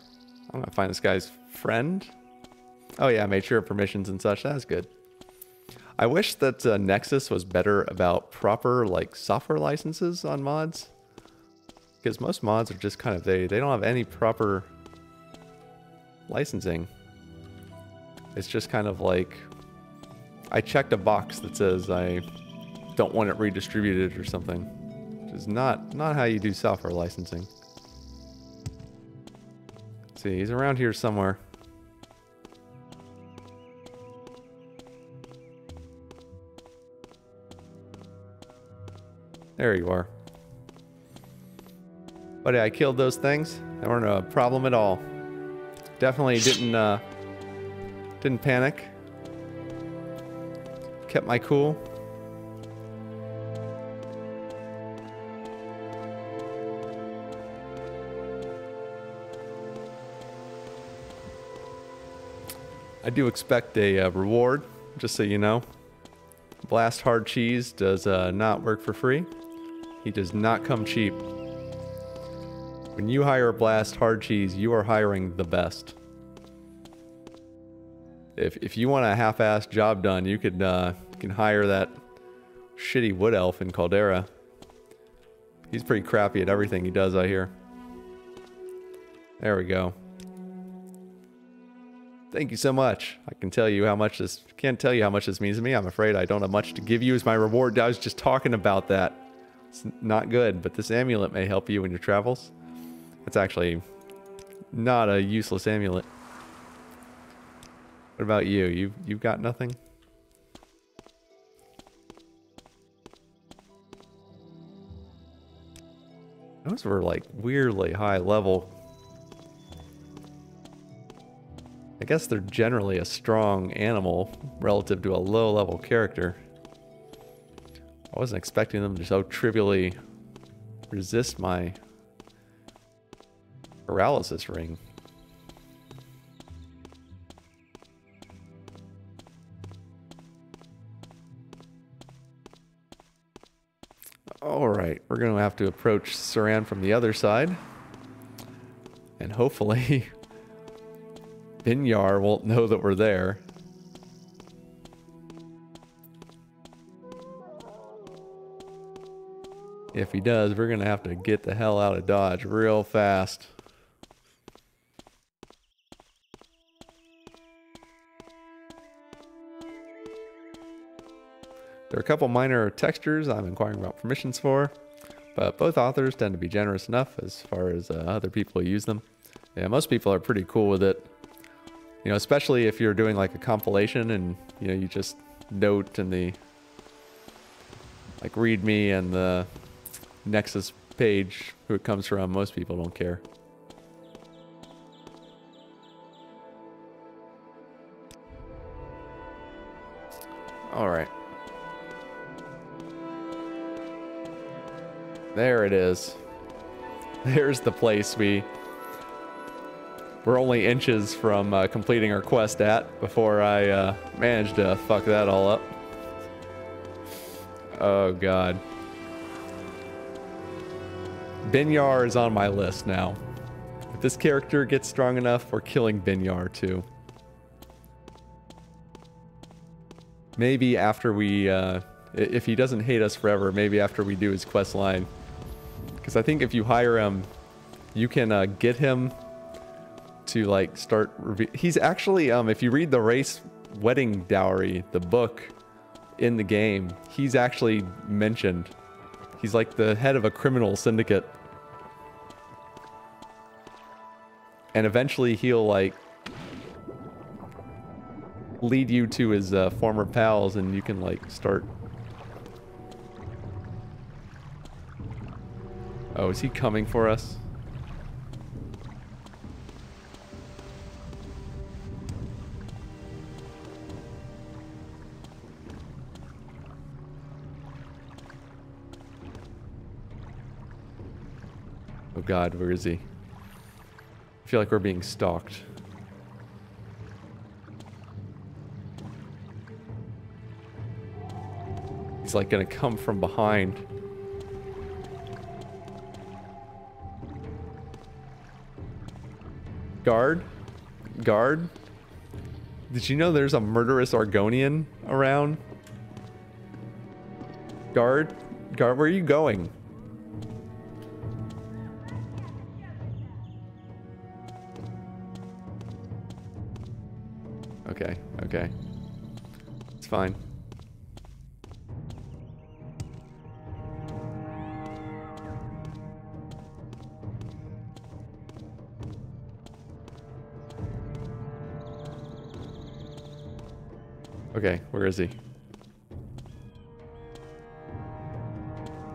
I'm gonna find this guy's friend. Oh yeah, I made sure of permissions and such. That's good. I wish that Nexus was better about proper like software licenses on mods. Because most mods are just kind of, they don't have any proper licensing. It's just kind of like, I checked a box that says I don't want it redistributed or something. Which is not how you do software licensing. Let's see, he's around here somewhere. There you are. But yeah, I killed those things. They weren't a problem at all. Definitely didn't panic. Kept my cool. I do expect a reward, just so you know. Blast Hardcheese does not work for free. He does not come cheap. When you hire Blast Hardcheese, you are hiring the best. If you want a half-assed job done, you can hire that shitty wood elf in Caldera. He's pretty crappy at everything he does, I hear. There we go. Thank you so much. I can tell you how much this, can't tell you how much this means to me. I'm afraid I don't have much to give you as my reward. I was just talking about that. It's not good, but this amulet may help you in your travels. It's actually not a useless amulet. What about you? You've got nothing? Those were like weirdly high level. I guess they're generally a strong animal relative to a low level character. I wasn't expecting them to so trivially resist my paralysis ring. Alright, we're going to have to approach Saran from the other side. And hopefully Binyar won't know that we're there. If he does, we're going to have to get the hell out of Dodge real fast. There are a couple minor textures I'm inquiring about permissions for, but both authors tend to be generous enough as far as other people who use them. Yeah, most people are pretty cool with it. You know, especially if you're doing like a compilation and, you know, you just note in the like README and the Nexus page who it comes from. Most people don't care. All right. There it is. There's the place we're only inches from completing our quest at before I managed to fuck that all up. Oh god. Binyar is on my list now. If this character gets strong enough, we're killing Binyar too. Maybe after we, if he doesn't hate us forever, maybe after we do his quest line. Because I think if you hire him, you can get him to like start. He's actually, if you read the Race Wedding Dowry, the book in the game, he's actually mentioned. He's like the head of a criminal syndicate. And eventually he'll like lead you to his former pals and you can like start Oh, is he coming for us? Oh God, where is he? I feel like we're being stalked. He's like gonna come from behind. Guard? Guard? Did you know there's a murderous Argonian around? Guard? Guard, where are you going? Okay, okay. It's fine. Okay, where is he?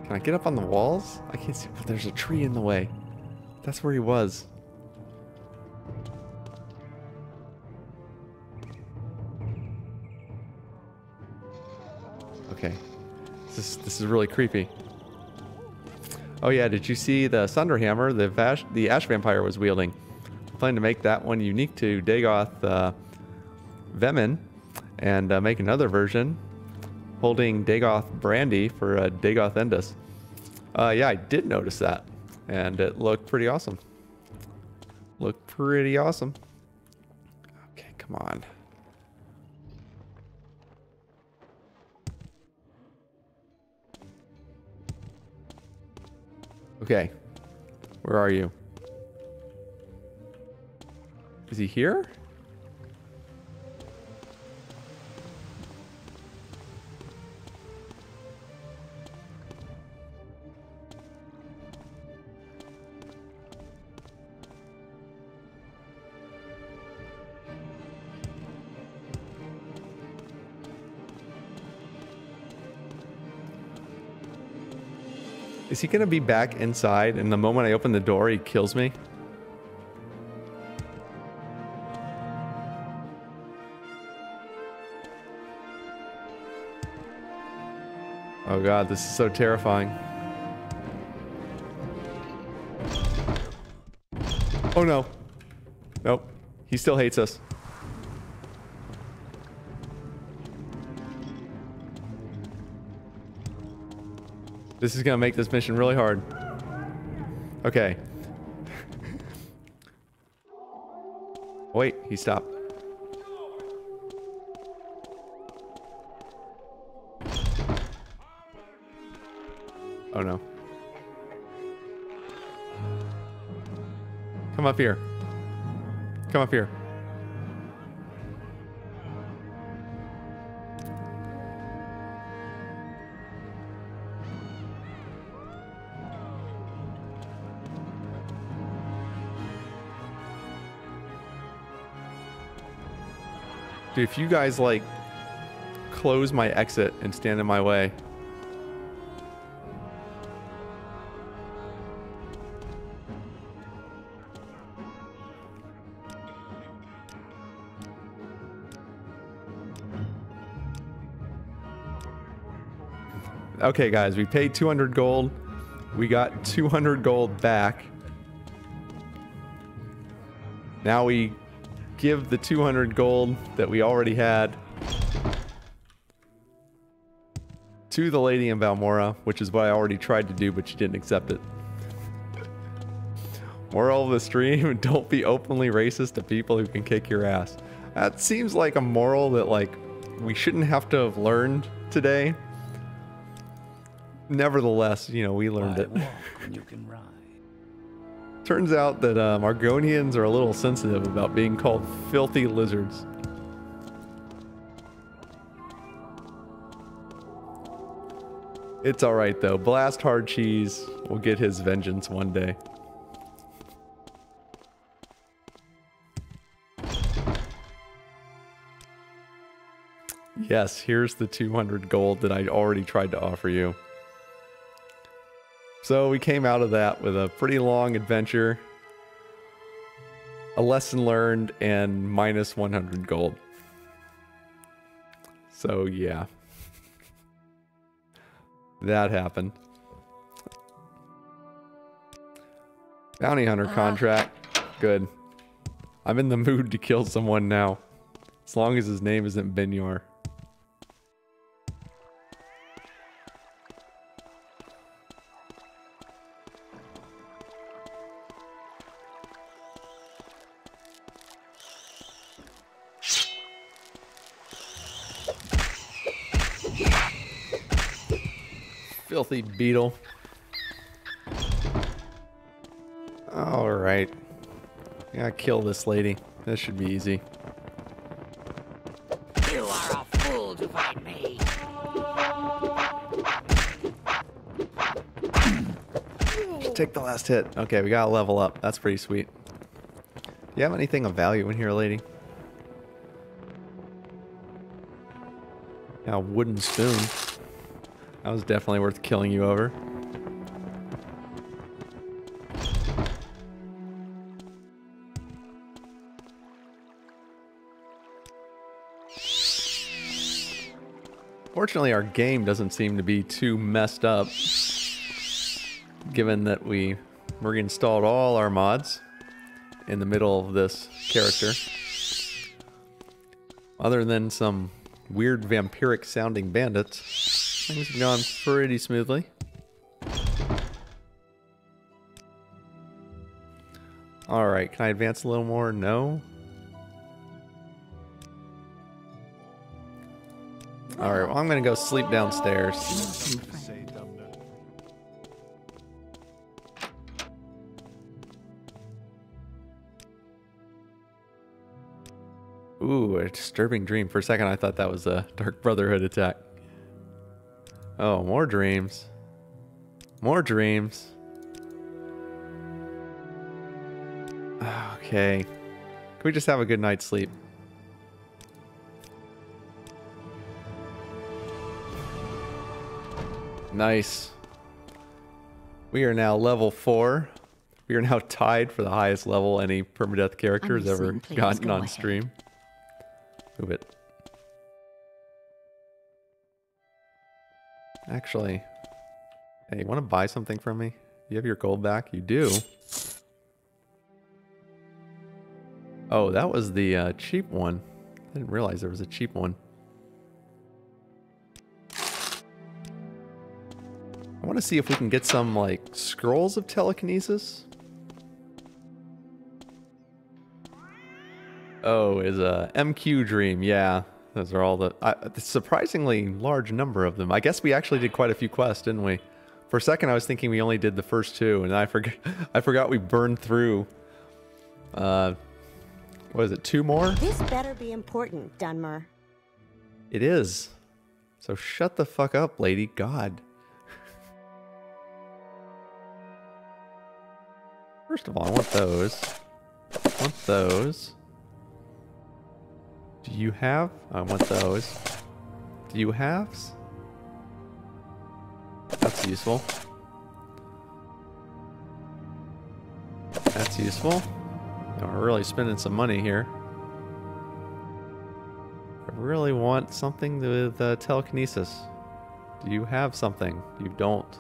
Can I get up on the walls? I can't see, but there's a tree in the way. That's where he was. Okay. This is really creepy. Oh yeah, did you see the Sunderhammer the Ash Vampire was wielding? I plan to make that one unique to Dagoth Vemin, and make another version holding Dagoth Brandy for Dagoth Endus. Yeah, I did notice that, and it looked pretty awesome. Looked pretty awesome. Okay, come on. Okay, where are you? Is he here? Is he gonna be back inside, and the moment I open the door, he kills me? Oh God, this is so terrifying. Oh no. Nope. He still hates us. This is gonna make this mission really hard. Okay. Wait, he stopped. Oh no. Come up here. Come up here. Dude, if you guys, like, close my exit and stand in my way. Okay, guys, we paid 200 gold. We got 200 gold back. Now we give the 200 gold that we already had to the lady in Valmora, which is what I already tried to do, but she didn't accept it. Moral of the stream, don't be openly racist to people who can kick your ass. That seems like a moral that, like, we shouldn't have to have learned today. Nevertheless, you know, we learned it. You can ride. Turns out that Argonians are a little sensitive about being called filthy lizards. It's alright though. Blast Hardcheese will get his vengeance one day. Yes, here's the 200 gold that I already tried to offer you. So we came out of that with a pretty long adventure, a lesson learned, and minus 100 gold. So yeah, that happened. Bounty hunter contract. Good. I'm in the mood to kill someone now. As long as his name isn't Binyar. Filthy beetle. Alright. Yeah, kill this lady. This should be easy. You are a fool to fight me. Take the last hit. Okay, we gotta level up. That's pretty sweet. Do you have anything of value in here, lady? Yeah, wooden spoon. That was definitely worth killing you over. Fortunately, our game doesn't seem to be too messed up, given that we reinstalled all our mods in the middle of this character. Other than some weird vampiric sounding bandits, things have gone pretty smoothly. Alright, can I advance a little more? No. Alright, well, I'm gonna go sleep downstairs. Ooh, a disturbing dream. For a second I thought that was a Dark Brotherhood attack. Oh, more dreams. More dreams. Okay. Can we just have a good night's sleep? Nice. We are now level 4. We are now tied for the highest level any permadeath character has ever gotten on stream. Move it. Actually, hey, you want to buy something from me? You have your gold back? You do. Oh, that was the cheap one. I didn't realize there was a cheap one. I want to see if we can get some, like, scrolls of telekinesis. Oh, is a MQ dream. Yeah, those are all the surprisingly large number of them. I guess we actually did quite a few quests, didn't we? For a second, I was thinking we only did the first 2, and I forgot we burned through. What is it? 2 more? This better be important, Dunmer. It is. So shut the fuck up, lady. God. First of all, I want those. I want those. Do you have? I want those. Do you have? That's useful. That's useful. Now we're really spending some money here. I really want something with telekinesis. Do you have something? You don't.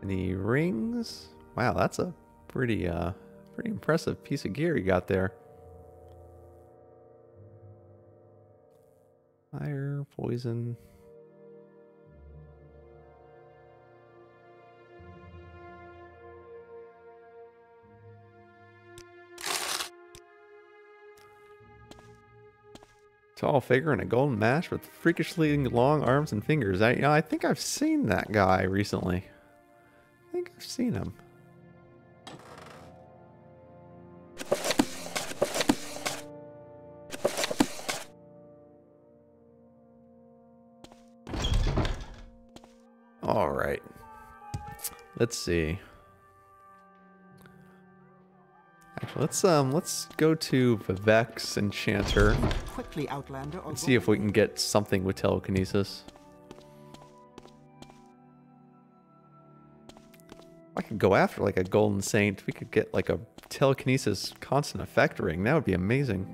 Any rings? Wow, that's a pretty impressive piece of gear you got there. Fire, poison. Tall figure in a golden mask with freakishly long arms and fingers. I think I've seen that guy recently. I think I've seen him. All right. Let's see. Actually, let's go to Vivek's Enchanter. Quickly, Outlander, And see if we can get something with telekinesis. could go after like a golden saint. We could get like a telekinesis constant effect ring. That would be amazing.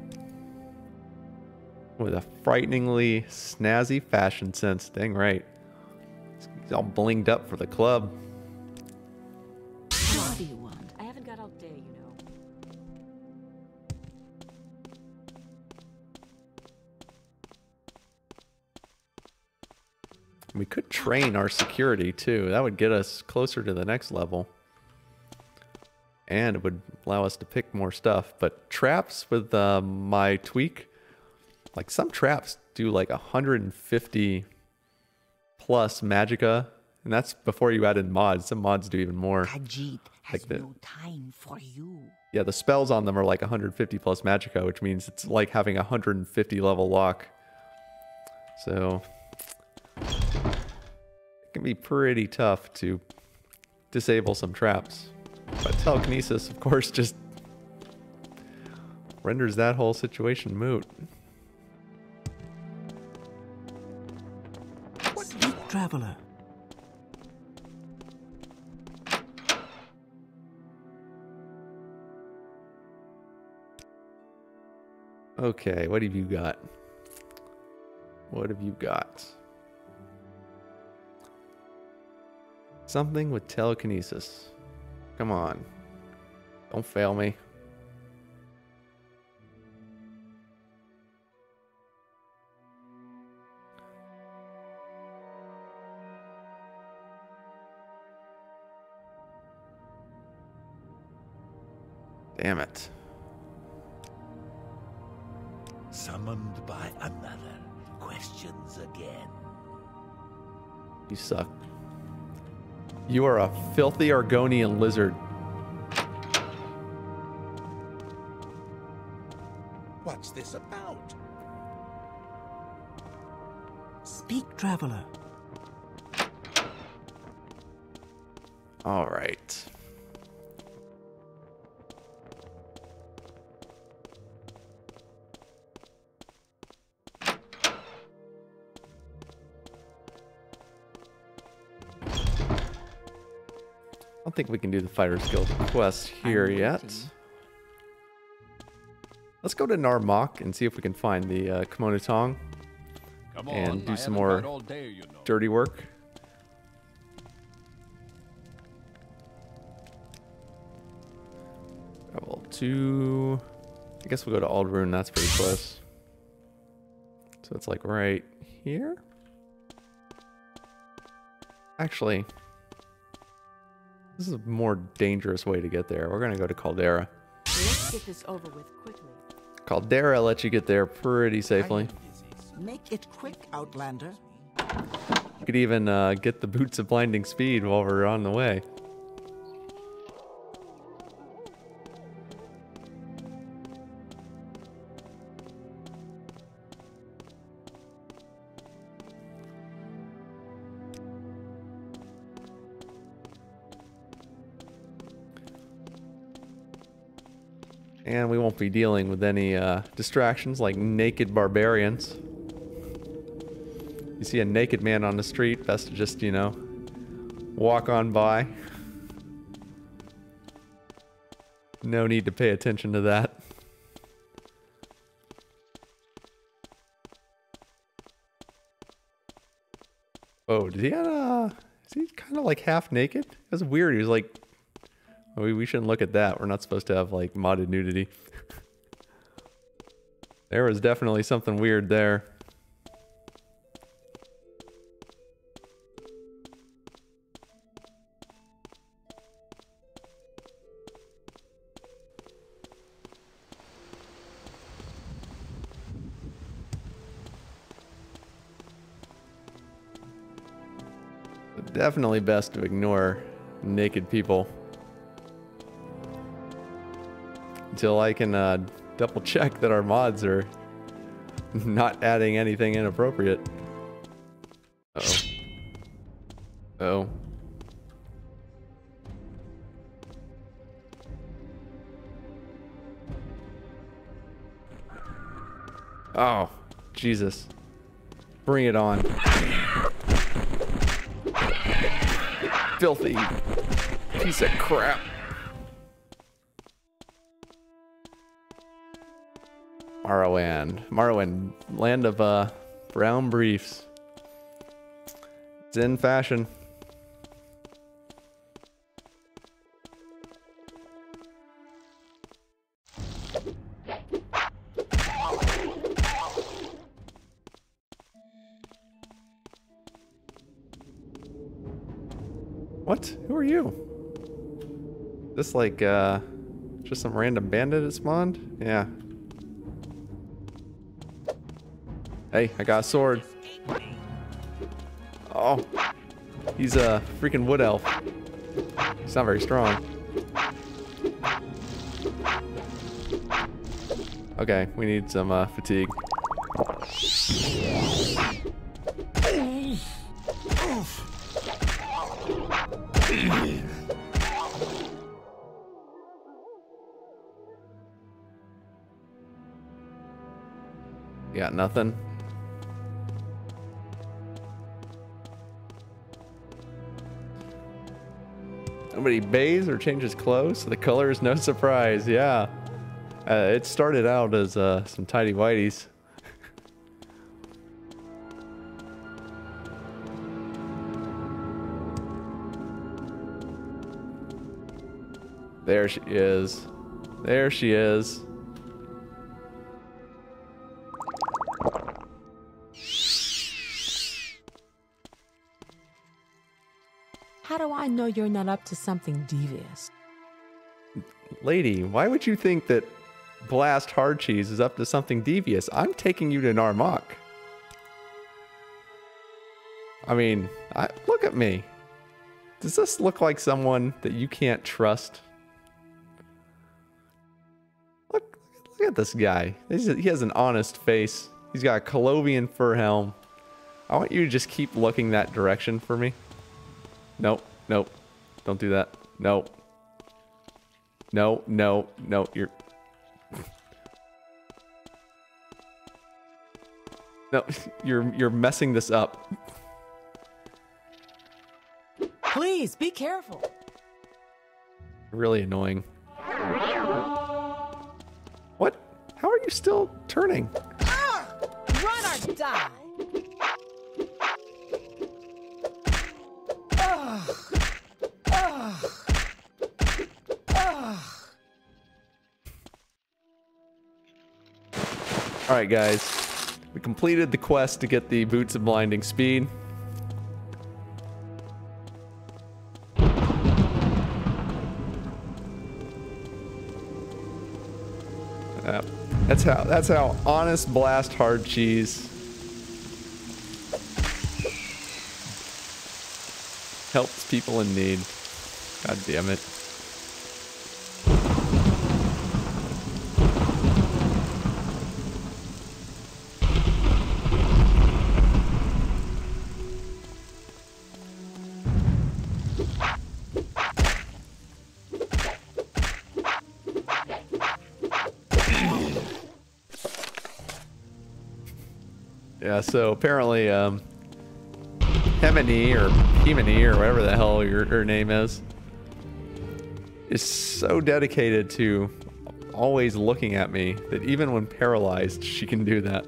With a frighteningly snazzy fashion sense. Dang right. He's all blinged up for the club. What do you want? I haven't got all day, you know. We could train our security too. That would get us closer to the next level. And it would allow us to pick more stuff. But traps with my tweak, like some traps do like 150 plus magicka. And that's before you add in mods. Some mods do even more. Khajiit has Like the- no time for you. Yeah, the spells on them are like 150 plus magicka, which means it's like having a 150 level lock. So it can be pretty tough to disable some traps. But telekinesis, of course, just renders that whole situation moot. Speak, traveler. Okay, what have you got? What have you got? Something with telekinesis. Come on. Don't fail me. Damn it. Summoned by another. Questions again. You suck. You are a filthy Argonian lizard. What's this about? Speak, traveler. All right. I don't think we can do the Fighters Guild quest here yet. Let's go to Narmak and see if we can find the Kimono Tong Come and on, do I some haven't more got all day, you know. dirty work. Level 2. I guess we'll go to Aldrune. That's pretty close. So it's like right here. Actually, this is a more dangerous way to get there. We're gonna go to Caldera. Let's get this over with quickly. Caldera lets you get there pretty safely. Make it quick, Outlander. You could even get the Boots of Blinding Speed while we're on the way. And we won't be dealing with any distractions like naked barbarians. You see a naked man on the street, best to just, you know, walk on by. No need to pay attention to that. Oh, did he have is he kind of like half naked? That's weird. He was like, we shouldn't look at that. We're not supposed to have like modded nudity. There was definitely something weird there. Definitely best to ignore naked people until I can double check that our mods are not adding anything inappropriate. Uh-oh. Oh, Jesus. Bring it on. Filthy Piece of crap. Morrowind, land of brown briefs. It's in fashion. What? Who are you? This like just some random bandit that spawned? Yeah. Hey, I got a sword. Oh, he's a freaking wood elf. He's not very strong. Okay, we need some fatigue. You got nothing? Nobody bathes or changes clothes, so the color is no surprise. Yeah. It started out as some tidy whities. There she is. There she is. How do I know you're not up to something devious? Lady, why would you think that Blast Hardcheese is up to something devious? I'm taking you to Narmak. I mean, look at me. Does this look like someone that you can't trust? Look at this guy. He has an honest face. He's got a Colovian fur helm. I want you to just keep looking that direction for me. Nope, nope. Don't do that. No. No, no, no. You're... No, you're messing this up. Please, be careful. Really annoying. What? How are you still turning? Run or die. Alright guys, we completed the quest to get the Boots of Blinding Speed. That's how honest Blast Hardcheese helps people in need. God damn it. Yeah, so apparently, Hemini or whatever the hell her name is so dedicated to always looking at me that even when paralyzed, she can do that.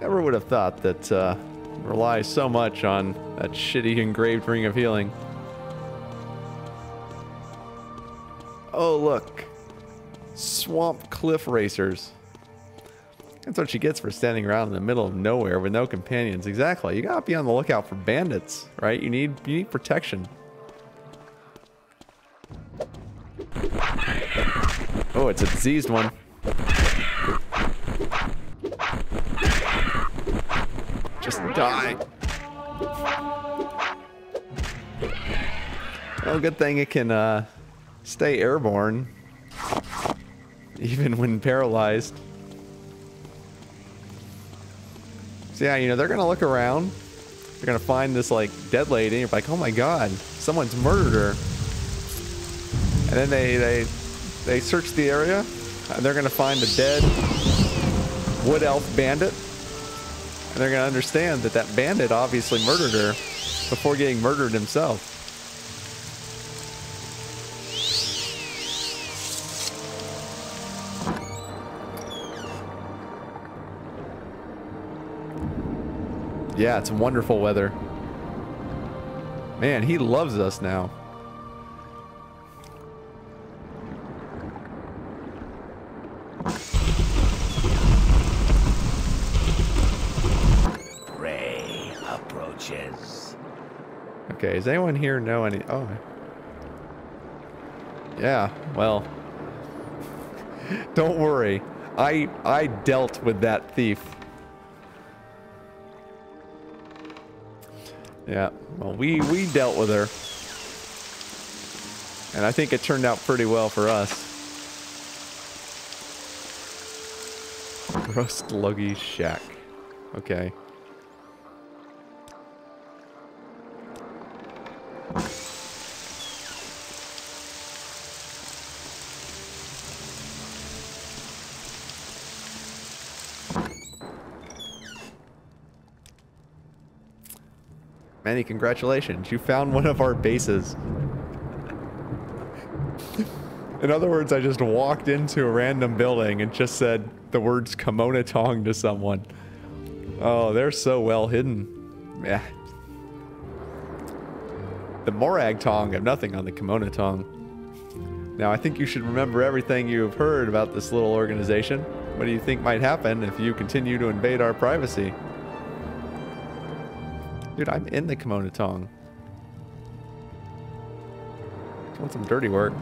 Never would have thought that rely so much on that shitty engraved ring of healing. Oh look, swamp cliff racers. That's what she gets for standing around in the middle of nowhere with no companions. Exactly. You gotta be on the lookout for bandits, right? You need protection. Oh, it's a diseased one. Just die. Well, good thing it can stay airborne even when paralyzed. So yeah, you know, they're gonna look around. You're gonna find this like dead lady, and you're like, oh my god, someone's murdered her. And then they search the area, and they're gonna find a dead wood elf bandit. And they're gonna understand that that bandit obviously murdered her before getting murdered himself. Yeah, it's wonderful weather. Man, he loves us now. Prey approaches. Okay, does anyone here know any... Oh. Yeah, well. Don't worry. I dealt with that thief. Yeah, well, we dealt with her. And I think it turned out pretty well for us. Rust Luggy's shack. Okay. Manny, congratulations. You found one of our bases. In other words, I just walked into a random building and just said the words Kimona Tong to someone. Oh, they're so well hidden. Yeah. The Morag Tong have nothing on the Kimona Tong. Now, I think you should remember everything you've heard about this little organization. What do you think might happen if you continue to invade our privacy? Dude, I'm in the Kimona Tong. Want some dirty work.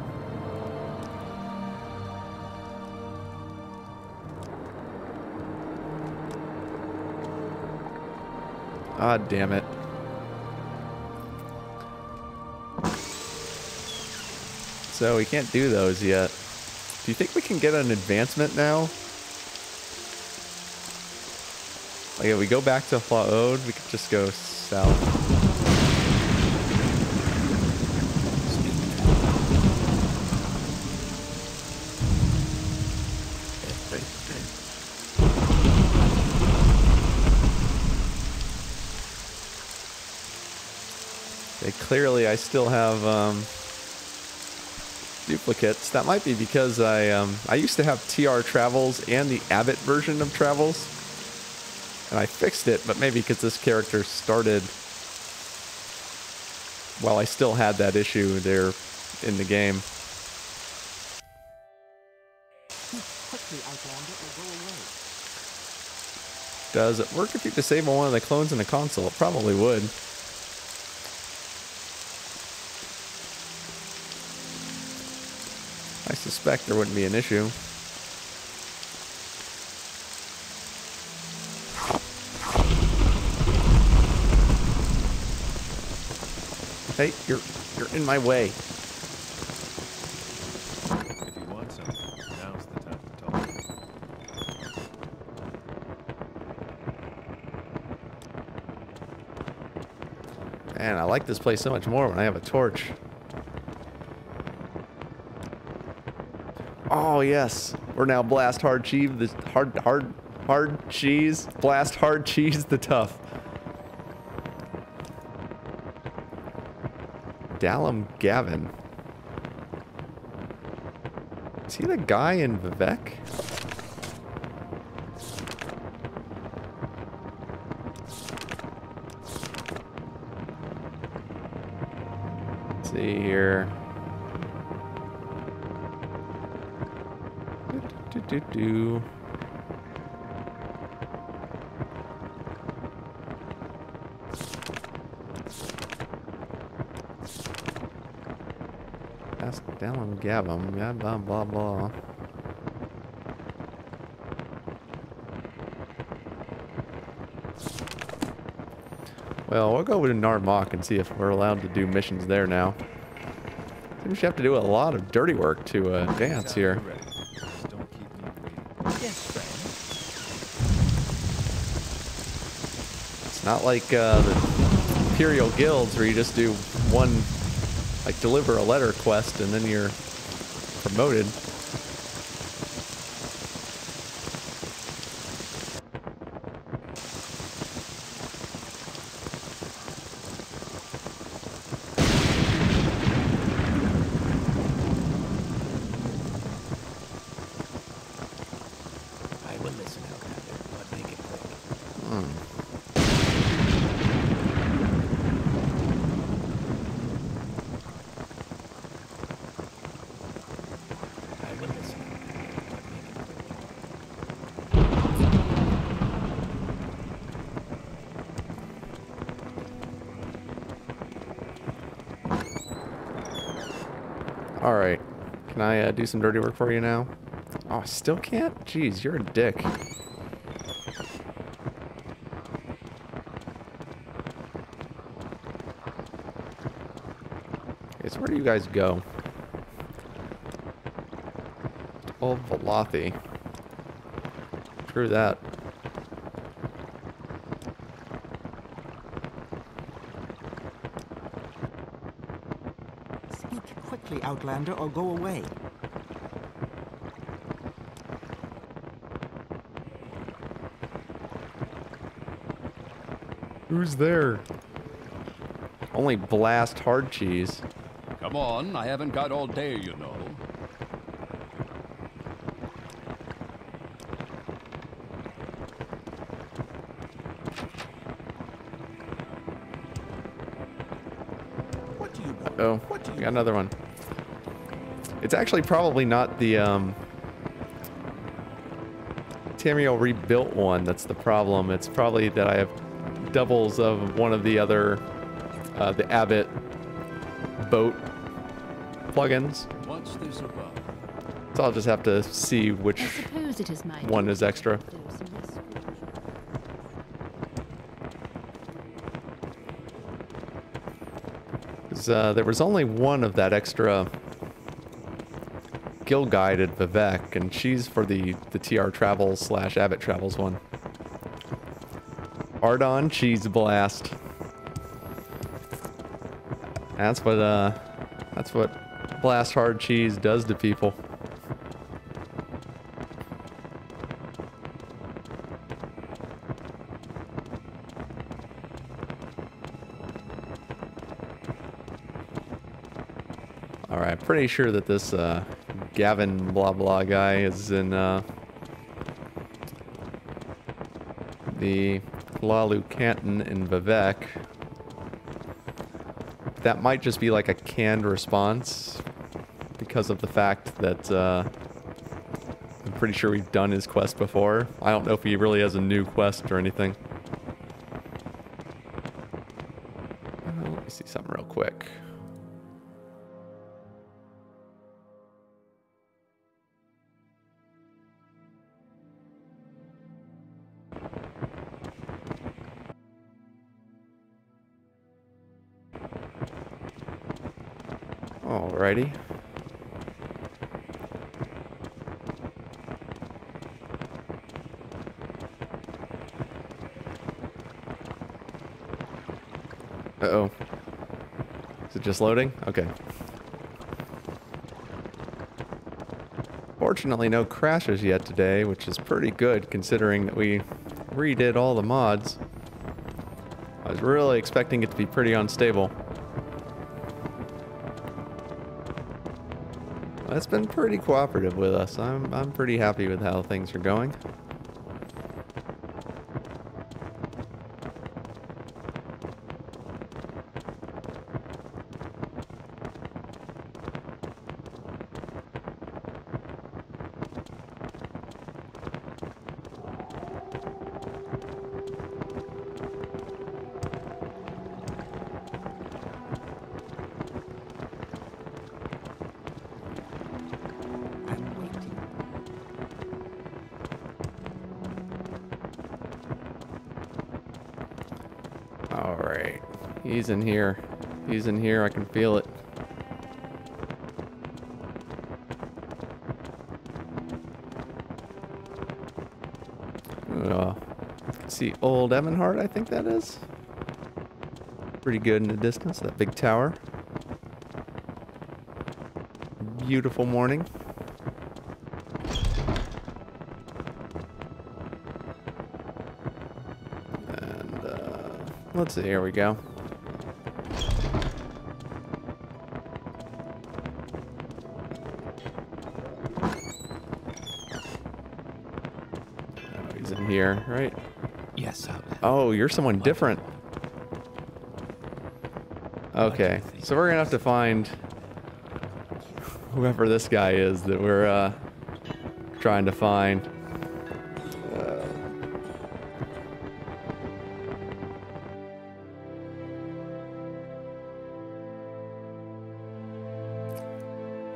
Ah, damn it. So we can't do those yet. Do you think we can get an advancement now? Like if we go back to Hlaod, we could just go south. Okay, clearly I still have duplicates. That might be because I used to have TR Travels and the Abbott version of Travels. And I fixed it, but maybe because this character started while I still had that issue there in the game. Quickly, Outlander, or go away. Does it work if you disable one of the clones in the console? It probably would. I suspect there wouldn't be an issue. Hey, you're in my way. If you want something, now's the time to talk. Man, I like this place so much more when I have a torch. Oh yes, we're now Blast Hardcheese, the Hardcheese, Blast Hardcheese the Tough. Dallum Gavin. Is he the guy in Vivek? Let's see here. Do. Ask Dallum Gavin. Yeah, blah blah blah. Well, we'll go with Narmok and see if we're allowed to do missions there now. Seems you have to do a lot of dirty work to advance here. It's not like the Imperial guilds where you just do one, like deliver a letter quest and then you're promoted. I will listen, Outlander, but make it quick. I will listen, Outlander, but make it quick. All right, can I do some dirty work for you now? Oh, I still can't? Jeez, you're a dick. Okay, so where do you guys go? Oh, Velothi. Screw that. Speak quickly, Outlander, or go away. Who's there? Only Blast Hardcheese. Come on, I haven't got all day, you know. What do you want? Oh, What do you got another one. It's actually probably not the Tamriel rebuilt one that's the problem. It's probably that I have doubles of one of the other, the Abbott boat plugins. What's this about? So I'll just have to see which I suppose it is my one is extra. Because there was only one of that extra guild guide at Vivek, and she's for the TR Travels / Abbott Travels one. Argonians Blast. That's what Blast Hardcheese does to people. Alright, pretty sure that this Gavin blah blah guy is in the Lalu Canton in Vivek. That might just be like a canned response because of the fact that I'm pretty sure we've done his quest before. I don't know if he really has a new quest or anything. Let me see something real quick. Alrighty. Uh-oh. Is it just loading? Okay. Fortunately, no crashes yet today, which is pretty good considering that we redid all the mods. I was really expecting it to be pretty unstable. It's been pretty cooperative with us. I'm pretty happy with how things are going. Alright. He's in here. He's in here. I can feel it. See, old Evanhart, I think that is. Pretty good in the distance, that big tower. Beautiful morning. And let's see, here we go. Oh, he's in here, right? Yes, sir. Oh, you're someone different. Okay, so we're gonna have to find whoever this guy is that we're trying to find.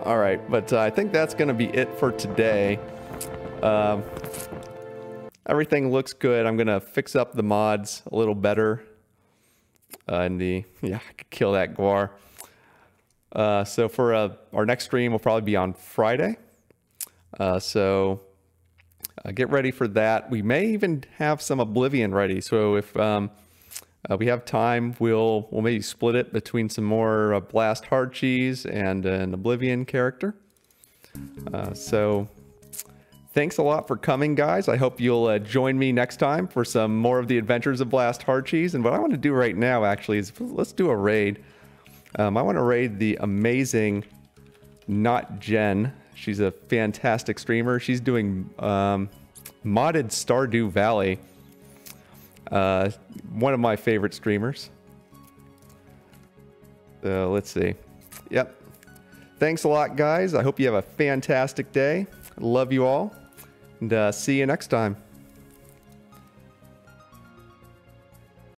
All right, but I think that's gonna be it for today. Everything looks good. I'm gonna fix up the mods a little better. I could kill that Guar. So for our next stream will probably be on Friday. So get ready for that. We may even have some Oblivion ready. So if we have time, we'll maybe split it between some more Blast Hardcheese and an Oblivion character. So thanks a lot for coming, guys. I hope you'll join me next time for some more of the adventures of Blast Hardcheese. And what I want to do right now, actually, is let's do a raid. I want to raid the amazing Not Jen. She's a fantastic streamer. She's doing modded Stardew Valley. One of my favorite streamers. So let's see. Yep. Thanks a lot, guys. I hope you have a fantastic day. Love you all. And see you next time.